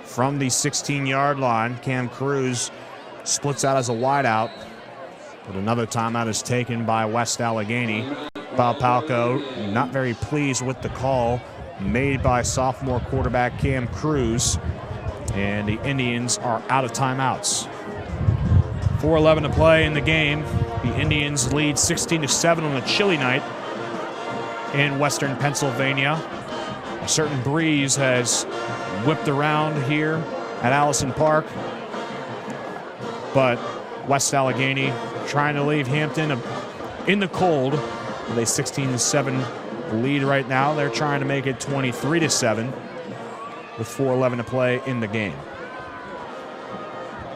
from the 16-yard line. Cam Cruz splits out as a wideout, but another timeout is taken by West Allegheny. Bob Palco not very pleased with the call made by sophomore quarterback Cam Cruz, and the Indians are out of timeouts. 4:11 to play in the game. The Indians lead 16-7 on a chilly night in western Pennsylvania. A certain breeze has whipped around here at Allison Park, but West Allegheny trying to leave Hampton in the cold with a 16-7 lead right now. They're trying to make it 23-7 with 4:11 to play in the game.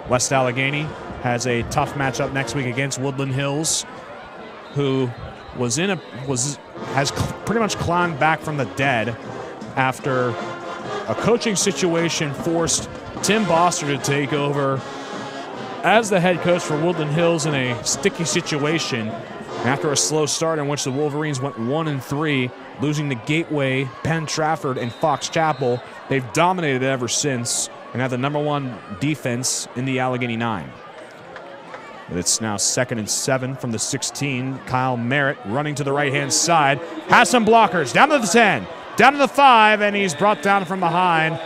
West Allegheny has a tough matchup next week against Woodland Hills, who has pretty much climbed back from the dead after a coaching situation forced Tim Boster to take over as the head coach for Woodland Hills in a sticky situation after a slow start in which the Wolverines went 1-3, losing to Gateway, Penn Trafford, and Fox Chapel. They've dominated ever since and have the #1 defense in the Allegheny 9. But it's now 2nd and 7 from the 16. Kyle Merritt running to the right-hand side. Has some blockers. Down to the 10. Down to the 5. And he's brought down from behind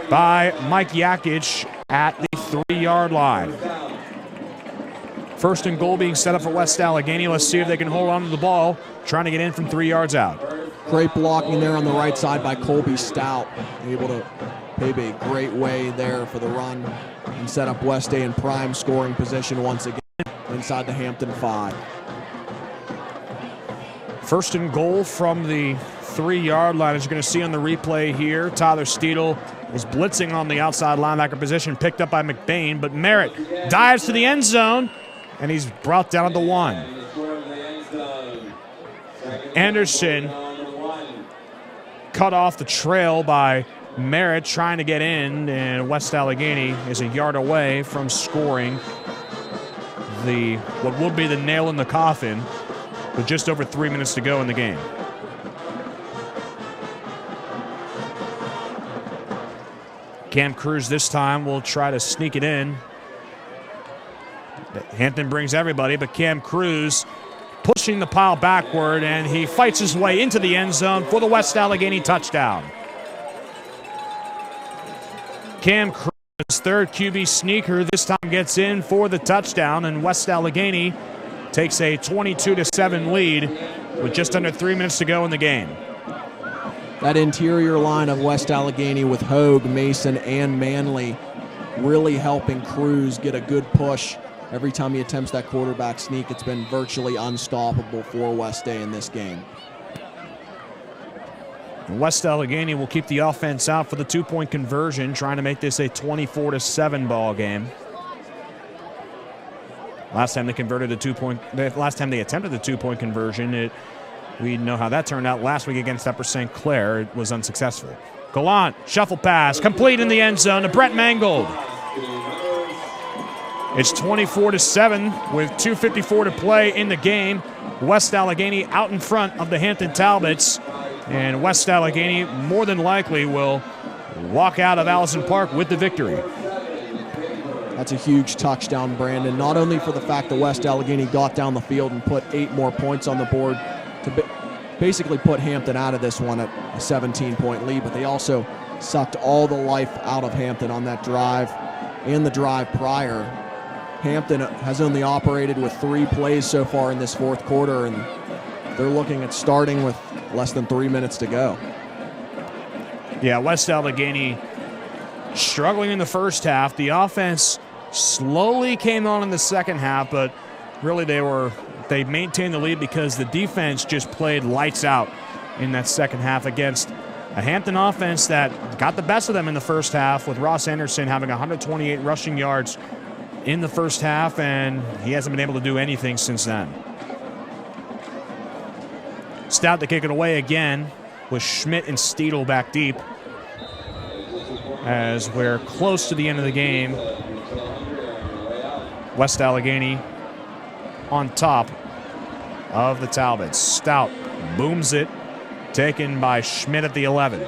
by Mike Yakic at the 3-yard line. 1st and goal being set up for West Allegheny. Let's see if they can hold on to the ball. Trying to get in from 3 yards out. Great blocking there on the right side by Colby Stout. Able to pave a great way there for the run and set up West A in prime scoring position once again inside the Hampton 5. 1st and goal from the 3-yard line. As you're going to see on the replay here, Tyler Steedle was blitzing on the outside linebacker position, picked up by McBain, but Merritt dives to the end zone and he's brought down to 1. Anderson cut off the trail by Merritt trying to get in, and West Allegheny is a yard away from scoring what would be the nail in the coffin with just over 3 minutes to go in the game. Cam Cruz this time will try to sneak it in. Hampton brings everybody, but Cam Cruz pushing the pile backward, and he fights his way into the end zone for the West Allegheny touchdown. Cam Cruz, third QB sneaker, this time gets in for the touchdown, and West Allegheny takes a 22-7 lead with just under 3 minutes to go in the game. That interior line of West Allegheny with Hogue, Mason, and Manley really helping Cruz get a good push. Every time he attempts that quarterback sneak, it's been virtually unstoppable for West A in this game. West Allegheny will keep the offense out for the 2-point conversion, trying to make this a 24-7 ball game. Last time they attempted the 2-point conversion, we know how that turned out last week against Upper St. Clair. It was unsuccessful. Gallant, shuffle pass, complete in the end zone to Brett Mangold. It's 24-7 with 2:54 to play in the game. West Allegheny out in front of the Hampton Talbots, and West Allegheny more than likely will walk out of Allison Park with the victory. That's a huge touchdown, Brandon, not only for the fact that West Allegheny got down the field and put 8 more points on the board to basically put Hampton out of this one at a 17-point lead, but they also sucked all the life out of Hampton on that drive and the drive prior. Hampton has only operated with 3 plays so far in this fourth quarter, and they're looking at starting with less than 3 minutes to go. Yeah, West Allegheny struggling in the first half. The offense slowly came on in the second half, but really they maintained the lead because the defense just played lights out in that second half against a Hampton offense that got the best of them in the first half, with Ross Anderson having 128 rushing yards in the first half, and he hasn't been able to do anything since then. Stout to kick it away again with Schmidt and Steedle back deep as we're close to the end of the game. West Allegheny on top of the Talbots. Stout booms it, taken by Schmidt at the 11.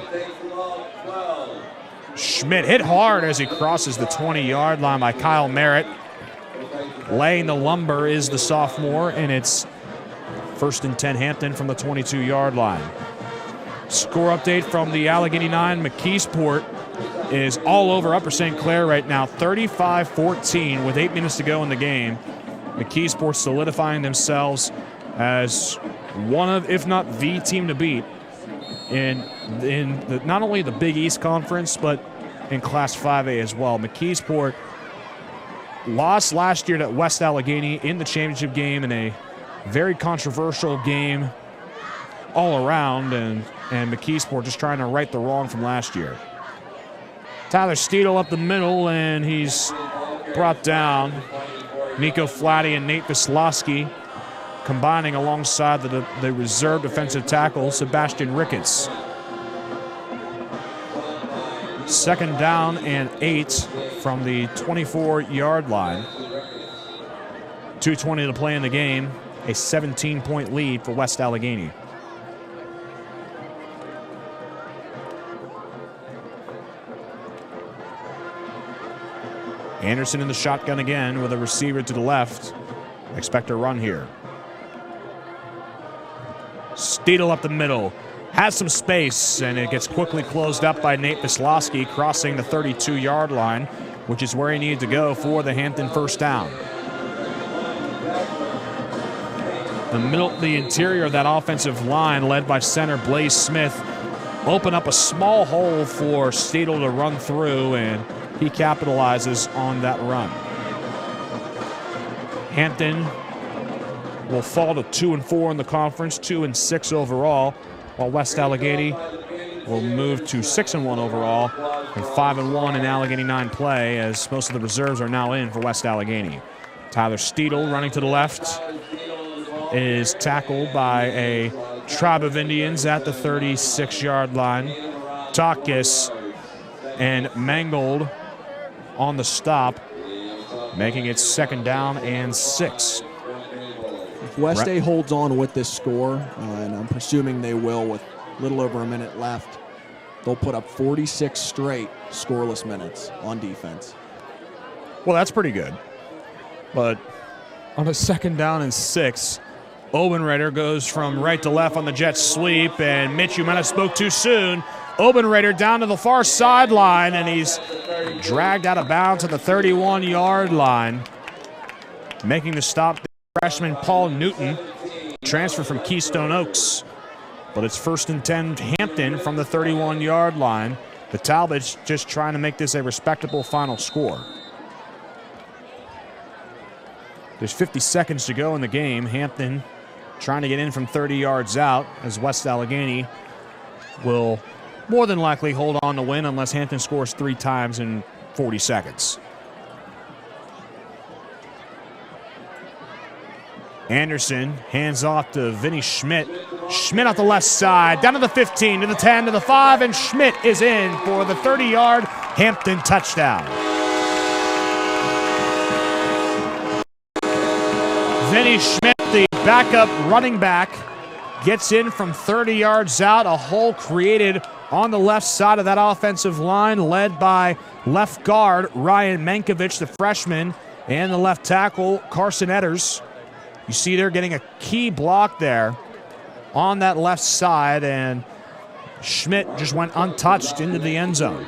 Schmidt hit hard as he crosses the 20-yard line by Kyle Merritt. Laying the lumber is the sophomore, and it's 1st and 10 Hampton from the 22-yard line. Score update from the Allegheny 9. McKeesport is all over Upper St. Clair right now, 35-14 with 8 minutes to go in the game. McKeesport solidifying themselves as one of, if not the team to beat in not only the Big East Conference, but in Class 5A as well. McKeesport lost last year to West Allegheny in the championship game in a very controversial game all around, and McKeesport just trying to right the wrong from last year. Tyler Steedle up the middle, and he's brought down. Nico Flatty and Nate Vislowski combining alongside the reserve defensive tackle, Sebastian Ricketts. 2nd down and 8 from the 24-yard line. 2:20 to play in the game. A 17-point lead for West Allegheny. Anderson in the shotgun again with a receiver to the left. Expect a run here. Steedle up the middle. Has some space, and it gets quickly closed up by Nate Vislowski, crossing the 32-yard line, which is where he needed to go for the Hampton first down. The interior of that offensive line, led by center Blaze Smith, open up a small hole for Steedle to run through, and he capitalizes on that run. Hampton will fall to 2-4 in the conference, 2-6 overall, while West Allegheny will move to 6-1 overall and 5-1 in Allegheny 9 play, as most of the reserves are now in for West Allegheny. Tyler Steedle running to the left is tackled by a tribe of Indians at the 36-yard line. Takis and Mangold on the stop, making it 2nd down and 6. If West A holds on with this score, and I'm presuming they will with a little over a minute left, they'll put up 46 straight scoreless minutes on defense. Well, that's pretty good. But on a 2nd down and 6, Obenreiter goes from right to left on the jet sweep, and Mitch, you might have spoke too soon. Obenreiter down to the far sideline, and he's dragged out of bounds at the 31-yard line. Making the stop, the freshman Paul Newton, transfer from Keystone Oaks. But it's 1st and 10 Hampton from the 31-yard line. The Talbots just trying to make this a respectable final score. There's 50 seconds to go in the game. Hampton trying to get in from 30 yards out, as West Allegheny will more than likely hold on to win unless Hampton scores 3 times in 40 seconds. Anderson hands off to Vinny Schmidt. Schmidt off the left side, down to the 15, to the 10, to the 5, and Schmidt is in for the 30-yard Hampton touchdown. Vinny Schmidt, the backup running back, gets in from 30 yards out. A hole created on the left side of that offensive line, led by left guard Ryan Mankiewicz, the freshman, and the left tackle Carson Etters. You see they're getting a key block there on that left side, and Schmidt just went untouched into the end zone.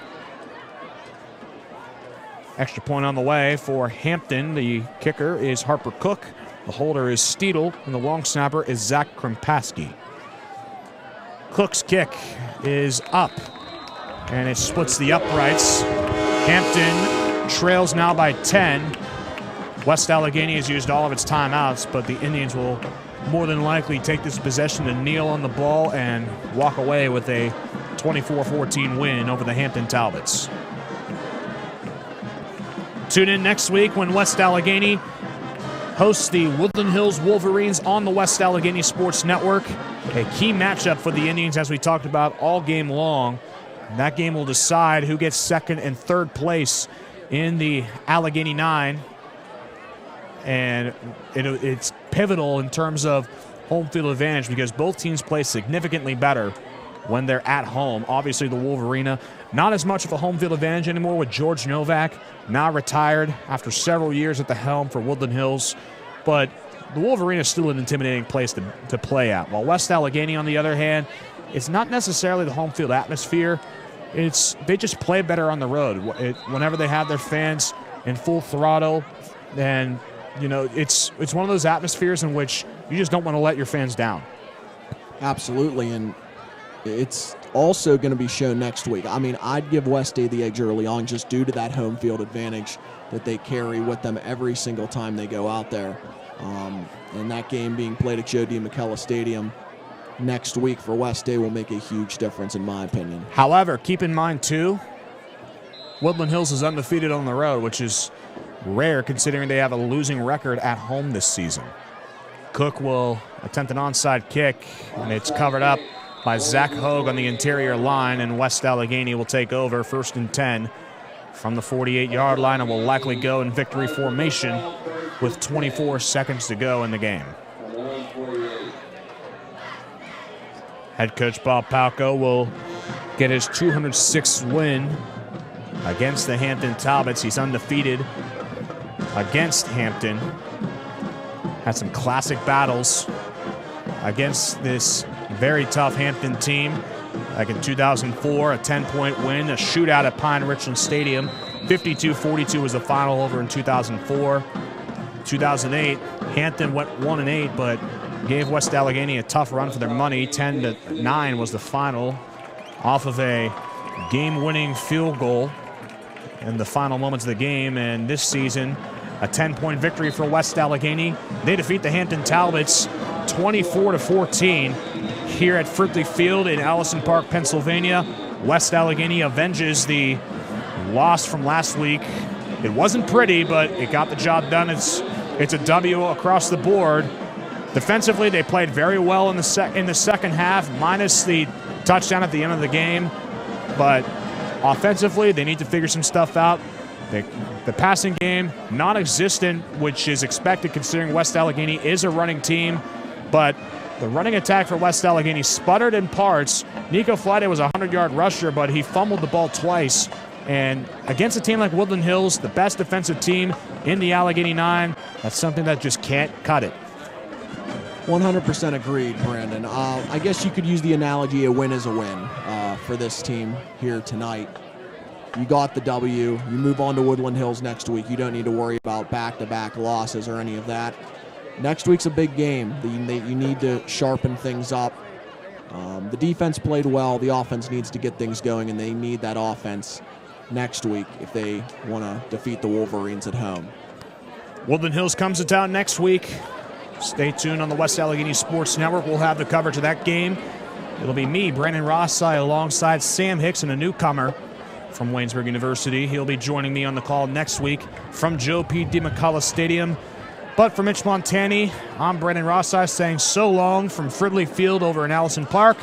Extra point on the way for Hampton. The kicker is Harper Cook. The holder is Steedle, and the long snapper is Zach Krimpaski. Cook's kick is up, and it splits the uprights. Hampton trails now by 10. West Allegheny has used all of its timeouts, but the Indians will more than likely take this possession to kneel on the ball and walk away with a 24-14 win over the Hampton Talbots. Tune in next week when West Allegheny hosts the Woodland Hills Wolverines on the West Allegheny Sports Network. A key matchup for the Indians, as we talked about all game long. And that game will decide who gets 2nd and 3rd place in the Allegheny 9. And it's pivotal in terms of home field advantage because both teams play significantly better when they're at home. Obviously, the Wolverina, not as much of a home field advantage anymore with George Novak, now retired after several years at the helm for Woodland Hills. But the Wolverina is still an intimidating place to play at. While West Allegheny, on the other hand, it's not necessarily the home field atmosphere. They just play better on the road. Whenever they have their fans in full throttle, and it's one of those atmospheres in which you just don't want to let your fans down. Absolutely, and it's also going to be shown next week. I mean, I'd give West A the edge early on just due to that home field advantage that they carry with them every single time they go out there. And that game being played at Joe D. McKellar Stadium next week for West A will make a huge difference, in my opinion. However, keep in mind, too, Woodland Hills is undefeated on the road, which is rare considering they have a losing record at home this season. Cook will attempt an onside kick, and it's covered up by Zach Hogue on the interior line, and West Allegheny will take over 1st and 10 from the 48-yard line and will likely go in victory formation with 24 seconds to go in the game. Head coach Bob Palco will get his 206th win against the Hampton Talbots. He's undefeated against Hampton. Had some classic battles against this very tough Hampton team. Like in 2004, a 10-point win, a shootout at Pine Richland Stadium. 52-42 was the final over in 2004. 2008, Hampton went 1-8, but gave West Allegheny a tough run for their money. 10-9 was the final off of a game-winning field goal in the final moments of the game. And this season, a 10-point victory for West Allegheny. They defeat the Hampton Talbots 24-14 here at Fruitley Field in Allison Park, Pennsylvania. West Allegheny avenges the loss from last week. It wasn't pretty, but it got the job done. It's It's a W across the board. Defensively, they played very well in the second half, minus the touchdown at the end of the game. But offensively, they need to figure some stuff out. The passing game, non-existent, which is expected considering West Allegheny is a running team. But the running attack for West Allegheny sputtered in parts. Nico Flatte was a 100-yard rusher, but he fumbled the ball twice. And against a team like Woodland Hills, the best defensive team in the Allegheny 9, that's something that just can't cut it. 100% agreed, Brandon. I guess you could use the analogy a win is a win for this team here tonight. You got the W. You move on to Woodland Hills next week. You don't need to worry about back-to-back losses or any of that. Next week's a big game. You need to sharpen things up. The defense played well. The offense needs to get things going, and they need that offense next week if they want to defeat the Wolverines at home. Woodland Hills comes to town next week. Stay tuned on the West Allegheny Sports Network. We'll have the coverage of that game. It'll be me, Brandon Rossai, alongside Sam Hicks and a newcomer from Waynesburg University. He'll be joining me on the call next week from Joe P. DiMcCullough Stadium. But for Mitch Montani, I'm Brandon Rossai saying so long from Fridley Field over in Allison Park.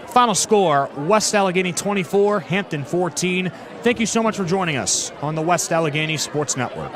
Final score, West Allegheny 24, Hampton 14. Thank you so much for joining us on the West Allegheny Sports Network.